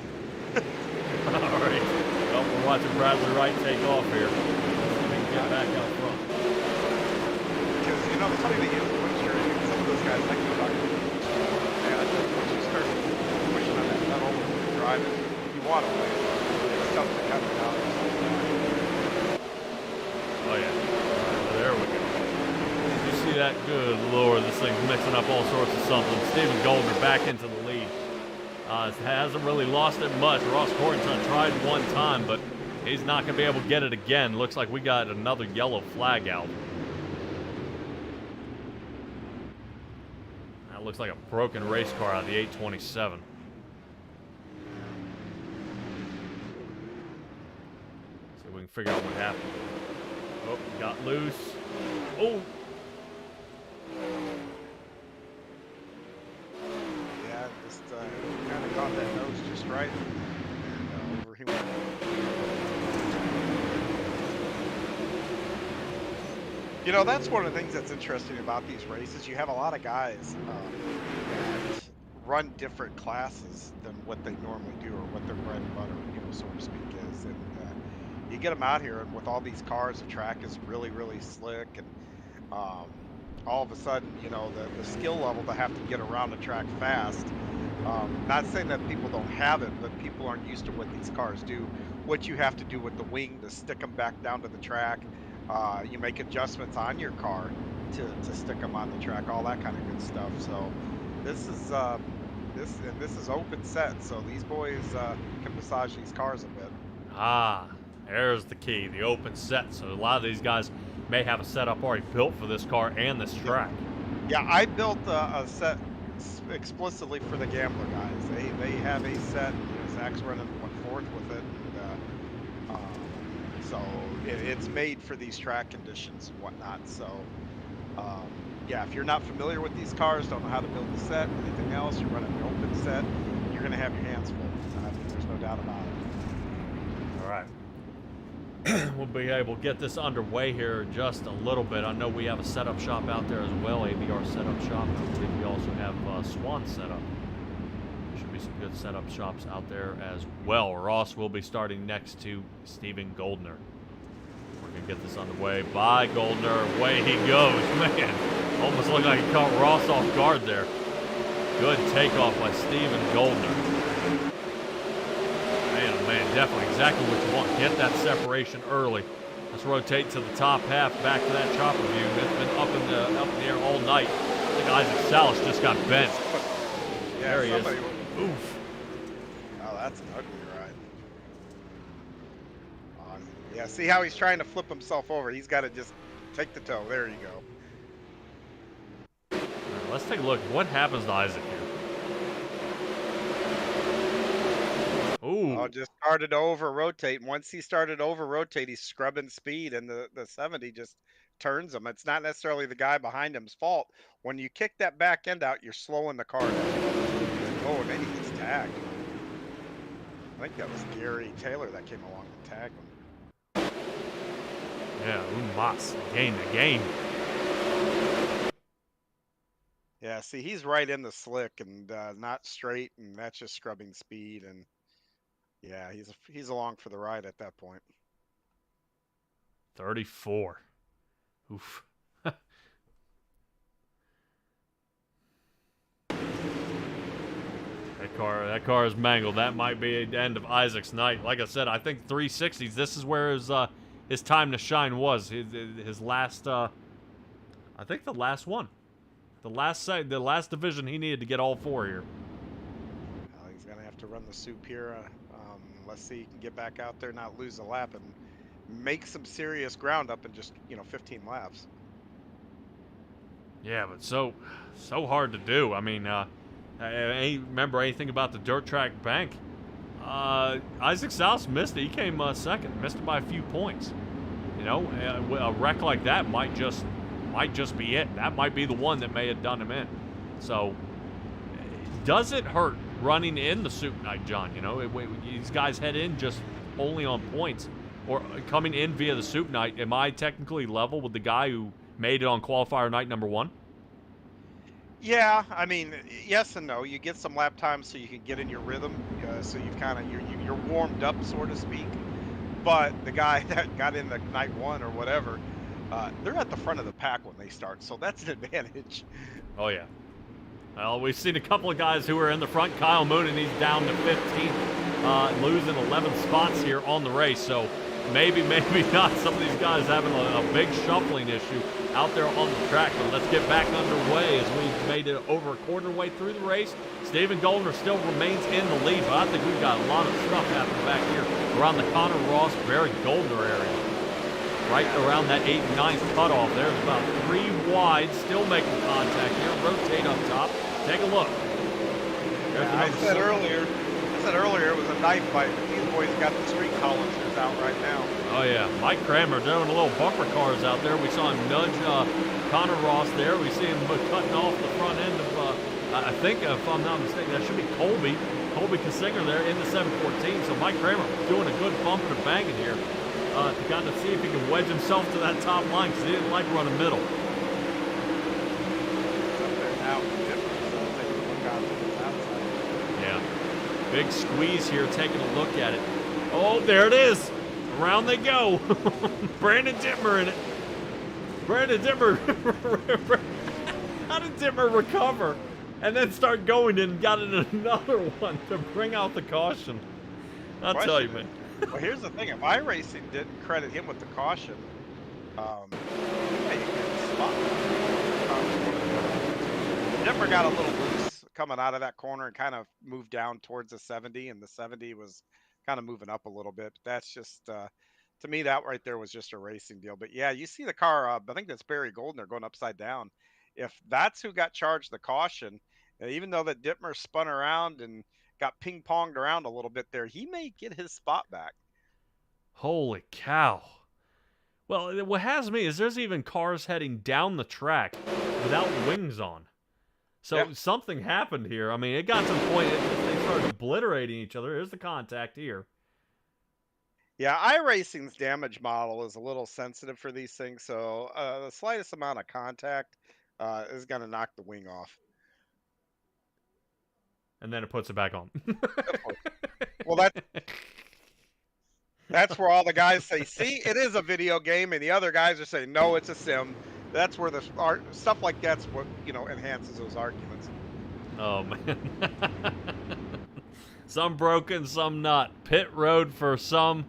A: All right. Well, we're watching Bradley Wright take off here. Let's see if we can get back out front.
J: Because, you know, the funny thing is, once you're in, some of those guys like to talk to you. And I think once you start pushing on that pedal when you're driving, you want to win. It's tough to cut it out.
A: Oh, yeah. Right, there we go. Did you see that? Good Lord, this thing's mixing up all sorts of something. Steven Goldner back into the lead. Hasn't really lost it much. Ross Corrington tried one time, but he's not going to be able to get it again. Looks like we got another yellow flag out. That looks like a broken race car out of the 827. See if we can figure out what happened. Oh, got loose. Oh!
J: Yeah, just kind of caught that nose just right. And over he went. You know, that's one of the things that's interesting about these races. You have a lot of guys that run different classes than what they normally do or what their bread and butter, you know, so to speak, is. And you get them out here, and with all these cars, the track is really, really slick. And all of a sudden, you know, the skill level to have to get around the track fast. Not saying that people don't have it, but people aren't used to what these cars do. What you have to do with the wing to stick them back down to the track. You make adjustments on your car to stick them on the track, all that kind of good stuff. So this is this is open set, so these boys can massage these cars a bit.
A: Ah, there's the key, the open set. So a lot of these guys may have a setup already built for this car and this track.
J: Yeah, I built a set explicitly for the Gambler guys. They have a set. You know, Zach's running 1/4 with it, and so it's made for these track conditions and whatnot. So yeah, if you're not familiar with these cars, don't know how to build the set, anything else, you're running an open set, you're going to have your hands full. I mean, there's no doubt about it.
A: All right. We'll be able to get this underway here just a little bit. I know we have a setup shop out there as well, ABR setup shop. I believe we also have Swan setup. Should be some good setup shops out there as well. Ross will be starting next to Steven Goldner. We're going to get this underway by Goldner. Away he goes. Man, almost looked like he caught Ross off guard there. Good takeoff by Steven Goldner. definitely exactly what you want. Get that separation early. Let's rotate to the top half, back to that chopper view. It's been up in the air all night. I think Isaac Salas just got bent.
J: Yeah,
A: There he is.
J: somebody-
A: Oof.
J: Oh, that's an ugly ride. Yeah, see how he's trying to flip himself over? He's got to just take the toe. There you go.
A: All right, let's take a look. What happens to Isaac here? Ooh.
J: Oh, just started to over rotate. Once he started to over rotate, he's scrubbing speed, and the 70 just turns him. It's not necessarily the guy behind him's fault. When you kick that back end out, you're slowing the car down. Oh, and then he gets tagged. I think that was Gary Taylor that came along and tagged him.
A: Yeah, Mas gained the game.
J: Yeah, see, he's right in the slick and not straight, and that's just scrubbing speed. And yeah, he's along for the ride at that point.
A: 34. Oof. That car is mangled. That might be the end of Isaac's night. Like I said, I think 360s. This is where his time to shine was. His last. I think the last one. The last division he needed to get all four here.
J: Well, he's gonna have to run the soup here. Let's see, he can get back out there, not lose a lap, and make some serious ground up in just 15 laps.
A: Yeah, but so hard to do. I mean, I remember anything about the dirt track bank. Isaac Salas missed it. He came second, missed it by a few points. A wreck like that might just be it. That might be the one that may have done him in. So, does it hurt running in the soup night, John? These guys head in just only on points, or coming in via the soup night. Am I technically level with the guy who made it on qualifier night number 1?
J: Yeah, I mean, yes and no. You get some lap time so you can get in your rhythm, so you've you're warmed up, so to speak. But the guy that got in the night 1 or whatever, they're at the front of the pack when they start, so that's an advantage.
A: Oh yeah. Well, we've seen a couple of guys who are in the front. Kyle Moon, and he's down to 15th, losing 11 spots here on the race. So maybe not. Some of these guys having a big shuffling issue out there on the track. But let's get back underway as we've made it over a quarter way through the race. Stephen Goldner still remains in the lead, but I think we've got a lot of stuff happening back here around the Connor Ross, Barry Goldner area. Right around that 8th and 9th cutoff. There's about 3 wide, still making contact here. Rotate up top. Take a look.
J: I said earlier it was a knife fight, but these boys got the street hollowers out right now.
A: Oh yeah, Mike Kramer doing a little bumper cars out there. We saw him nudge Connor Ross there. We see him cutting off the front end of, I think, if I'm not mistaken, that should be Colby Kassinger there in the 714. So Mike Kramer doing a good bumper to banging here. To kind of see if he can wedge himself to that top line because he didn't like running middle. Yeah. Big squeeze here, taking a look at it. Oh, there it is. Around they go. Brandon Dittmer in it. Brandon Dittmer. How did Dittmer recover? And then start going and got in another one to bring out the caution. I'll tell you, man.
J: Well, here's the thing. If iRacing didn't credit him with the caution, Denver got a little loose coming out of that corner and kind of moved down towards the 70, and the 70 was kind of moving up a little bit. But that's just, to me, that right there was just a racing deal. But yeah, you see the car, I think that's Barry Goldner going upside down. If that's who got charged the caution, even though that Dittmer spun around and got ping-ponged around a little bit there, he may get his spot back.
A: Holy cow. Well, what has me is there's even cars heading down the track without wings on. So something happened here. I mean, it got to the point they started obliterating each other. Here's the contact here.
J: Yeah, iRacing's damage model is a little sensitive for these things, so the slightest amount of contact is going to knock the wing off.
A: And then it puts it back on.
J: Well, that's where all the guys say, see, it is a video game, and the other guys are saying, no, it's a sim. That's where the stuff like that's what, enhances those arguments.
A: Oh, man. Some broken, some not. Pit road for some,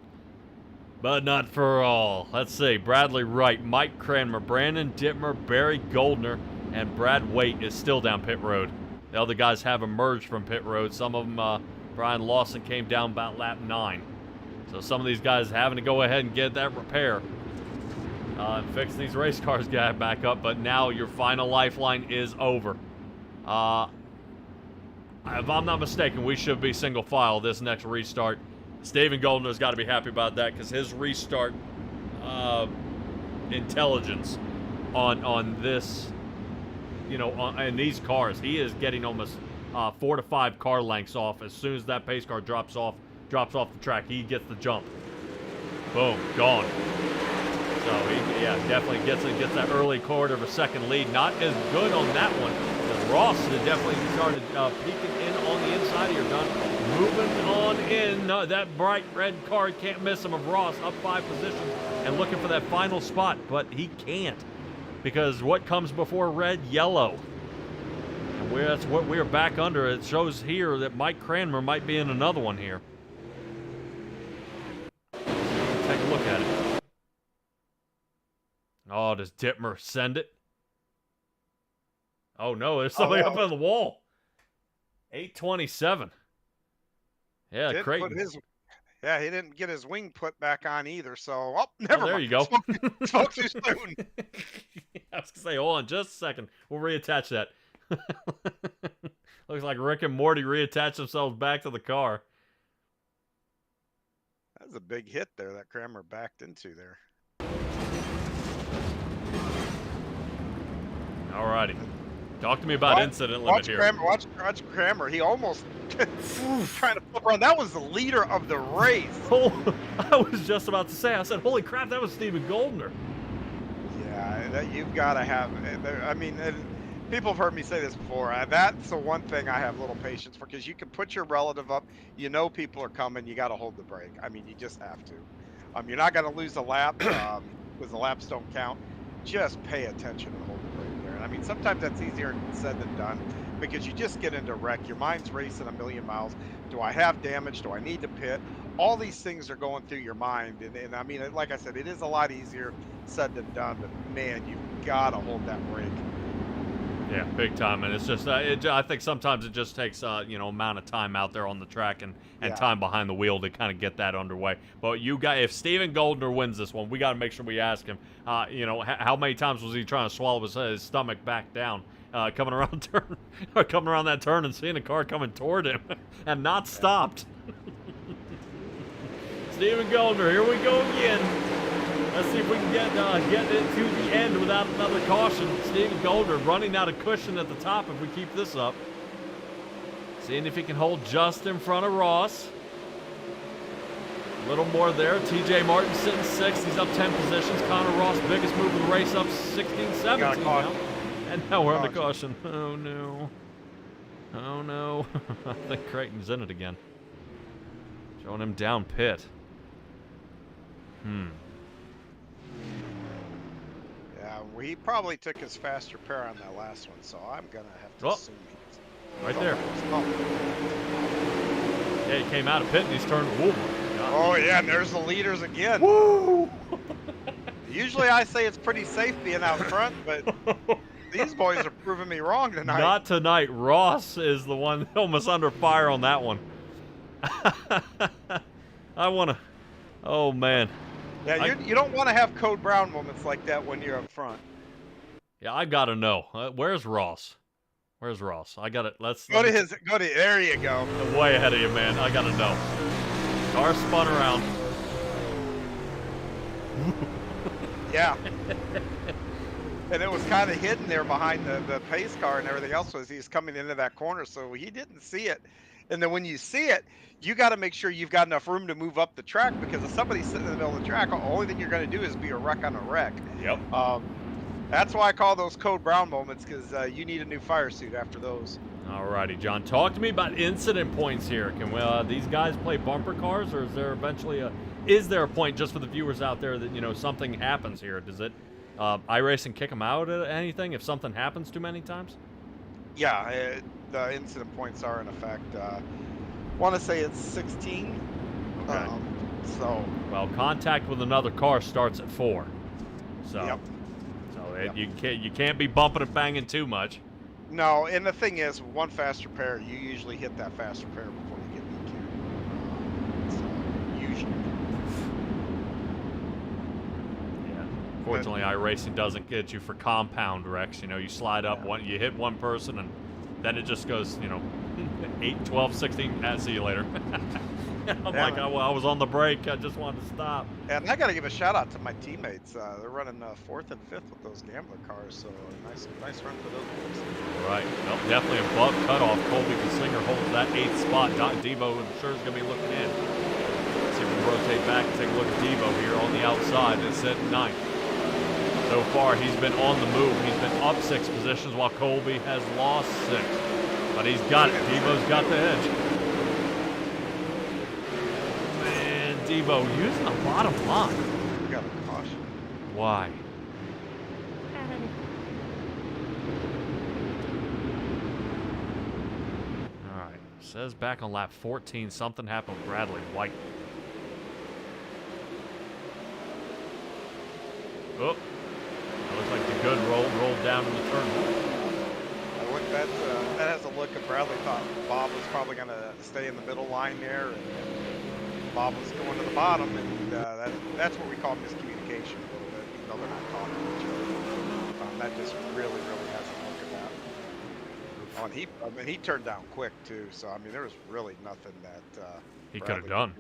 A: but not for all. Let's see. Bradley Wright, Mike Cranmer, Brandon Dittmer, Barry Goldner, and Brad Waite is still down pit road. The other guys have emerged from pit road. Some of them, Brian Lawson came down about lap 9. So some of these guys having to go ahead and get that repair. And fix these race cars back up, but now your final lifeline is over. If I'm not mistaken, we should be single file this next restart. Steven Goldner's got to be happy about that because his restart intelligence on this, in these cars, he is getting almost 4 to 5 car lengths off. As soon as that pace car drops off the track, he gets the jump. Boom, gone. So he, definitely gets that early quarter of a second lead. Not as good on that one. As Ross had definitely started peeking in on the inside here, John. Moving on in. That bright red car can't miss him of Ross up 5 positions and looking for that final spot, but he can't because what comes before red? Yellow. And that's what we're back under. It shows here that Mike Cranmer might be in another one here. Take a look at it. Oh, does Dittmer send it? Oh, no, there's somebody up on the wall. 827. Yeah, Creighton.
J: He didn't get his wing put back on either, so, never mind.
A: There you go.
J: Spoke too soon.
A: I was going to say, hold on just a second. We'll reattach that. Looks like Rick and Morty reattached themselves back to the car.
J: That was a big hit there that Cranmer backed into there.
A: Alrighty. Talk to me about incident limit here.
J: Watch Cranmer. He almost trying to flip around. That was the leader of the race.
A: Oh, I was just about to say. I said, holy crap, that was Steven Goldner.
J: Yeah, you've got to have. I mean, people have heard me say this before. That's the one thing I have little patience for because you can put your relative up. You know people are coming. You got to hold the brake. I mean, you just have to. You're not going to lose a lap because the laps don't count. Just pay attention and hold the brake there. And I mean, sometimes that's easier said than done because you just get into wreck. Your mind's racing a million miles. Do I have damage? Do I need to pit? All these things are going through your mind. And I mean, like I said, it is a lot easier said than done. But man, you've got to hold that brake.
A: Yeah, big time. And it's just, I think sometimes it just takes, amount of time out there on the track and time behind the wheel to kind of get that underway. But if Steven Goldner wins this one, we got to make sure we ask him, how many times was he trying to swallow his stomach back down, coming around that turn and seeing a car coming toward him and not stopped. Steven Goldner, here we go again. Let's see if we can get it to the end without another caution. Steven Goldner running out of cushion at the top if we keep this up. Seeing if he can hold just in front of Ross. A little more there. TJ Martin sitting 6th. He's up 10 positions. Connor Ross, biggest move of the race, up 16, 17 now. And now we're under caution. Oh, no. Oh, no. I think Creighton's in it again. Showing him down pit.
J: Yeah, well, he probably took his fast repair on that last one, so I'm going to have to assume he's...
A: Right there. Yeah, he came out of pit and he's turned. Whoa.
J: Oh, yeah, and there's the leaders again.
A: Woo!
J: Usually I say it's pretty safe being out front, but these boys are proving me wrong tonight.
A: Not tonight. Ross is the one almost under fire on that one. I want to... Oh, man.
J: Yeah, you don't want to have Code Brown moments like that when you're up front.
A: Yeah, I got to know. Where's Ross? Where's Ross? I got it.
J: There you go.
A: I'm way ahead of you, man. I got to know. Car spun around.
J: Yeah. And it was kind of hidden there behind the pace car and everything else as he's coming into that corner, so he didn't see it. And then when you see it, you got to make sure you've got enough room to move up the track because if somebody's sitting in the middle of the track, the only thing you're going to do is be a wreck on a wreck.
A: Yep.
J: That's why I call those Code Brown moments because you need a new fire suit after those.
A: Alrighty, John. Talk to me about incident points here. Can these guys play bumper cars, or is there eventually is there a point just for the viewers out there that something happens here? Does it iRacing kick them out at anything if something happens too many times?
J: Yeah, the incident points are in effect. want to say it's 16.
A: Okay.
J: So.
A: Well, contact with another car starts at 4. So.
J: Yep.
A: So
J: Yep.
A: you can't be bumping and banging too much.
J: No, and the thing is, one faster pair, you usually hit that faster pair before you get DQ. So, usually.
A: Yeah. Fortunately, iRacing doesn't get you for compound wrecks. You know, you slide up one, you hit one person, and then it just goes, 8, 12, 16. See you later. I'm like, I was on the break. I just wanted to stop.
J: And I got to give a shout out to my teammates. They're running 4th and 5th with those gambler cars, so nice run for those guys.
A: Right. Well, definitely above cutoff. Colby Singer holds that 8th spot. Devo, I'm sure, is going to be looking in. See if we can rotate back and take a look at Devo here on the outside. It's at 9th. So far, he's been on the move. He's been up 6 positions while Colby has lost 6. But he's got it. Devo's got the edge. Man, Devo using the bottom line.
J: You got a caution.
A: Why? All right. Says back on lap 14, something happened with Bradley White. Oh. That looks like the good rolled down in the turn.
J: I wouldn't bet that has a look at Bradley thought Bob was probably going to stay in the middle line there, and Bob was going to the bottom, and that's what we call miscommunication a little bit, even though they're not talking to each other. That just really has a look at that. Oh, and he turned down quick too, so I mean there was really nothing that
A: He could have done.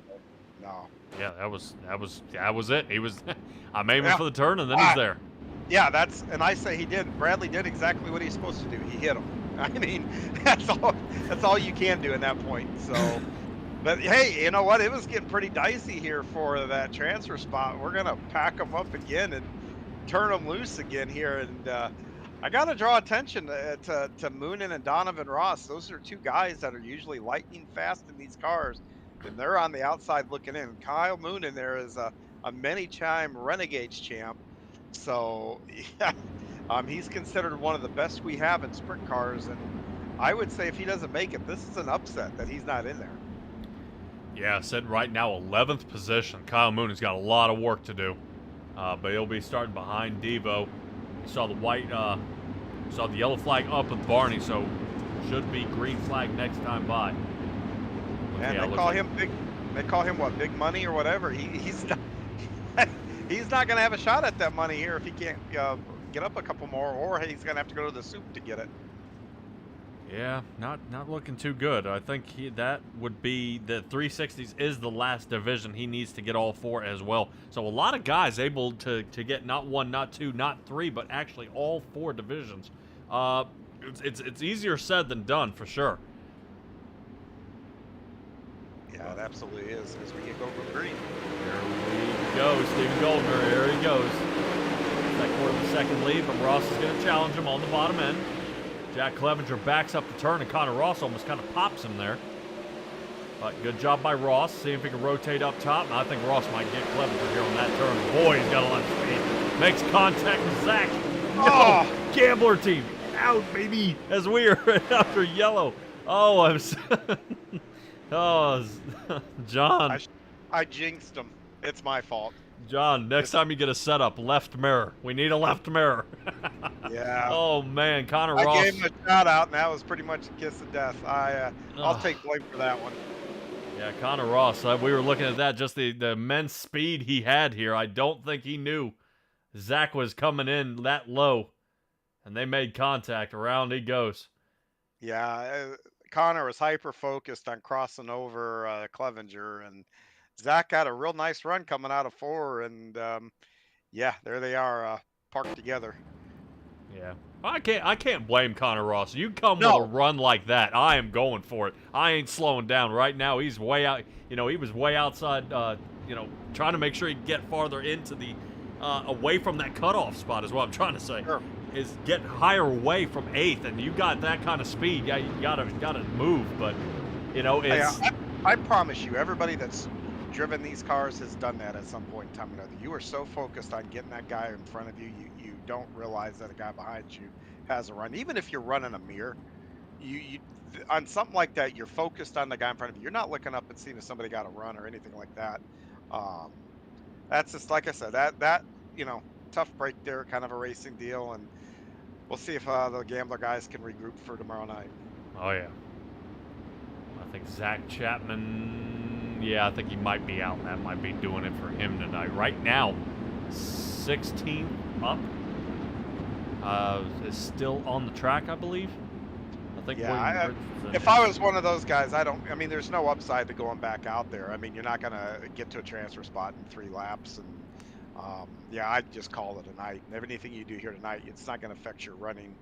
J: No.
A: Yeah, that was it. He was I'm aiming for the turn, and then he's there.
J: Yeah, and I say he did. Bradley did exactly what he's supposed to do. He hit him. I mean, that's all you can do in that point. So, but hey, you know what? It was getting pretty dicey here for that transfer spot. We're gonna pack them up again and turn them loose again here. And I gotta draw attention to Moonen and Donovan Ross. Those are 2 guys that are usually lightning fast in these cars, and they're on the outside looking in. Kyle Moonen there is a many-time Renegades champ. So, yeah, he's considered one of the best we have in sprint cars, and I would say if he doesn't make it, this is an upset that he's not in there.
A: Yeah, sitting right now 11th position. Kyle Mooney's got a lot of work to do, but he'll be starting behind Devo. Saw the saw the yellow flag up with Barney, so should be green flag next time by.
J: And
A: yeah,
J: they call him big. They call him what? Big money or whatever. He's not. He's not going to have a shot at that money here if he can't get up a couple more, or he's going to have to go to the soup to get it.
A: Yeah, not looking too good. I think that would be the 360s is the last division he needs to get all 4 as well. So a lot of guys able to get not 1, not 2, not 3, but actually all 4 divisions. It's easier said than done for sure.
J: Yeah, it absolutely is. As we get go green.
A: Here we go, Stephen Goldner. Here he goes. That quarter-of-a-second lead, but Ross is going to challenge him on the bottom end. Jack Clevenger backs up the turn, and Connor Ross almost kind of pops him there. But good job by Ross. See if he can rotate up top. I think Ross might get Clevenger here on that turn. Boy, he's got a lot of speed. Makes contact with Zach. No, Gambler team out, baby. As we are after yellow. Oh, I'm. Oh, John.
J: I jinxed him. It's my fault.
A: John, next time you get a setup, left mirror. We need a left mirror.
J: Yeah.
A: Oh, man. Connor Ross.
J: I gave him a shout out, and that was pretty much a kiss of death. I'll take blame for that one.
A: Yeah, Connor Ross. We were looking at that, just the immense speed he had here. I don't think he knew Zach was coming in that low. And they made contact. Around he goes.
J: Yeah, Connor was hyper-focused on crossing over Clevenger, and Zach got a real nice run coming out of 4, and yeah, there they are, parked together.
A: Yeah, I can't blame Connor Ross. You come with a run like that, I am going for it. I ain't slowing down right now. He's way out. He was way outside. Trying to make sure he can get farther into the away from that cutoff spot is what I'm trying to say.
J: Sure.
A: Is get higher away from 8th, and you got that kind of speed. Yeah, you gotta move, but it's.
J: I promise you, everybody that's driven these cars has done that at some point in time or another. You are so focused on getting that guy in front of you, you don't realize that a guy behind you has a run. Even if you're running a mirror, on something like that, you're focused on the guy in front of you. You're not looking up and seeing if somebody got a run or anything like that. Um, that's just like I said, that tough break there, kind of a racing deal, and we'll see if the Gambler guys can regroup for tomorrow night.
A: Oh, yeah. I think Zach Chapman, yeah, I think he might be out. That might be doing it for him tonight. Right now, 16th up. Is still on the track, I believe. I think.
J: Yeah, if I was one of those guys, I mean, there's no upside to going back out there. I mean, you're not going to get to a transfer spot in 3 laps. And yeah, I'd just call it a night. And anything you do here tonight, it's not going to affect your running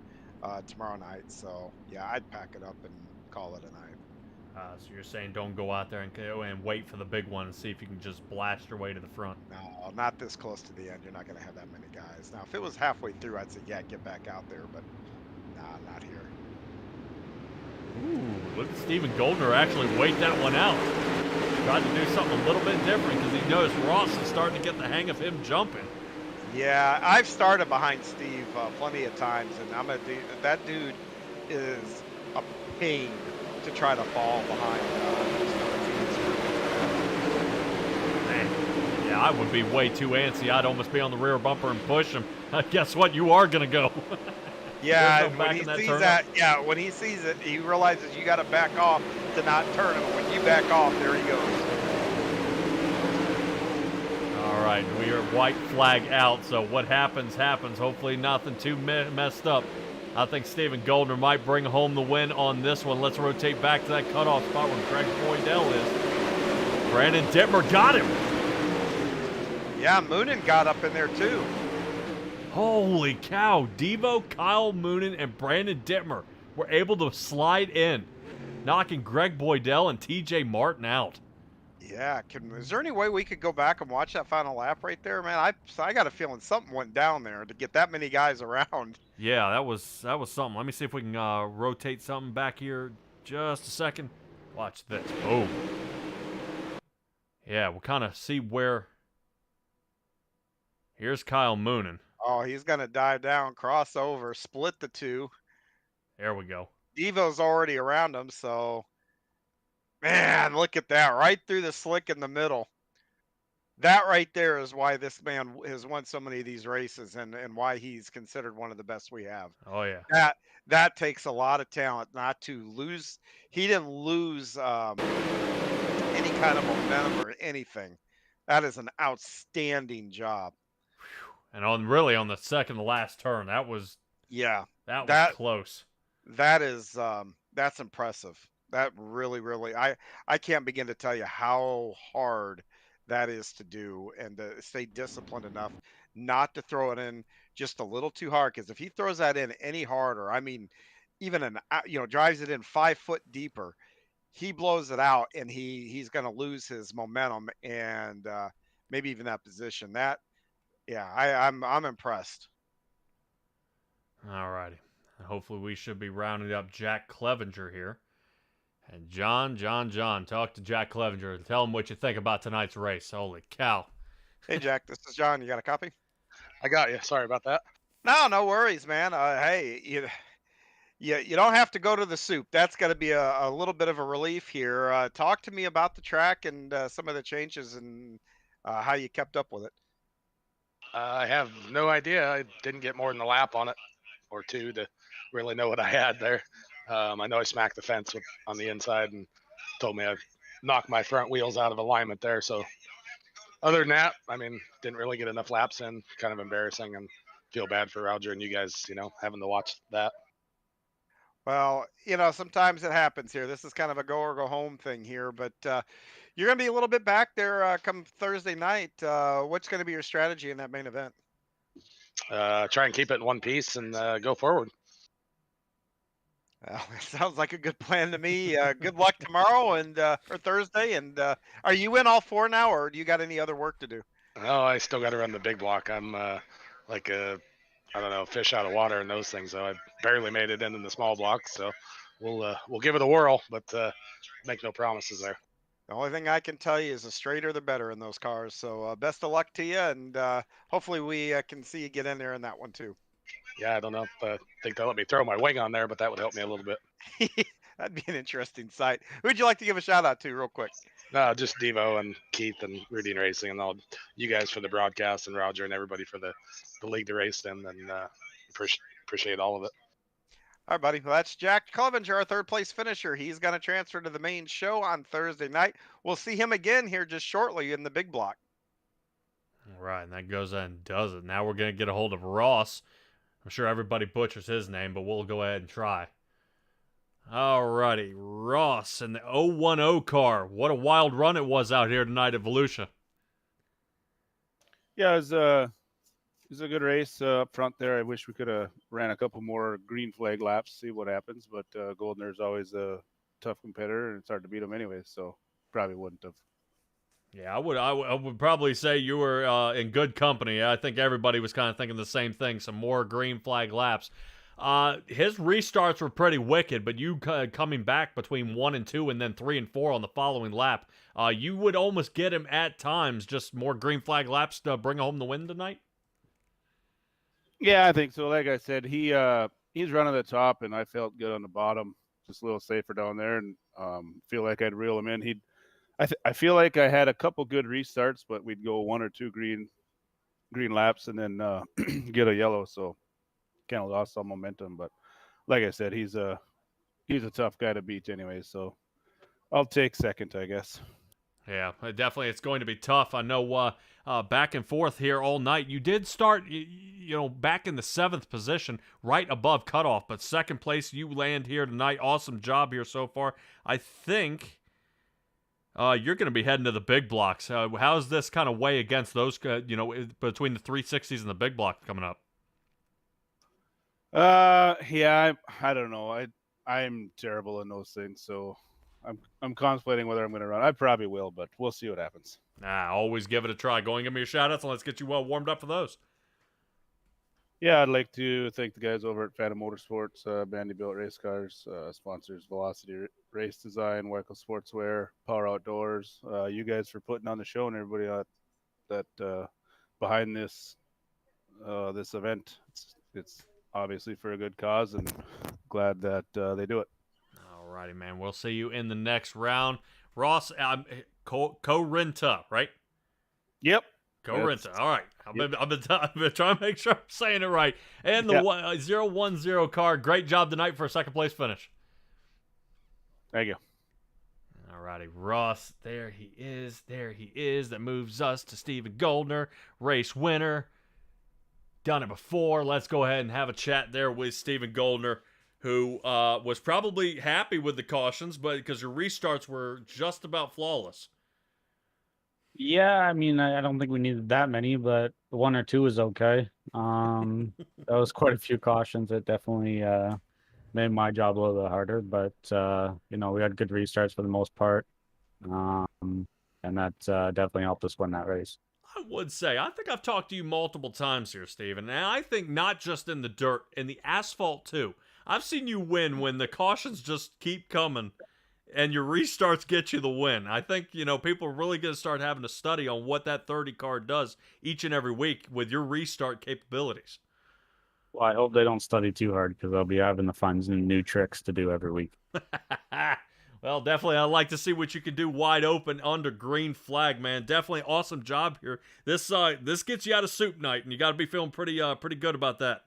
J: tomorrow night. So, yeah, I'd pack it up and call it a night.
A: So you're saying don't go out there and wait for the big one and see if you can just blast your way to the front.
J: No, not this close to the end. You're not going to have that many guys. Now, if it was halfway through, I'd say, yeah, get back out there. But, nah, not here.
A: Ooh, look at Stephen Goldner actually wait that one out. Tried to do something a little bit different because he noticed Ross is starting to get the hang of him jumping.
J: Yeah, I've started behind Steve plenty of times, and that dude is a pain to try to fall behind.
A: Man, yeah, I would be way too antsy. I'd almost be on the rear bumper and push him. Guess what? You are gonna go.
J: Yeah, when he sees that, yeah, when he sees it, he realizes you got to back off to not turn him. When you back off, there he goes.
A: All right, we are white flag out. So what happens, happens. Hopefully nothing too messed up. I think Stephen Goldner might bring home the win on this one. Let's rotate back to that cutoff spot where Greg Boydell is. Brandon Dittmer got him.
J: Yeah, Moonen got up in there too.
A: Holy cow. Devo, Kyle Moonen, and Brandon Dittmer were able to slide in, knocking Greg Boydell and TJ Martin out.
J: Yeah, is there any way we could go back and watch that final lap right there, man? I got a feeling something went down there to get that many guys around.
A: Yeah, that was something. Let me see if we can rotate something back here. Just a second. Watch this. Boom. Yeah, we'll kind of see where. Here's Kyle Moonen.
J: Oh, he's gonna dive down, cross over, split the two.
A: There we go.
J: Devo's already around him, so. Man, look at that. Right through the slick in the middle. That right there is why this man has won so many of these races and why he's considered one of the best we have.
A: Oh, yeah.
J: That takes a lot of talent not to lose. He didn't lose any kind of momentum or anything. That is an outstanding job.
A: And on the second to last turn, that was close.
J: That is that's impressive. That really, I can't begin to tell you how hard that is to do and to stay disciplined enough not to throw it in just a little too hard. Because if he throws that in any harder, I mean, even drives it in 5 foot deeper, he blows it out and he's going to lose his momentum and maybe even that position. I'm impressed.
A: All righty. Hopefully we should be rounding up Jack Clevenger here. And John, talk to Jack Clevenger. Tell him what you think about tonight's race. Holy cow.
J: Hey, Jack, this is John. You got a copy?
K: I got you. Sorry about that.
J: No worries, man. Hey, you don't have to go to the soup. That's got to be a little bit of a relief here. Talk to me about the track and some of the changes and how you kept up with it.
K: I have no idea. I didn't get more than a lap on it or two to really know what I had there. I know I smacked the fence on the inside and told me I knocked my front wheels out of alignment there. So other than that, I mean, didn't really get enough laps in. Kind of embarrassing and feel bad for Roger and you guys, having to watch that.
J: Well, sometimes it happens here. This is kind of a go or go home thing here, but you're going to be a little bit back there come Thursday night. What's going to be your strategy in that main event?
K: Try and keep it in one piece and go forward.
J: It sounds like a good plan to me. Good luck tomorrow and or Thursday. And are you in all 4 now, or do you got any other work to do?
K: Oh, I still got to run the big block. I'm like a, I don't know, fish out of water and those things. So I barely made it in the small block. So we'll give it a whirl, but make no promises there.
J: The only thing I can tell you is the straighter the better in those cars. So best of luck to you, and hopefully we can see you get in there in that one too.
K: yeah, I don't know if think they'll let me throw my wing on there, but that would help me a little bit.
J: That'd be an interesting sight. Who'd you like to give a shout out to, real quick?
K: No, just Devo and Keith and Rudy and Racing and all you guys for the broadcast and Roger and everybody for the league to race in, and appreciate all of it.
J: All right, buddy. Well, that's Jack Clevenger, our third place finisher. He's going to transfer to the main show on Thursday night. We'll see him again here just shortly in the big block.
A: All right, and that goes and does it. Now we're going to get a hold of Ross. I'm sure everybody butchers his name, but we'll go ahead and try. Alrighty, Ross and the 010 car. What a wild run it was out here tonight at Volusia.
L: Yeah, it was a good race up front there. I wish we could have ran a couple more green flag laps, see what happens. But Goldner's always a tough competitor, and it's hard to beat him anyway. So probably wouldn't have.
A: Yeah, I would probably say you were in good company. I think everybody was kind of thinking the same thing. Some more green flag laps. His restarts were pretty wicked, but you coming back between 1 and 2 and then 3 and 4 on the following lap, you would almost get him at times. Just more green flag laps to bring home the win tonight.
L: Yeah, I think so. Like I said, he's running the top, and I felt good on the bottom, just a little safer down there, and feel like I'd reel him in. I feel like I had a couple good restarts, but we'd go 1 or 2 green laps and then get a yellow. So kind of lost some momentum. But like I said, he's a tough guy to beat anyway. So I'll take second, I guess.
A: Yeah, definitely. It's going to be tough. I know back and forth here all night. You did start, back in the 7th position, right above cutoff, but second place you land here tonight. Awesome job here so far. I think you're going to be heading to the big blocks. How's this kind of weigh against those, between the 360s and the big block coming up?
L: Yeah, I don't know. I'm terrible in those things, so I'm contemplating whether I'm going to run. I probably will, but we'll see what happens.
A: Always give it a try. Go and give me your shout-outs, and let's get you well warmed up for those.
L: Yeah, I'd like to thank the guys over at Phantom Motorsports, Bandybuilt Race Cars, sponsors Velocity Race Design, Weichel Sportswear, Power Outdoors, you guys for putting on the show, and everybody that behind this event. It's obviously for a good cause, and glad that they do it.
A: Alrighty, man. We'll see you in the next round. Ross, Corinta, right?
L: Yep.
A: Corinta. All right. I've been trying to make sure I'm saying it right. And the 010 car. Great job tonight for a second place finish.
L: Thank you.
A: Alrighty, Ross. There he is. That moves us to Steven Goldner, race winner. Done it before. Let's go ahead and have a chat there with Steven Goldner, who was probably happy with the cautions, but because your restarts were just about flawless.
M: Yeah, I mean, I don't think we needed that many, but 1 or 2 was okay. That was quite a few cautions. It definitely made my job a little bit harder, but we had good restarts for the most part, and that definitely helped us win that race.
A: I would say, I think I've talked to you multiple times here, Steven, and I think not just in the dirt, in the asphalt too. I've seen you win when the cautions just keep coming and your restarts get you the win. I think, people are really going to start having to study on what that 30 car does each and every week with your restart capabilities.
M: Well, I hope they don't study too hard, because they'll be having to find some new tricks to do every week.
A: Well, definitely, I'd like to see what you can do wide open under green flag, man. Definitely awesome job here. This gets you out of soup night, and you got to be feeling pretty good about that.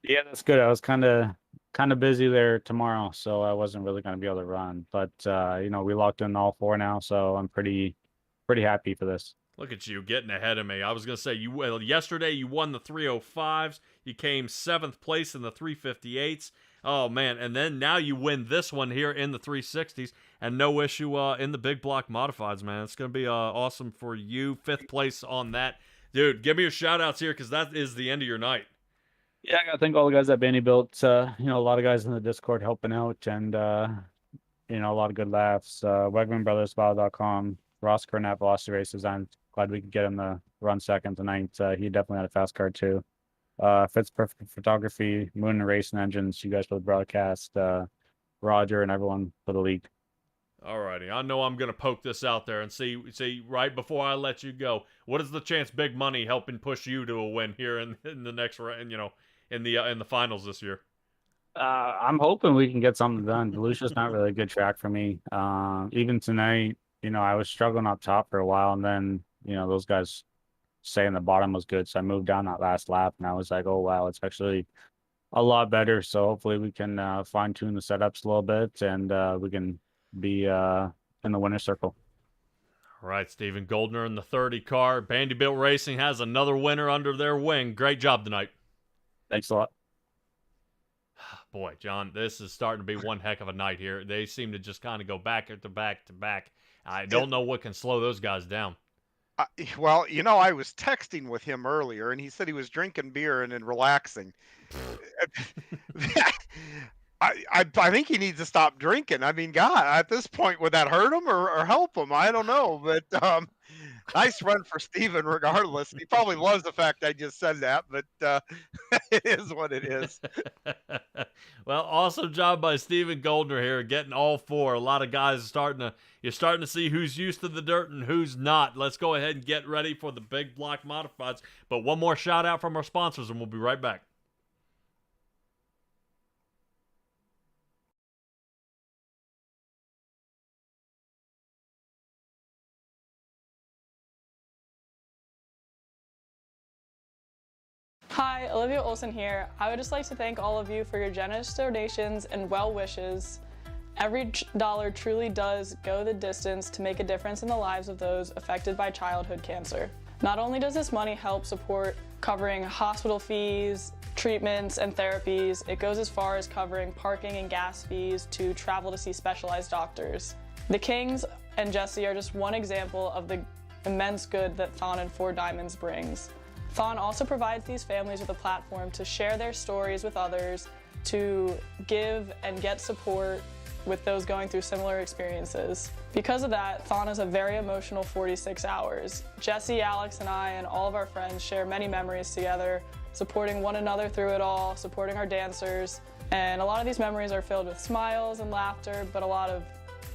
M: Yeah, that's good. I was kind of busy there tomorrow, so I wasn't really going to be able to run. But we locked in all 4 now, so I'm pretty happy for this.
A: Look at you getting ahead of me. I was going to say, yesterday you won the 305s. You came 7th place in the 358s. Oh, man. And then now you win this one here in the 360s, and no issue in the big block modifieds, man. It's going to be awesome for you. 5th place on that. Dude, give me your shout-outs here, because that is the end of your night.
M: Yeah, I got to thank all the guys at Bandybuilt. A lot of guys in the Discord helping out, and, a lot of good laughs. WegmanBrothersBottle.com, Ross Kernat, Velocity Race Design. Glad we could get him to run second tonight. He definitely had a fast car, too. Fits Perfect Photography, Moon and Racing Engines, you guys for the broadcast, Roger and everyone for the league.
A: Alrighty, I know I'm gonna poke this out there and see right before I let you go. What is the chance Big Money helping push you to a win here in the next round? In in the finals this year?
M: I'm hoping we can get something done. Volusia's not really a good track for me. Even tonight, I was struggling up top for a while, and then, those guys saying the bottom was good. So I moved down that last lap, and I was like, oh, wow, it's actually a lot better. So hopefully we can fine tune the setups a little bit, and we can be in the winner's circle.
A: All right, Stephen Goldner in the 30 car. Vanderbilt Racing has another winner under their wing. Great job tonight.
M: Thanks a lot.
A: Boy, John, this is starting to be one heck of a night here. They seem to just kind of go back to back to back. I don't know what can slow those guys down.
B: Well, I was texting with him earlier, and he said he was drinking beer and then relaxing. I think he needs to stop drinking. I mean, God, at this point, would that hurt him or help him? I don't know. But nice run for Steven regardless. He probably loves the fact I just said that, but it is what it is.
A: Well, awesome job by Stephen Goldner here, getting all four. A lot of guys you're starting to see who's used to the dirt and who's not. Let's go ahead and get ready for the big block modifieds. But one more shout out from our sponsors, and we'll be right back.
F: Hi, Olivia Olson here. I would just like to thank all of you for your generous donations and well wishes. Every dollar truly does go the distance to make a difference in the lives of those affected by childhood cancer. Not only does this money help support covering hospital fees, treatments, and therapies, it goes as far as covering parking and gas fees to travel to see specialized doctors. The Kings and Jesse are just one example of the immense good that Thon and Four Diamonds brings. Thon also provides these families with a platform to share their stories with others, to give and get support with those going through similar experiences. Because of that, Thon is a very emotional 46 hours. Jesse, Alex, and I and all of our friends share many memories together, supporting one another through it all, supporting our dancers. And a lot of these memories are filled with smiles and laughter, but a lot of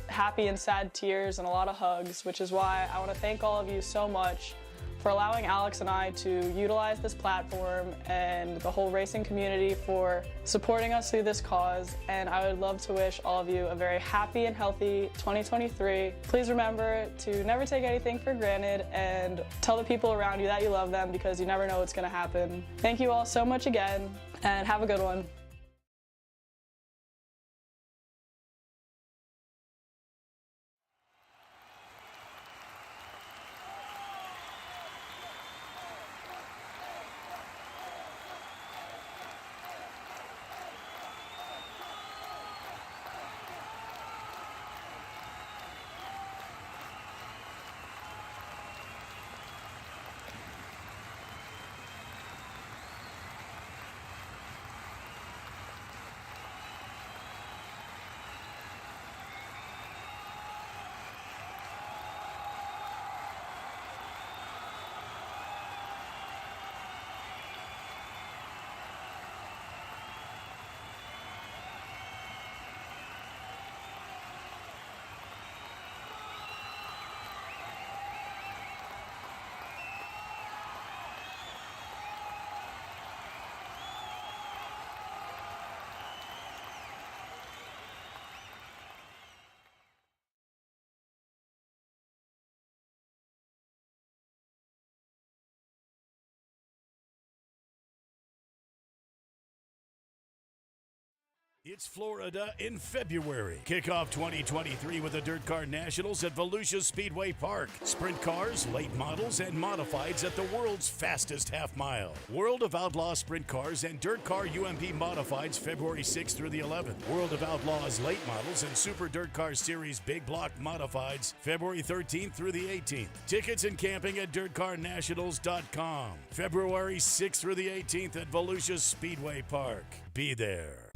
F: happy and sad tears and a lot of hugs, which is why I want to thank all of you so much for allowing Alex and I to utilize this platform, and the whole racing community for supporting us through this cause. And I would love to wish all of you a very happy and healthy 2023. Please remember to never take anything for granted and tell the people around you that you love them, because you never know what's going to happen. Thank you all so much again, and have a good one.
G: It's Florida in February. Kick off 2023 with the Dirt Car Nationals at Volusia Speedway Park. Sprint cars, late models, and modifieds at the world's fastest half mile. World of Outlaw Sprint Cars and Dirt Car UMP modifieds February 6th through the 11th. World of Outlaws late models and Super Dirt Car Series Big Block modifieds February 13th through the 18th. Tickets and camping at dirtcarnationals.com. February 6th through the 18th at Volusia Speedway Park. Be there.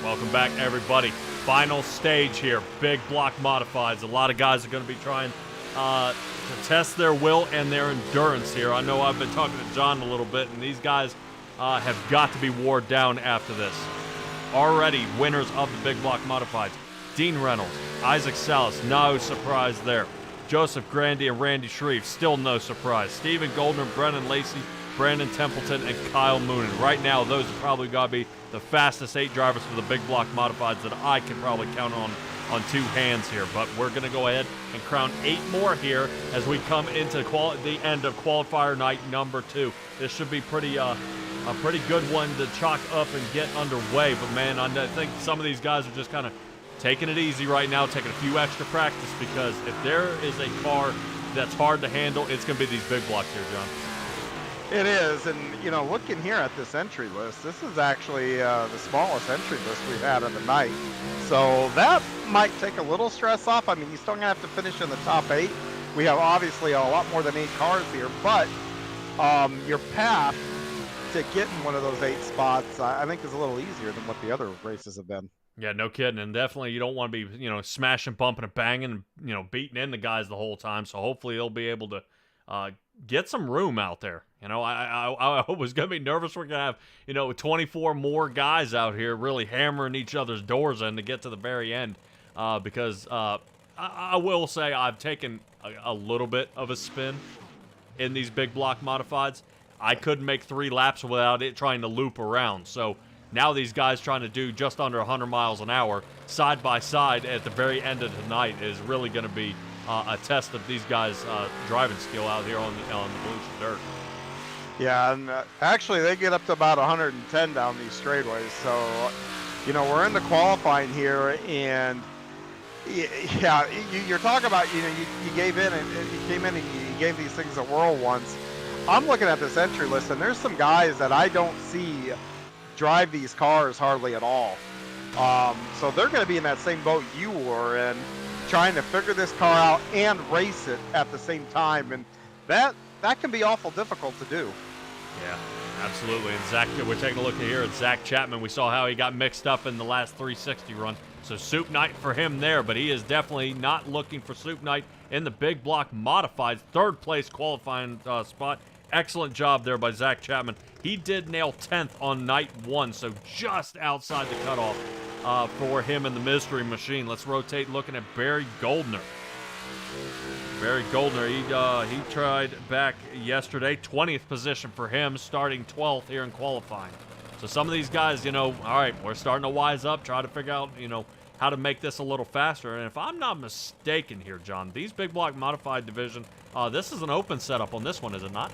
A: Welcome back, everybody. Final stage here. Big block modifieds. A lot of guys are going to be trying to test their will and their endurance here. I know I've been talking to John a little bit, and these guys have got to be wore down after this. Already winners of the big block modifieds. Dean Reynolds, Isaac Salas, no surprise there. Joseph Grandy and Randy Shreve, still no surprise. Stephen Goldner, Brennan Lacey, Brandon Templeton, and Kyle Moonen. Right now, those are probably got to be the fastest 8 drivers for the big block modifieds that I can probably count on 2 hands here. But we're going to go ahead and crown 8 more here as we come into the end of qualifier night number 2. This should be a pretty good one to chalk up and get underway. But, man, I think some of these guys are just kind of taking it easy right now, taking a few extra practice, because if there is a car that's hard to handle, it's going to be these big blocks here, John.
B: It is, and looking here at this entry list, this is actually the smallest entry list we've had of the night. So that might take a little stress off. I mean, you still gonna have to finish in the top 8. We have obviously a lot more than 8 cars here, but your path to getting one of those 8 spots, I think, is a little easier than what the other races have been.
A: Yeah, no kidding, and definitely you don't want to be, smashing, bumping, and banging, beating in the guys the whole time. So hopefully they'll be able to get some room out there. I was going to be nervous. We're going to have, 24 more guys out here really hammering each other's doors in to get to the very end, because I will say I've taken a little bit of a spin in these big block modifieds. I couldn't make 3 laps without it trying to loop around. So now these guys trying to do just under 100 miles an hour side by side at the very end of the night is really going to be a test of these guys' driving skill out here on the Volusia dirt.
B: Yeah, and actually they get up to about 110 down these straightaways. So, we're in the qualifying here, and yeah, you're talking about, you gave in and you came in and you gave these things a whirl once. I'm looking at this entry list, and there's some guys that I don't see drive these cars hardly at all. So they're going to be in that same boat you were in, trying to figure this car out and race it at the same time, and that can be awful difficult to do.
A: Yeah, absolutely. And Zach, we're taking a look here at Zach Chapman. We saw how he got mixed up in the last 360 run. So soup night for him there, but he is definitely not looking for soup night in the big block modified. 3rd place qualifying spot. Excellent job there by Zach Chapman. He did nail 10th on night 1, so just outside the cutoff for him in the mystery machine. Let's rotate looking at Barry Goldner. Barry Goldner, he tried back yesterday. 20th position for him, starting 12th here in qualifying. So some of these guys, all right, we're starting to wise up, try to figure out, how to make this a little faster. And if I'm not mistaken here, John, these big block modified division, this is an open setup on this one, is it not?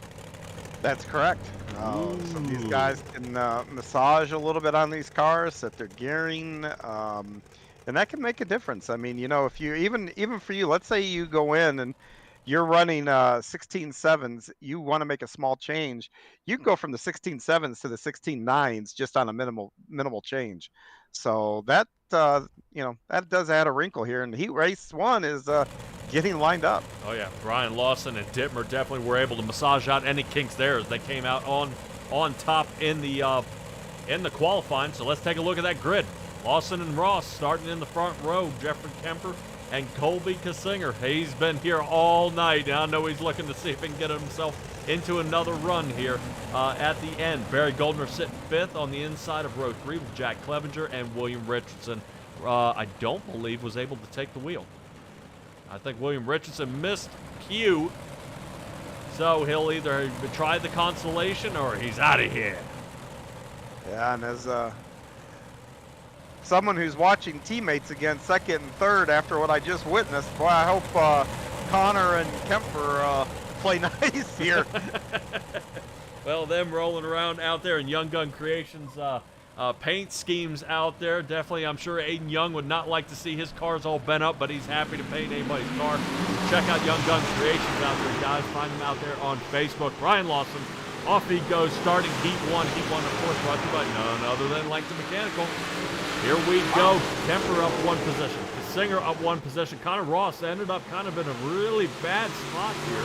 B: That's correct. So these guys can massage a little bit on these cars, set their gearing, and that can make a difference. I mean, if you even for you, let's say you go in and you're running 16.7s, you want to make a small change, you can go from the 16.7s to the 16.9s just on a minimal change. So that that does add a wrinkle here. And Heat Race 1 is getting lined up.
A: Oh yeah, Brian Lawson and Dittmer definitely were able to massage out any kinks there as they came out on top in the qualifying. So let's take a look at that grid. Lawson and Ross starting in the front row. Jeffrey Kemper and Colby Kassinger. He's been here all night. I know he's looking to see if he can get himself into another run here at the end. Barry Goldner sitting 5th on the inside of row 3 with Jack Clevenger, and William Richardson, I don't believe, was able to take the wheel. I think William Richardson missed Q, so he'll either try the consolation or he's out of here.
B: Yeah, and as someone who's watching teammates again, 2nd and 3rd after what I just witnessed, boy, I hope Connor and Kemper play nice here.
A: Well, them rolling around out there in Young Gun Creations paint schemes out there. Definitely, I'm sure Aiden Young would not like to see his cars all bent up, but he's happy to paint anybody's car. Check out Young Gun Creations out there, guys. Find them out there on Facebook. Brian Lawson, off he goes, starting Heat 1. Heat 1, of course, brought to you by none other than Langton Mechanical. Here we go. Kemper up 1 position. Singer up 1 position. Connor Ross ended up kind of in a really bad spot here.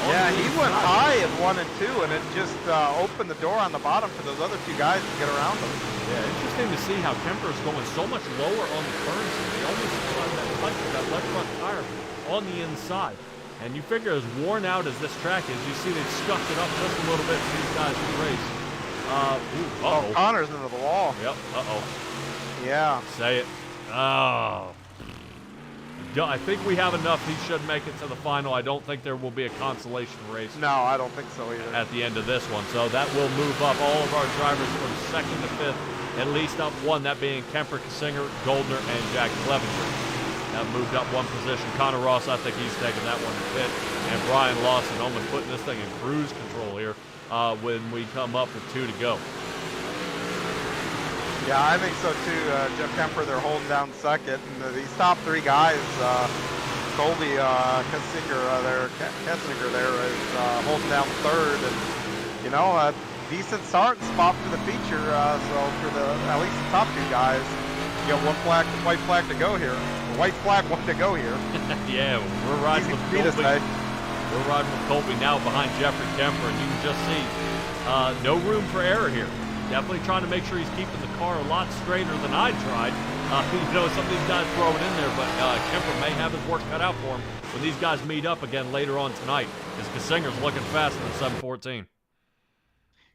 B: Yeah, he went high in 1 and 2, and it just opened the door on the bottom for those other 2 guys to get around him.
A: Yeah, interesting to see how Kemper is going so much lower on the turns. He almost got that touch of that left front tire on the inside. And you figure as worn out as this track is, you see they've scuffed it up just a little bit for these guys to race.
B: Oh, Connor's into the wall.
A: Yep,
B: Yeah.
A: Say it. Oh. I think we have enough. He should make it to the final. I don't think there will be a consolation race.
B: No, I don't think so either.
A: At the end of this one. So that will move up all of our drivers from 2nd to 5th, at least up 1, that being Kemper, Kissinger, Goldner, and Jack Clevenger. That moved up 1 position. Connor Ross, I think he's taking that one to 5th. And Brian Lawson almost putting this thing in cruise control here when we come up with 2 to go.
B: Yeah, I think so too. Jeff Kemper, they're holding down 2nd. And these top 3 guys, Colby Kessinger there is holding down 3rd. And, you know, a decent starting spot for the feature. So for at least the top 2 guys, you got white flag to go here. White flag, 1 to go here.
A: Yeah, we're riding with Colby. We're riding with Colby now behind Jeffrey Kemper, and you can just see no room for error here. Definitely trying to make sure he's keeping the car a lot straighter than I tried. You know, some of these guys throw it in there, but Kemper may have his work cut out for him when these guys meet up again later on tonight. Because Kissinger's looking faster than 714.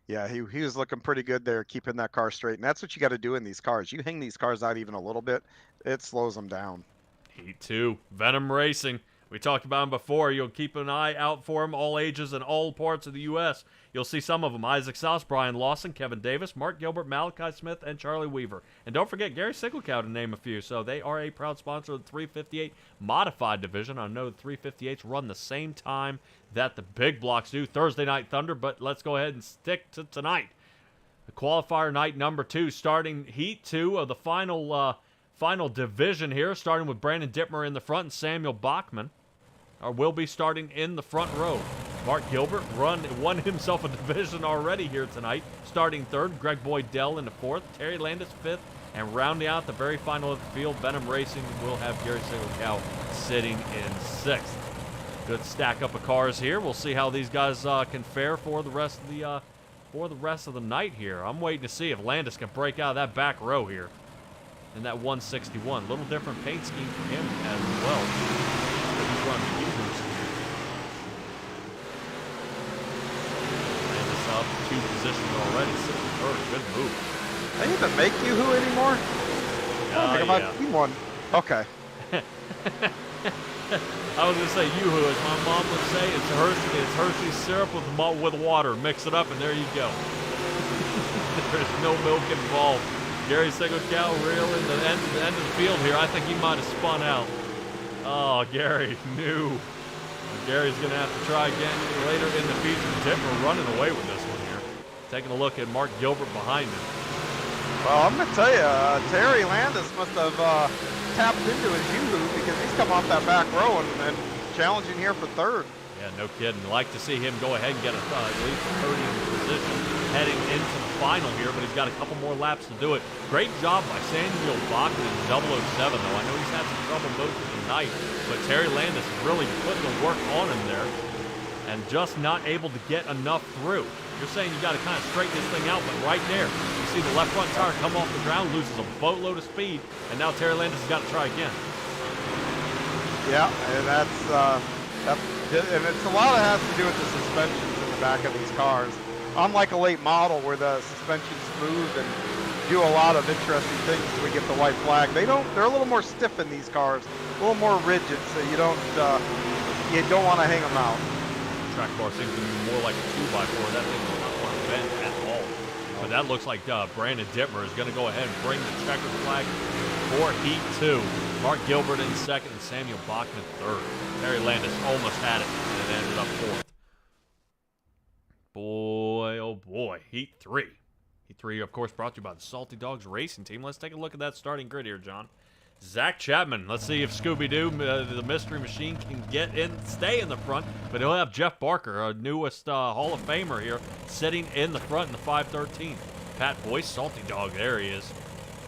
B: Yeah, he was looking pretty good there, keeping that car straight. And that's what you got to do in these cars. You hang these cars out even a little bit, it slows them down.
A: Heat 2, Venom Racing. We talked about him before. You'll keep an eye out for him, all ages and all parts of the U.S. You'll see some of them. Isaac Sauce, Brian Lawson, Kevin Davis, Mark Gilbert, Malachi Smith, and Charlie Weaver. And don't forget Gary Sigelkow to name a few. So they are a proud sponsor of the 358 Modified Division. I know the 358s run the same time that the big blocks do, Thursday Night Thunder, but let's go ahead and stick to tonight. The qualifier night number 2, starting Heat 2 of the final division here, starting with Brandon Dittmer in the front and Samuel Bachman. Will be starting in the front row. Mark Gilbert won himself a division already here tonight, starting 3rd. Greg Boydell in the 4th. Terry Landis 5th. And rounding out the very final of the field, Venom Racing will have Gary Sigelkow sitting in 6th. Good stack up of cars here. We'll see how these guys can fare for the rest of the night here. I'm waiting to see if Landis can break out of that back row here in that 161. Little different paint scheme for him as well. He's running Hebrews here. Landis up 2 positions already, sitting 3rd. Good move.
B: They even make Yoo-Hoo anymore? I think I've seen one. Okay.
A: I was gonna say Yoo-Hoo, as my mom would say, it's Hershey's syrup with water. Mix it up, and there you go. There's no milk involved. Gary Sigelkow reeling the end of the field here. I think he might have spun out. Oh, Gary knew. Gary's gonna have to try again later in the feature. Dittmer running away with this one here. Taking a look at Mark Gilbert behind him.
B: Well, I'm gonna tell you, Terry Landis must have tapped into his Yoo-Hoo because he's come off that back row and challenging here for 3rd.
A: Yeah, no kidding. Like to see him go ahead and get at least a podium position heading into the final here, but he's got a couple more laps to do it. Great job by Samuel Bachman in 007, though. I know he's had some trouble most of the night, but Terry Landis is really putting the work on him there and just not able to get enough through. You're saying you got to kind of straighten this thing out, but right there, you see the left front tire come off the ground, loses a boatload of speed, and now Terry Landis has got to try again.
B: Yeah, and and it's a lot of has to do with the suspensions in the back of these cars. Unlike a late model where the suspension's smooth and do a lot of interesting things when we get the white flag, they're a little more stiff in these cars, a little more rigid, so you don't want to hang them out.
A: Track bar seems to be more like a 2x4. That thing does not want to bend at all. But that looks like Brandon Dittmer is going to go ahead and bring the checkered flag for Heat 2. Mark Gilbert in 2nd and Samuel Bachman 3rd. Terry Landis almost had it, and it ended up 4th. Boy, oh boy, Heat 3. Heat 3, of course, brought to you by the Salty Dogs Racing Team. Let's take a look at that starting grid here, John. Zach Chapman. Let's see if Scooby-Doo, the mystery machine, can stay in the front. But he'll have Jeff Barker, our newest Hall of Famer here, sitting in the front in the 513. Pat Boyce, Salty Dog, there he is.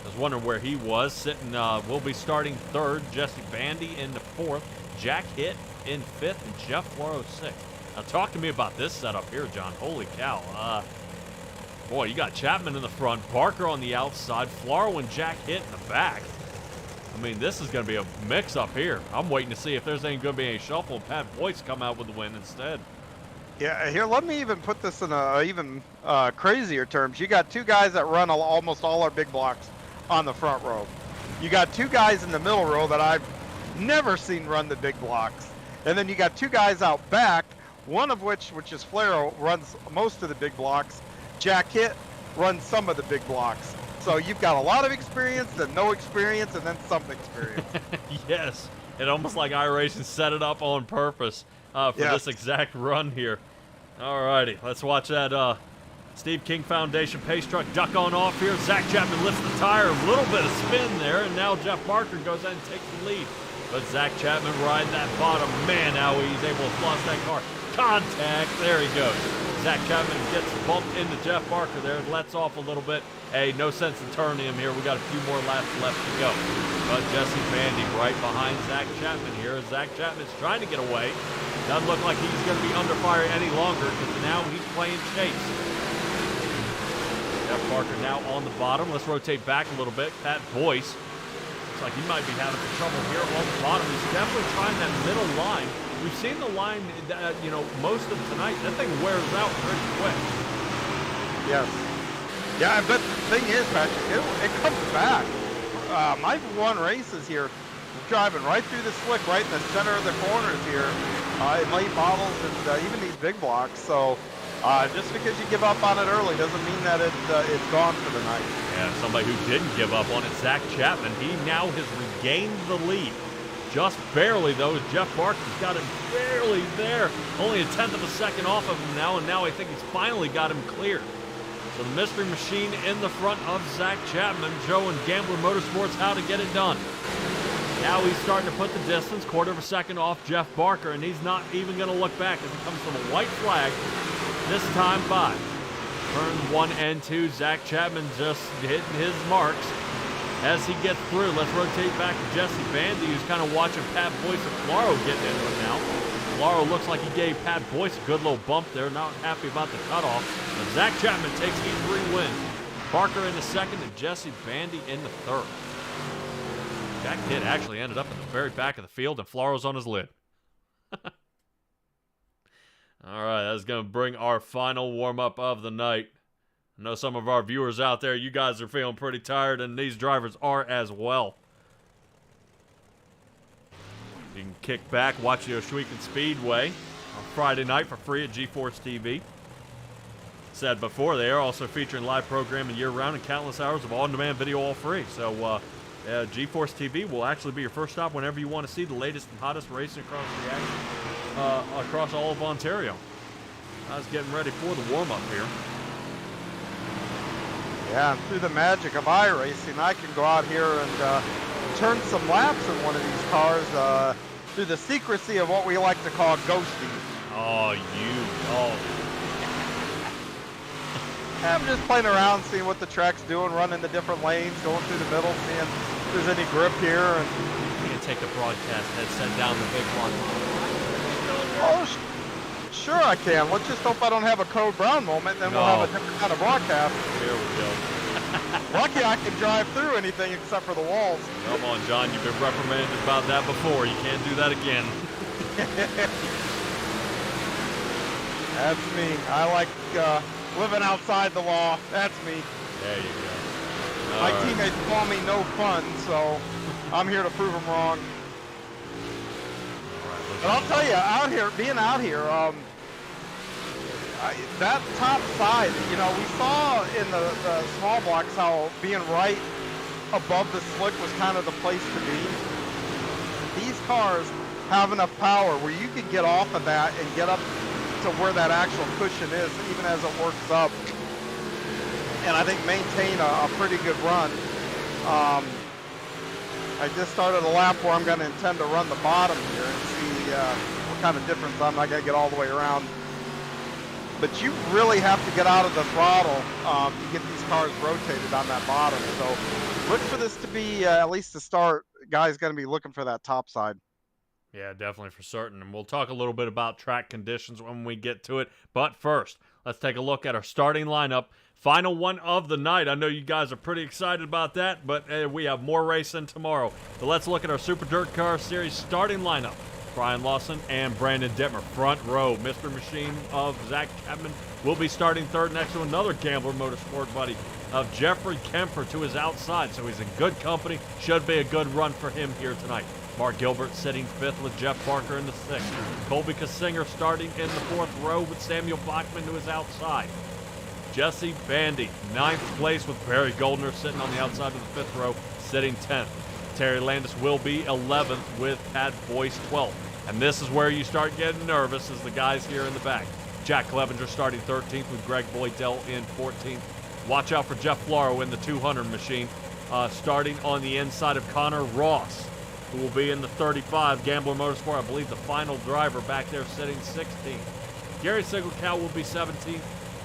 A: I was wondering where he was. Sitting, will be starting 3rd. Jesse Bandy in the 4th. Jack Hitt in 5th, and Jeff Floro 6th. Now talk to me about this setup here, John. Holy cow. Boy, you got Chapman in the front, Barker on the outside, Flaro and Jack Hitt in the back. I mean, this is going to be a mix-up here. I'm waiting to see if there's going to be any shuffle. Pat Boyce come out with the win instead.
B: Yeah, here, let me even put this in a even crazier terms. You got two guys that run almost all our big blocks on the front row. You got two guys in the middle row that I've never seen run the big blocks. And then you got two guys out back, one of which is Flaro, runs most of the big blocks. Jack Hitt runs some of the big blocks. So you've got a lot of experience, then no experience, and then some experience.
A: Yes, it almost like iRacing set it up on purpose for this exact run here. Alrighty, let's watch that Steve King Foundation pace truck duck on off here. Zach Chapman lifts the tire, a little bit of spin there, and now Jeff Barker goes in and takes the lead. But Zach Chapman riding that bottom. Man, how he's able to flush that car. Contact, there he goes. Zach Chapman gets bumped into Jeff Barker there, lets off a little bit. Hey, no sense in turning him here. We got a few more laps left to go. But Jesse Bandy right behind Zach Chapman here. Zach Chapman's trying to get away. Doesn't look like he's going to be under fire any longer because now he's playing chase. Jeff Barker now on the bottom. Let's rotate back a little bit. Pat Boyce. Looks like he might be having some trouble here on the bottom. He's definitely trying that middle line. We've seen the line, most of tonight. That thing wears out pretty quick.
B: Yes. Yeah, but the thing is, Patrick, it comes back. My one races here, driving right through the slick, right in the center of the corners here, in late models and even these big blocks. So just because you give up on it early doesn't mean that it's gone for the night.
A: Yeah, somebody who didn't give up on it, Zach Chapman. He now has regained the lead. Just barely, though, as Jeff Barker's got him barely there. Only a tenth of a second off of him now, and now I think he's finally got him cleared. So the mystery machine in the front of Zach Chapman, Joe and Gambler Motorsports, how to get it done. Now he's starting to put the distance, quarter of a second off Jeff Barker, and he's not even going to look back as it comes from a white flag, this time by. Turns 1 and 2, Zach Chapman just hitting his marks. As he gets through, let's rotate back to Jesse Bandy, who's kind of watching Pat Boyce and Flaro getting into it now. Flaro looks like he gave Pat Boyce a good little bump there, not happy about the cutoff. But Zach Chapman takes E3 win. Barker in the second and Jesse Bandy in the third. Jack Hitt actually ended up in the very back of the field, and Flaro's on his lid. All right, that's going to bring our final warm-up of the night. I know some of our viewers out there, you guys are feeling pretty tired, and these drivers are as well. You can kick back, watch the Oswego Speedway on Friday night for free at GeForce TV. Said before, they are also featuring live programming year-round and countless hours of on-demand video all free. So GeForce TV will actually be your first stop whenever you want to see the latest and hottest racing across the action across all of Ontario. I was getting ready for the warm-up here.
B: Yeah, and through the magic of iRacing, I can go out here and turn some laps in one of these cars through the secrecy of what we like to call ghosting. I'm just playing around, seeing what the track's doing, running the different lanes, going through the middle, seeing if there's any grip here. And
A: you can take the broadcast headset down the big one.
B: Oh, sure I can. Let's just hope I don't have a Code Brown moment, then we'll have a different kind of broadcast.
A: Here we go.
B: Lucky I can drive through anything except for the walls.
A: Come on, John. You've been reprimanded about that before. You can't do that again.
B: That's me. I like living outside the law. That's me.
A: There you go.
B: My teammates call me no fun, so I'm here to prove them wrong. But I'll tell you, being out here, that top side, we saw in the small blocks how being right above the slick was kind of the place to be. These cars have enough power where you can get off of that and get up to where that actual cushion is, even as it works up. And I think maintain a pretty good run. I just started a lap where I'm going to intend to run the bottom here and see what kind of difference. I'm not going to get all the way around. But you really have to get out of the throttle to get these cars rotated on that bottom. So look for this to be, at least to start, guys going to be looking for that top side.
A: Yeah, definitely for certain. And we'll talk a little bit about track conditions when we get to it. But first, let's take a look at our starting lineup. Final one of the night. I know you guys are pretty excited about that, but we have more racing tomorrow. So let's look at our Super Dirt Car Series starting lineup. Brian Lawson and Brandon Dittmer, front row. Mr. Machine of Zach Chapman will be starting third next to another Gambler Motorsport buddy of Jeffrey Kemper to his outside. So he's in good company. Should be a good run for him here tonight. Mark Gilbert sitting fifth with Jeff Parker in the sixth. Colby Kassinger starting in the fourth row with Samuel Bachman to his outside. Jesse Bandy, ninth place with Barry Goldner sitting on the outside of the fifth row, sitting 10th. Terry Landis will be 11th with Pat Boyce 12th. And this is where you start getting nervous as the guys here in the back. Jack Clevenger starting 13th with Greg Boydell in 14th. Watch out for Jeff Flaro in the 200 machine, starting on the inside of Connor Ross, who will be in the 35. Gambler Motorsport, I believe the final driver back there sitting 16th. Gary Sigelkow will be 17th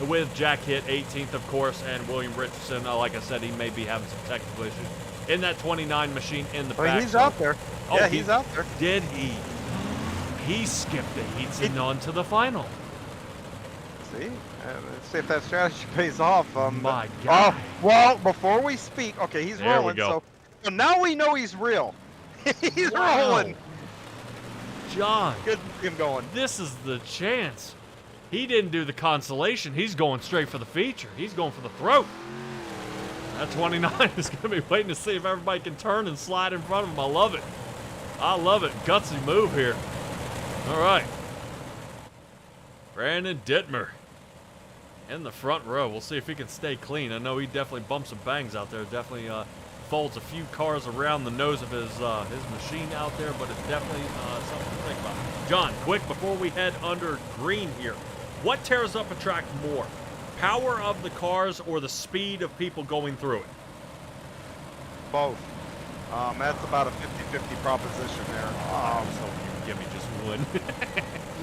A: with Jack Hitt 18th, of course, and William Richardson, like I said, he may be having some technical issues in that 29 machine in the back.
B: He's out there.
A: Oh,
B: Yeah, he's out there.
A: Did he? He skipped the heats and on to the final.
B: See? Let's see if that strategy pays off.
A: My God.
B: Well, before we speak, okay, he's
A: There we
B: rolling.
A: go.
B: So now we know he's real. He's
A: Wow.
B: rolling.
A: John,
B: Good to see him going.
A: this is the chance. He didn't do the consolation. He's going straight for the feature. He's going for the throat. That 29 is going to be waiting to see if everybody can turn and slide in front of him. I love it. I love it. Gutsy move here. All right. Brandon Dittmer in the front row. We'll see if he can stay clean. I know he definitely bumps and bangs out there. Definitely folds a few cars around the nose of his machine out there, but it's definitely something to think about. John, quick before we head under green here, what tears up a track more? Power of the cars or the speed of people going through it?
B: Both. That's about a 50-50 proposition there.
A: I was hoping you would give me just one.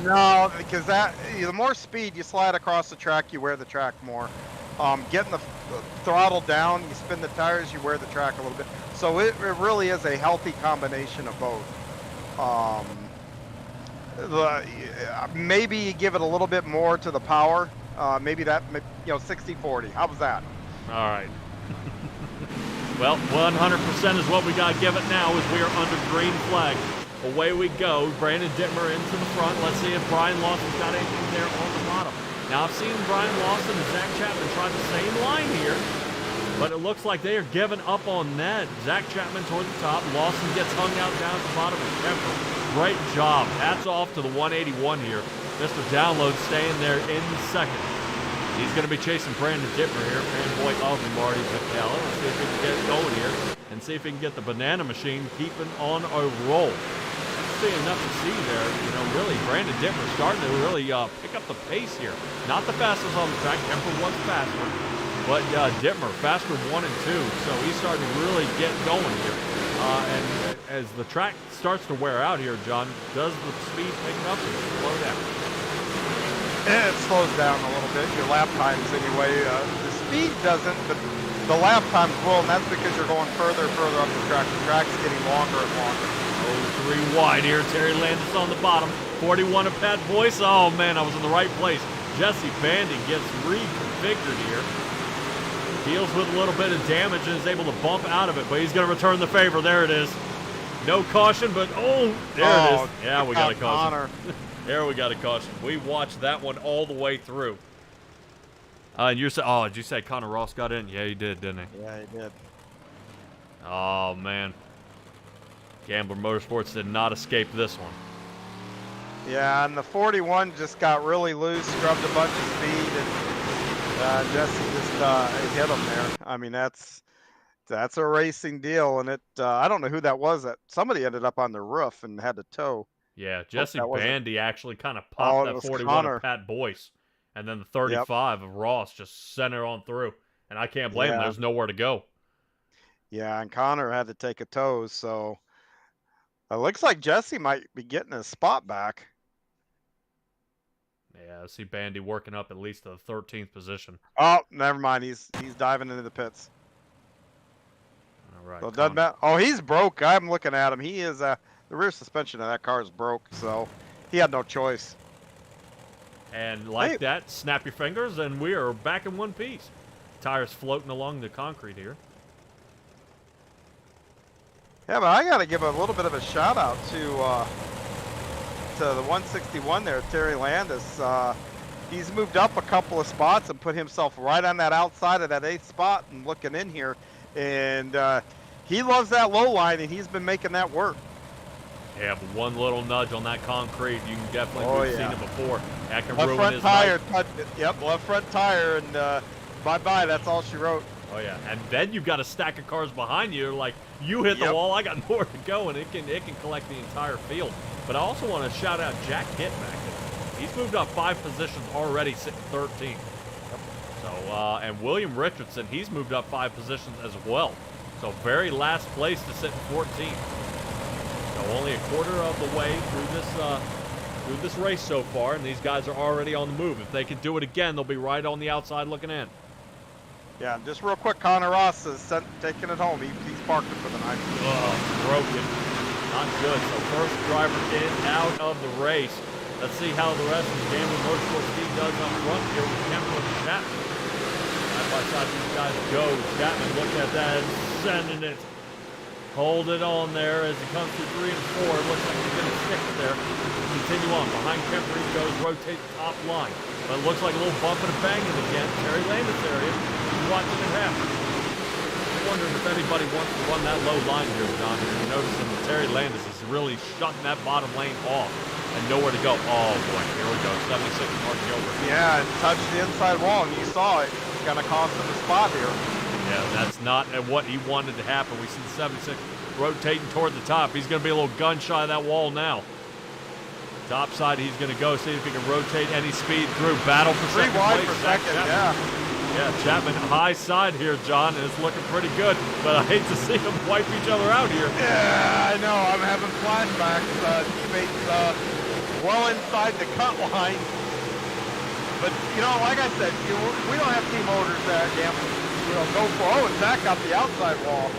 B: No, because the more speed you slide across the track, you wear the track more. Getting the throttle down, you spin the tires, you wear the track a little bit. So it really is a healthy combination of both. Maybe you give it a little bit more to the power. Maybe that, 60-40. How was that?
A: All right. Well, 100% is what we got to give it now as we are under green flag. Away we go. Brandon Dittmer into the front. Let's see if Brian Lawson's got anything there on the bottom. Now, I've seen Brian Lawson and Zach Chapman try the same line here, but it looks like they are giving up on that. Zach Chapman toward the top. Lawson gets hung out down at the bottom of Kemper. Great job. Hats off to the 181 here. Mr. Download staying there in the second. He's going to be chasing Brandon Dittmer here, fanboy of Marty McCallum. Let's see if he can get it going here and see if he can get the banana machine keeping on a roll. See enough to see there. Really, Brandon Dittmer starting to really pick up the pace here. Not the fastest on the track. Kemper was faster, but Dittmer faster 1 and 2. So he's starting to really get going here. And as the track starts to wear out here, John, does the speed pick up and slow down?
B: It slows down a little bit. Your lap times anyway. The speed doesn't, but the lap times will, and that's because you're going further and further up the track. The track's getting longer and longer.
A: Oh, 3 wide here. Terry Landis on the bottom. 41 of Pat Boyce. Oh, man, I was in the right place. Jesse Bandy gets reconfigured here. Deals with a little bit of damage and is able to bump out of it, but he's going to return the favor. There it is. No caution, but there it is. Yeah, we got a caution. There we got a caution. We watched that one all the way through. And you said, did you say Connor Ross got in? Yeah, he did, didn't he?
B: Yeah, he did.
A: Oh, man. Gambler Motorsports did not escape this one.
B: Yeah, and the 41 just got really loose, scrubbed a bunch of speed, and Jesse just hit him there. I mean, that's a racing deal, and I don't know who that was. That somebody ended up on the roof and had to tow.
A: Yeah, Jesse
B: that wasn't-
A: Bandy actually kind of popped that
B: was
A: 41
B: Connor.
A: of Pat Boyce, and then the 35 of Ross just sent her on through. And I can't blame him.
B: Yeah.
A: There's nowhere to go.
B: Yeah, and Connor had to take a tow, so it looks like Jesse might be getting his spot back.
A: Yeah, I see Bandy working up at least to the 13th position.
B: Oh, never mind. He's diving into the pits.
A: All right.
B: So it doesn't matter. Oh, he's broke. I'm looking at him. He is the rear suspension of that car is broke, so he had no choice.
A: And like that, snap your fingers, and we are back in one piece. Tires floating along the concrete here.
B: Yeah, but I got to give a little bit of a shout out to the 161 there, Terry Landis. He's moved up a couple of spots and put himself right on that outside of that 8th spot and looking in here. And he loves that low line, and he's been making that work.
A: Yeah, but one little nudge on that concrete, you can definitely, we've seen it before. That can
B: left
A: ruin
B: front
A: his
B: tire,
A: night.
B: yep, left front tire, and bye-bye, that's all she wrote.
A: Oh yeah, and then you've got a stack of cars behind you. Like, you hit the wall, I got more to go, and it can collect the entire field. But I also want to shout out Jack Hitt back there. He's moved up 5 positions already, sitting 13th. So, and William Richardson, he's moved up 5 positions as well. So very last place to sit in 14th. So only a quarter of the way through this race so far, and these guys are already on the move. If they can do it again, they'll be right on the outside looking in.
B: Yeah, just real quick, Connor Ross is taking it home. He's parked it for the night.
A: Broken. Not good. So first driver in, out of the race. Let's see how the rest of the Gamble Motorsports team does up front here with Kemper and Chapman. Side by side these guys go. Chapman looking at that and sending it. Hold it on there as he comes through 3 and 4. It looks like he's going to stick it there. Continue on. Behind Kemper he goes, rotate the top line. But it looks like a little bumping and banging again. Terry Landis area. Watching it happen. I'm wondering if anybody wants to run that low line here, John. You're noticing that Terry Landis is really shutting that bottom lane off and nowhere to go. Oh boy, here we go. 76 Mark Gilbert.
B: Yeah, and touched the inside wall, and you saw it. It's gonna cost him a spot here.
A: Yeah, that's not what he wanted to happen. We see the 76 rotating toward the top. He's gonna be a little gun shy of that wall now. Top side, he's gonna go see if he can rotate any speed through. Battle for
B: 3
A: second
B: wide
A: place.
B: for second, yeah.
A: Yeah, Chapman high side here, John, and it's looking pretty good, but I hate to see them wipe each other out here.
B: Yeah, I know. I'm having flashbacks. Teammates well inside the cut line. But, you know, like I said, we don't have team orders that go for, and Zach got the outside wall.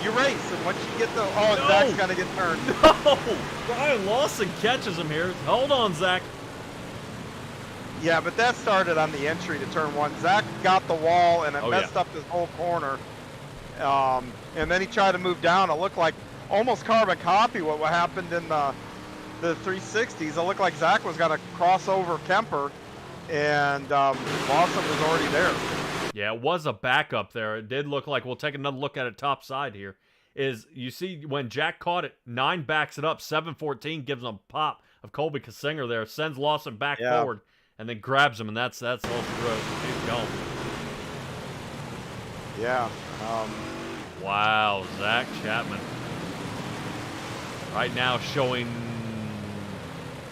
B: You race, and once you get the,
A: No!
B: Zach's going to get turned.
A: No! Brian Lawson catches him here. Hold on, Zach.
B: Yeah, but that started on the entry to turn 1. Zach got the wall, and it messed up his whole corner. And then he tried to move down. It looked like almost carbon copy what happened in the 360s. It looked like Zach was going to cross over Kemper, and Lawson was already there.
A: Yeah, it was a backup there. It did look like, we'll take another look at it top side here, is you see when Jack caught it, 9 backs it up, 7-14 gives him a pop of Colby Kassinger there, sends Lawson back forward, and then grabs him, and that's all she wrote. He's gone.
B: Yeah.
A: Wow, Zach Chapman. Right now showing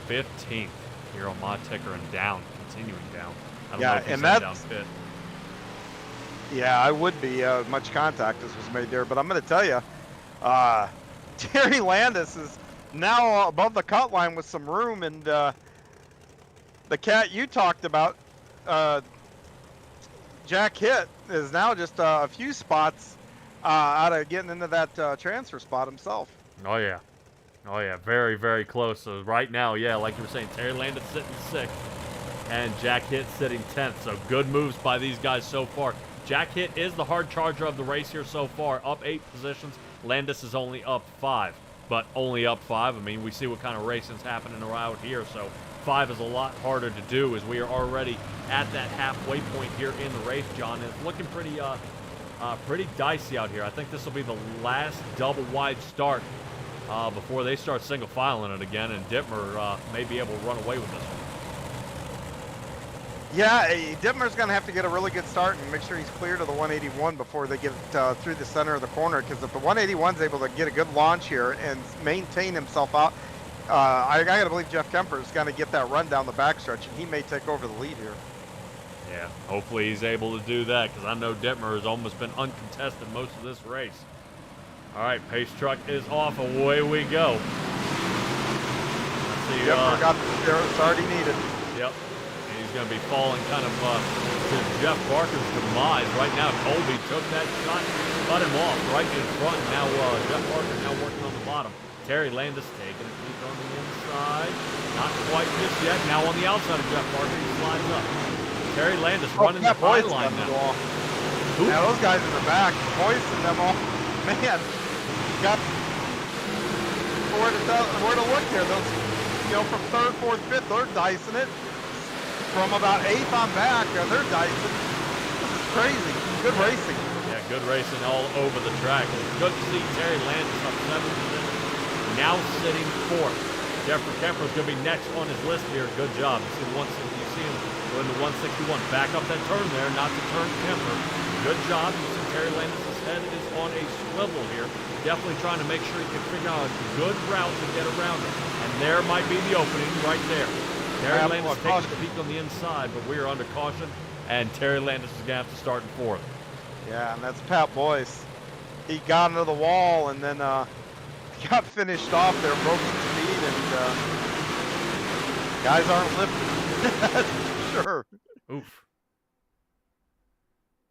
A: 15th here on my ticker and down, continuing down. I don't know if he's down fit.
B: Yeah, I would be. Much contact as was made there, but I'm going to tell you, Terry Landis is now above the cut line with some room, and the cat you talked about, Jack Hitt, is now just a few spots out of getting into that transfer spot himself.
A: Oh yeah, very, very close. So right now, yeah, like you were saying, Terry Landis sitting 6th, and Jack Hitt sitting 10th. So good moves by these guys so far. Jack Hitt is the hard charger of the race here so far, up 8 positions. Landis is only up 5, but only up 5. I mean, we see what kind of racing's happening around here, so 5 is a lot harder to do as we are already at that halfway point here in the race, John. And it's looking pretty dicey out here. I think this will be the last double wide start before they start single filing it again, and Dittmer may be able to run away with this one.
B: Yeah, Dittmer's going to have to get a really good start and make sure he's clear to the 181 before they get through the center of the corner, because if the 181's able to get a good launch here and maintain himself out, I got to believe Jeff Kemper is going to get that run down the backstretch, and he may take over the lead here.
A: Yeah, hopefully he's able to do that, because I know Dittmer has almost been uncontested most of this race. All right, pace truck is off. Away we go. Let's see.
B: Dittmer got the start he needed.
A: Yep. He's going to be falling kind of to Jeff Barker's demise. Right now, Colby took that shot, cut him off right in front. Now Jeff Barker now working on the bottom. Terry Landis taking a peek on the inside. Not quite just yet. Now on the outside of Jeff Barker, he slides up. Terry Landis running the high line now.
B: Yeah, those guys in the back, Boyce and them all. Man, you got where to look here. Those, from 3rd, 4th, 5th, they're dicing it. From about 8th on back, they're dicing. This is crazy. Good racing.
A: Yeah, good racing all over the track. It's good to see Terry Landis up 7 positions. Now sitting 4th. Jeffrey Kemper is going to be next on his list here. Good job. You see him going to 161. Back up that turn there, not to turn Kemper. Good job. You see Terry Landis' head is on a swivel here. Definitely trying to make sure he can figure out a good route to get around it. And there might be the opening right there. Terry Landis takes the peak on the inside, but we are under caution, and Terry Landis is going to have to start in 4th.
B: Yeah, and that's Pat Boyce. He got into the wall and then got finished off there, broke some speed, and guys aren't lifting. That's for sure.
A: Oof.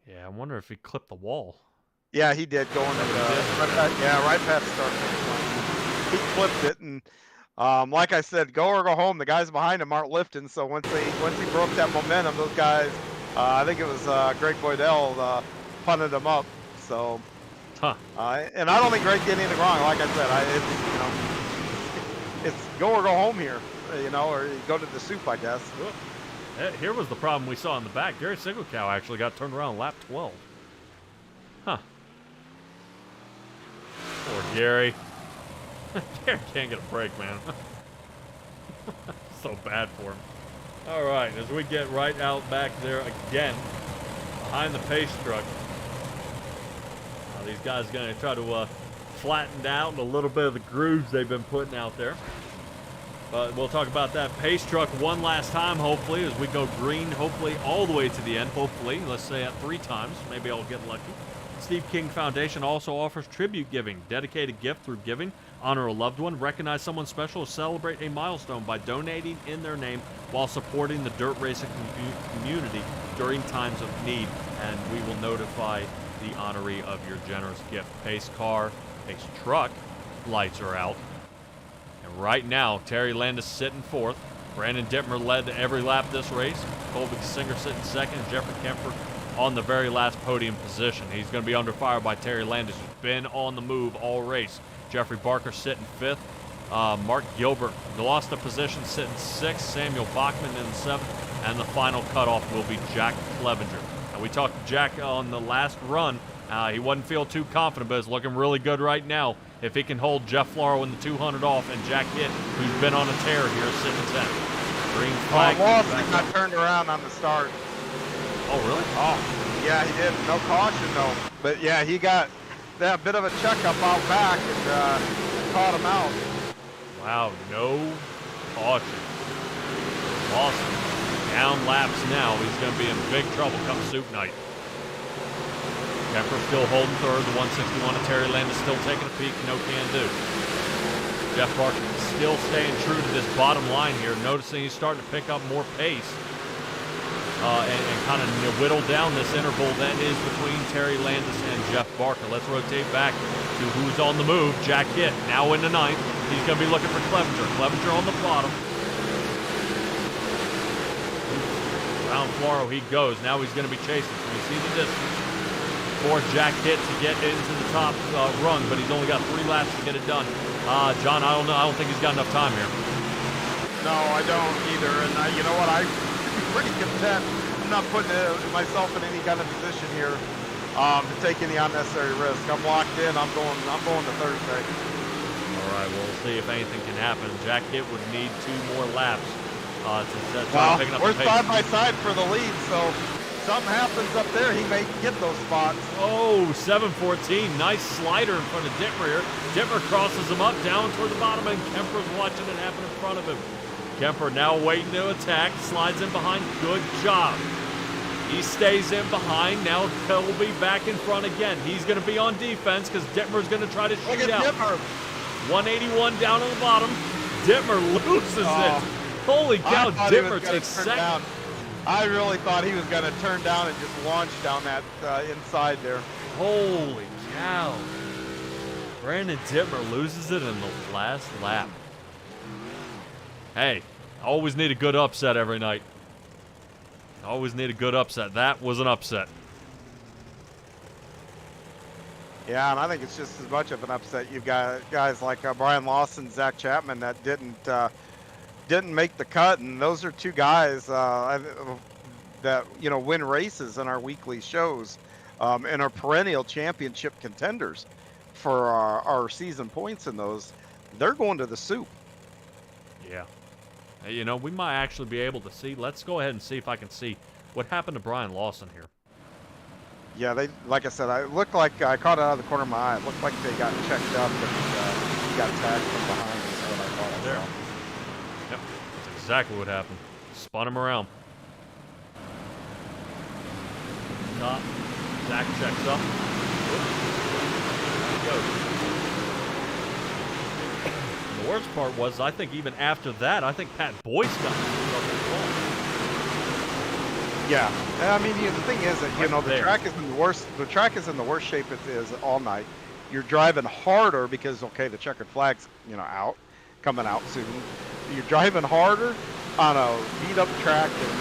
A: Yeah, I wonder if he clipped the wall.
B: Yeah, he did going right past the start line. He clipped it, and like I said, go or go home. The guys behind him aren't lifting, so once he broke that momentum, those guys, I think it was Greg Boydell, punted him up. So, and I don't think Greg did anything wrong. Like I said, it's go or go home here, or you go to the soup, I guess.
A: Here was the problem we saw in the back. Gary Sigelkow actually got turned around lap 12. Huh. Poor Gary. Gary can't get a break, man. So bad for him. All right, as we get right out back there again, behind the pace truck. These guys are going to try to flatten out a little bit of the grooves they've been putting out there. But we'll talk about that pace truck one last time, hopefully, as we go green, hopefully all the way to the end, hopefully. Let's say it 3 times. Maybe I'll get lucky. Steve King Foundation also offers tribute giving, dedicated gift through giving, honor a loved one, recognize someone special, or celebrate a milestone by donating in their name while supporting the dirt racing community during times of need. And we will notify the honoree of your generous gift. Pace car, pace truck, lights are out. And right now, Terry Landis sitting 4th. Brandon Dittmer led every lap this race. Colby Singer sitting 2nd. Jeffrey Kemper on the very last podium position. He's going to be under fire by Terry Landis, who's been on the move all race. Jeffrey Barker sitting 5th. Mark Gilbert lost a position sitting 6th. Samuel Bachman in 7th. And the final cutoff will be Jack Clevenger. And we talked to Jack on the last run. He wasn't feeling too confident, but it's looking really good right now. If he can hold Jeff Flaro in the 200 off and Jack Hitt, who's been on a tear here, sitting 10th. Green flag.
B: Lawson got turned around on the start.
A: Oh, really?
B: Oh, yeah, he did. No caution, though. But, yeah, he got that bit of a checkup out back and caught him out.
A: Wow, no caution. Lawson down laps now. He's going to be in big trouble come soup night. Kemper still holding 3rd. The 161 of Terry Landis still taking a peek. No can do. Jeff Barker still staying true to this bottom line here. Noticing he's starting to pick up more pace. And kind of whittle down this interval that is between Terry Landis and Jeff Barker. Let's rotate back to who's on the move. Jack Hitt now in the 9th. He's going to be looking for Clevenger. Clevenger on the bottom. Around Flaro he goes. Now he's going to be chasing. Can we see the distance for Jack Hitt to get into the top rung, but he's only got 3 laps to get it done. John, I don't know. I don't think he's got enough time here.
B: No, I don't either. And you know what? I'm pretty content. I'm not putting myself in any kind of position here to take any unnecessary risk. I'm locked in. I'm going to Thursday.
A: All right. Well, we'll see if anything can happen. Jack Hitt would need 2 more laps to try picking up the pace.
B: We're side by side for the lead, so. Something happens up there, he may get those spots.
A: Oh, 7:14. Nice slider in front of Dittmer here. Dittmer crosses him up down toward the bottom, and Kemper's watching it happen in front of him. Kemper now waiting to attack. Slides in behind. Good job. He stays in behind. Now Colby back in front again. He's going to be on defense because Dittmer's going to try to shoot out.
B: Dittmer.
A: 181 down on the bottom. Dittmer loses it. Holy cow, Dittmer takes 2nd.
B: I really thought he was going to turn down and just launch down that inside there.
A: Holy cow. Brandon Dittmer loses it in the last lap. Hey, always need a good upset every night. Always need a good upset. That was an upset.
B: Yeah, and I think it's just as much of an upset. You've got guys like Brian Lawson, Zach Chapman that didn't make the cut, and those are two guys that win races in our weekly shows, and are perennial championship contenders for our season points in those. They're going to the soup.
A: Yeah. Hey, we might actually be able to see. Let's go ahead and see if I can see what happened to Brian Lawson here.
B: Yeah, like I said, I looked like I caught it out of the corner of my eye. It looked like they got checked up, and he got tagged from behind. Is what I thought I saw.
A: Yep, that's exactly what happened. Spun him around. Top. Zach checks up. There he goes. The worst part was, I think even after that, I think Pat Boyce got in trouble as well.
B: Yeah, I mean, the thing is that the track is in the worst. The track is in the worst shape it is all night. You're driving harder because the checkered flag's coming out soon. You're driving harder on a beat up track, and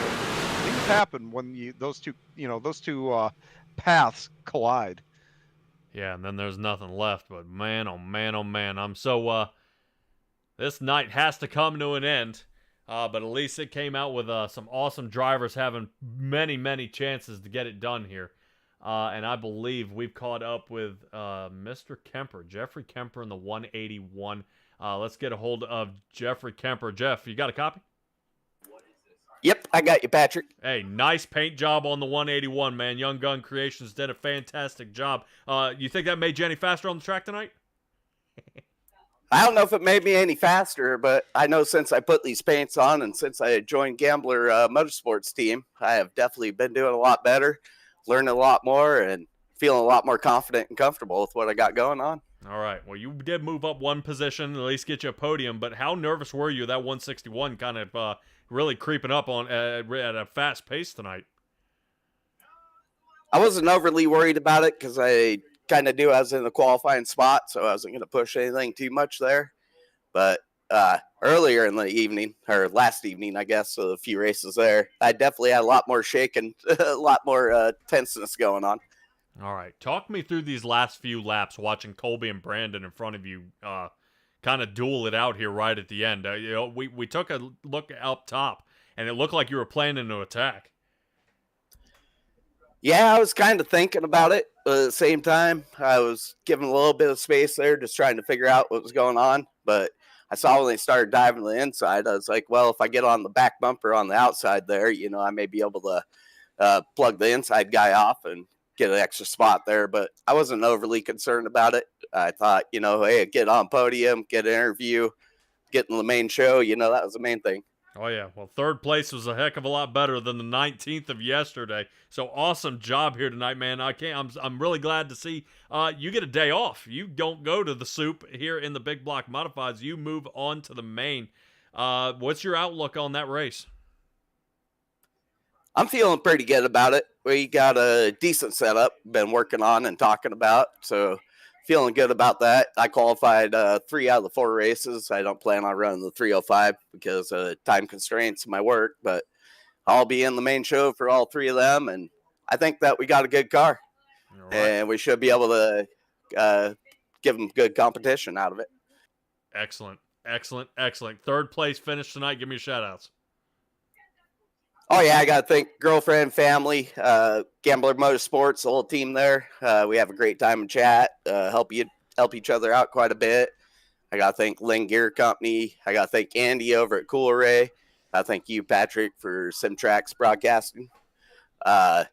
B: things happen when those two paths collide.
A: Yeah, and then there's nothing left. But man, oh man, oh man, I'm so this night has to come to an end. But at least it came out with some awesome drivers having many, many chances to get it done here. And I believe we've caught up with Mr. Kemper, Jeffrey Kemper in the 181. Let's get a hold of Jeffrey Kemper. Jeff, you got a copy?
N: Yep, I got you, Patrick.
A: Hey, nice paint job on the 181, man. Young Gun Creations did a fantastic job. You think that made you any faster on the track tonight?
N: I don't know if it made me any faster, but I know since I put these paints on and since I joined Gambler Motorsports team, I have definitely been doing a lot better, learning a lot more, and feeling a lot more confident and comfortable with what I got going on.
A: All right. Well, you did move up one position, at least get you a podium, but how nervous were you that 161 kind of really creeping up on at a fast pace tonight?
N: I wasn't overly worried about it because I kind of knew I was in the qualifying spot, so I wasn't going to push anything too much there. But earlier in the evening, or last evening, I guess, so a few races there, I definitely had a lot more shaking, a lot more tenseness going on.
A: All right. Talk me through these last few laps watching Colby and Brandon in front of you kind of duel it out here right at the end. We took a look up top, and it looked like you were planning to attack.
N: Yeah, I was kind of thinking about it, but at the same time, I was giving a little bit of space there, just trying to figure out what was going on. But I saw when they started diving to the inside, I was like, well, if I get on the back bumper on the outside there, I may be able to plug the inside guy off and get an extra spot there. But I wasn't overly concerned about it. I thought, hey, get on podium, get an interview, get in the main show. That was the main thing.
A: Oh, yeah. Well, third place was a heck of a lot better than the 19th of yesterday. So awesome job here tonight, man. I'm really glad to see you get a day off. You don't go to the soup here in the big block modifieds. You move on to the main. What's your outlook on that race?
N: I'm feeling pretty good about it. We got a decent setup, been working on and talking about. So feeling good about that. I qualified 3 out of the 4 races. I don't plan on running the 305 because of time constraints in my work, but I'll be in the main show for all 3 of them. And I think that we got a good car, right, and we should be able to give them good competition out of it.
A: Excellent. Third place finish tonight. Give me your shout outs.
N: Oh, yeah, I got to thank girlfriend, family, Gambler Motorsports, the whole team there. We have a great time in chat, help each other out quite a bit. I got to thank Lynn Gear Company. I got to thank Andy over at Cool Array. I thank you, Patrick, for SimTrax Broadcasting. Got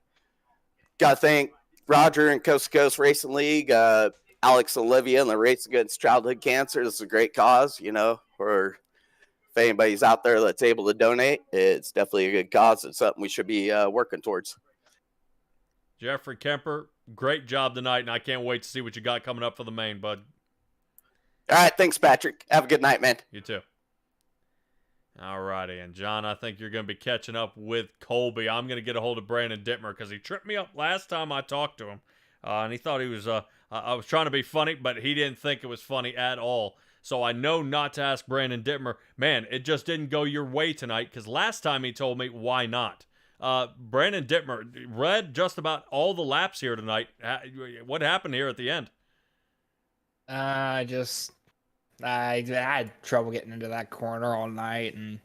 N: to thank Roger and Coast2Coast Racing League, Alex and Olivia and the Race Against Childhood Cancer. This is a great cause, for if anybody's out there that's able to donate, it's definitely a good cause. It's something we should be working towards.
A: Jeffrey Kemper, great job tonight, and I can't wait to see what you got coming up for the main, bud.
N: All right, thanks, Patrick. Have a good night, man.
A: You too. All righty, and John, I think you're going to be catching up with Colby. I'm going to get a hold of Brandon Dittmer because he tripped me up last time I talked to him, and he thought he was I was trying to be funny, but he didn't think it was funny at all. So I know not to ask Brandon Dittmer, man, it just didn't go your way tonight, because last time he told me, why not? Brandon Dittmer read just about all the laps here tonight. What happened here at the end?
O: I had trouble getting into that corner all night, and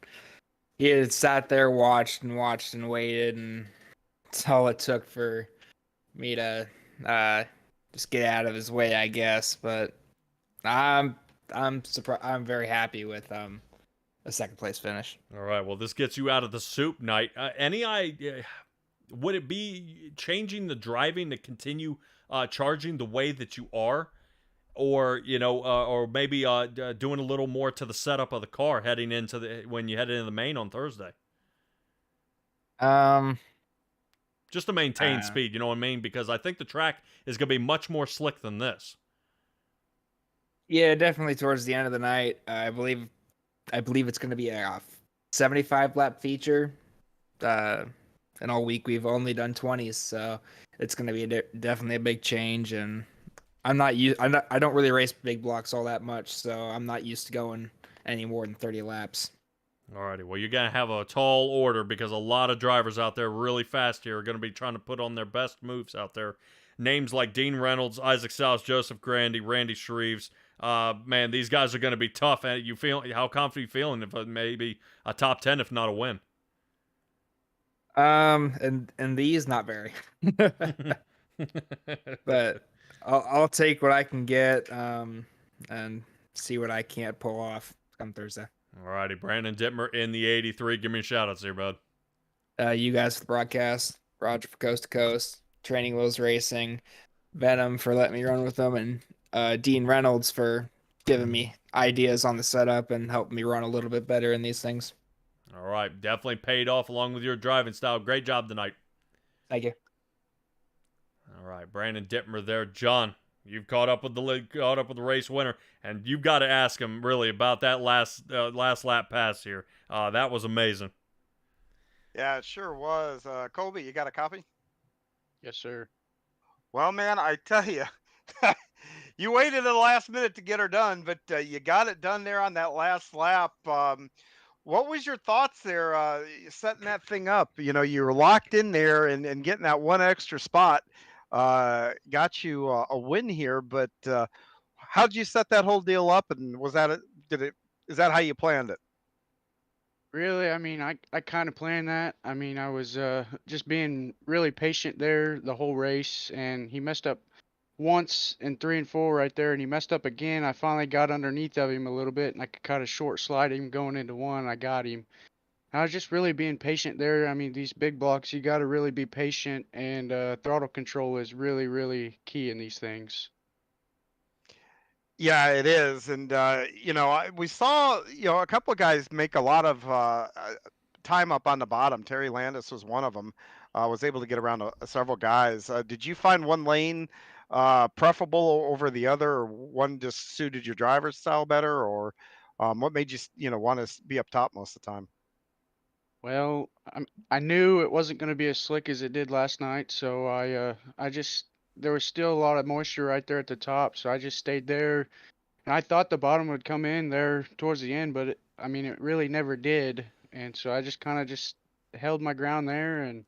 O: he had sat there, watched and waited, and that's all it took for me to just get out of his way, I guess. But I'm surprised. I'm very happy with a second place finish.
A: All right, well, this gets you out of the soup night. Any idea? Would it be changing the driving to continue charging the way that you are? Or or maybe doing a little more to the setup of the car heading into when you head into the main on Thursday. Just to maintain speed, you know what I mean? Because I think the track is going to be much more slick than this.
O: Yeah, definitely towards the end of the night. I believe it's going to be a 75 lap feature. And all week we've only done 20s, so it's going to be definitely a big change. And I don't really race big blocks all that much, so I'm not used to going any more than 30 laps.
A: Alrighty, well, you're going to have a tall order, because a lot of drivers out there really fast here are going to be trying to put on their best moves out there. Names like Dean Reynolds, Isaac South, Joseph Grandy, Randy Shreves. Man, these guys are going to be tough. And how confident are you feeling if maybe a top 10, if not a win?
O: And these, not very. But I'll take what I can get, and see what I can't pull off come Thursday.
A: Alrighty, Brandon Dittmer in the 83. Give me a shout out here, bud.
O: You guys for the broadcast, Roger for Coast to Coast, Training Wheels Racing, Venom for letting me run with them, and Dean Reynolds for giving me ideas on the setup and helping me run a little bit better in these things.
A: All right, definitely paid off along with your driving style. Great job tonight.
O: Thank you.
A: All right, Brandon Dittmer there. John, you've caught up with the race winner, and you've got to ask him really about that last lap pass here. That was amazing.
J: Yeah, it sure was. Colby, you got a copy?
D: Yes, sir.
J: Well, man, I tell you, you waited to the last minute to get her done, but you got it done there on that last lap. What was your thoughts there, setting that thing up? You know, you were locked in there, and getting that one extra spot got you a win here. But how did you set that whole deal up? And is that how you planned it?
P: Really, I mean, I kind of planned that. I mean, I was just being really patient there the whole race, and he messed up once in 3 and 4 right there, and he messed up again. I finally got underneath of him a little bit, and I could kind of short slide him going into 1. I got him. I was just really being patient there. I mean, these big blocks, you got to really be patient, and throttle control is really, really key in these things.
J: Yeah, it is. And, we saw, a couple of guys make a lot of time up on the bottom. Terry Landis was one of them, was able to get around several guys. Did you find one lane preferable over the other, or one just suited your driver's style better, or what made you, want to be up top most of the time?
P: Well, I knew it wasn't going to be as slick as it did last night, so there was still a lot of moisture right there at the top, so I just stayed there. And I thought the bottom would come in there towards the end, but it really never did. And so I just kind of just held my ground there and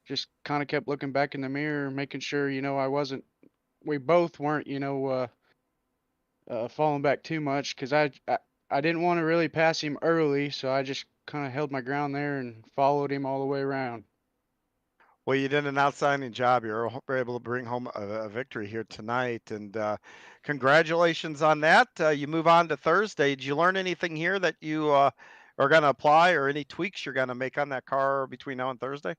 P: just kind of kept looking back in the mirror, making sure, we both weren't, falling back too much, because I didn't want to really pass him early, so I just kind of held my ground there and followed him all the way around.
J: Well, you did an outstanding job. You were able to bring home a victory here tonight, and congratulations on that. You move on to Thursday. Did you learn anything here that you are going to apply, or any tweaks you're going to make on that car between now and Thursday?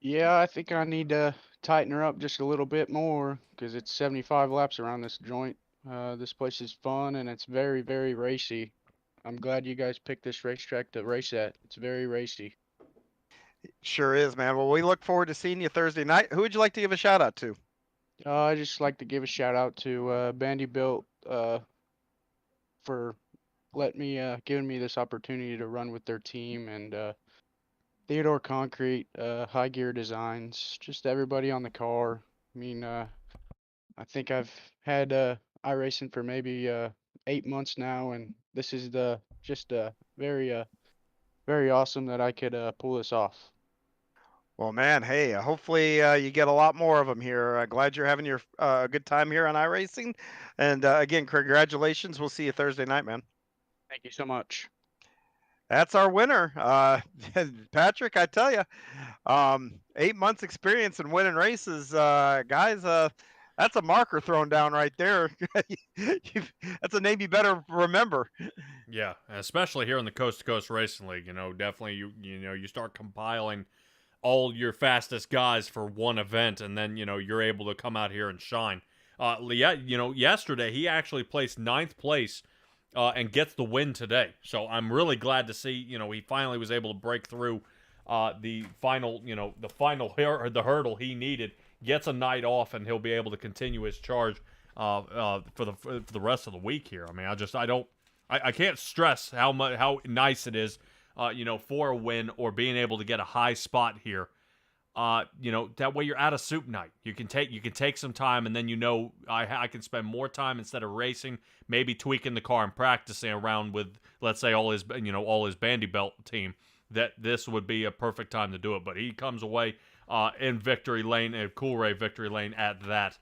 P: Yeah, I think I need to tighten her up just a little bit more, because it's 75 laps around this joint. This place is fun, and it's very, very racy. I'm glad you guys picked this racetrack to race at. It's very racy.
J: Sure is, man. Well, we look forward to seeing you Thursday night. Who would you like to give a shout out to?
P: I just like to give a shout out to Vanderbilt for giving me this opportunity to run with their team, and Theodore Concrete, High Gear Designs, just everybody on the car. I mean, I think I've had iRacing for maybe 8 months now, and this is just very awesome that I could pull this off.
B: Well, man, hey, hopefully you get a lot more of them here. Glad you're having your good time here on iRacing. And again, congratulations. We'll see you Thursday night, man.
P: Thank you so much.
B: That's our winner. Patrick, I tell you, 8 months experience in winning races, guys, that's a marker thrown down right there. That's a name you better remember.
A: Yeah, especially here in the Coast to Coast Racing League, definitely you start compiling all your fastest guys for one event, and then you're able to come out here and shine. Yesterday he actually placed 9th place and gets the win today. So I'm really glad to see he finally was able to break through the final the hurdle he needed. Gets a night off, and he'll be able to continue his charge for the rest of the week here. I mean, I can't stress how nice it is, for a win or being able to get a high spot here. That way you're at a soup night. You can take some time, and then I can spend more time instead of racing, maybe tweaking the car and practicing around with, let's say, all his bandy belt team. That this would be a perfect time to do it. But he comes away in victory lane, Coolray victory lane at that.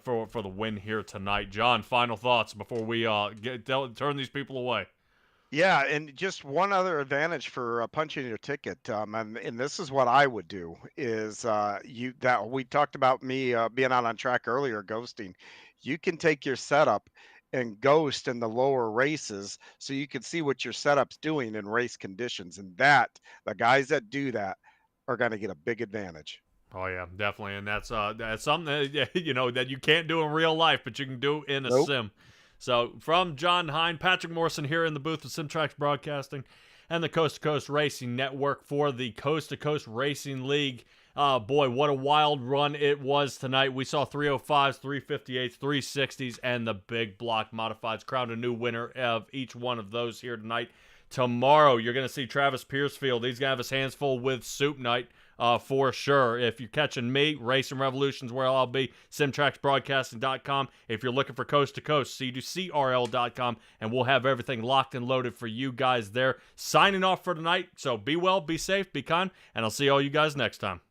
A: For the win here tonight. John, final thoughts before we turn these people away.
B: Yeah, and just one other advantage for punching your ticket, and this is what I would do is we talked about me being out on track earlier, ghosting. You can take your setup and ghost in the lower races, so you can see what your setup's doing in race conditions, and the guys that do that are going to get a big advantage.
A: Oh yeah, definitely, and that's something that, that you can't do in real life, but you can do in a sim. So from John Hine, Patrick Morrison here in the booth with SimTrax Broadcasting and the Coast to Coast Racing Network for the Coast to Coast Racing League. Boy, what a wild run it was tonight. We saw 305s, 358s, 360s, and the big block modifieds. Crowned a new winner of each one of those here tonight. Tomorrow, you're going to see Travis Piercefield. He's going to have his hands full with Soup Night. For sure. If you're catching me, Racing Revolution's where I'll be, SimTraxBroadcasting.com. If you're looking for Coast to Coast, C2CRL.com, and we'll have everything locked and loaded for you guys there. Signing off for tonight, so be well, be safe, be kind, and I'll see all you guys next time.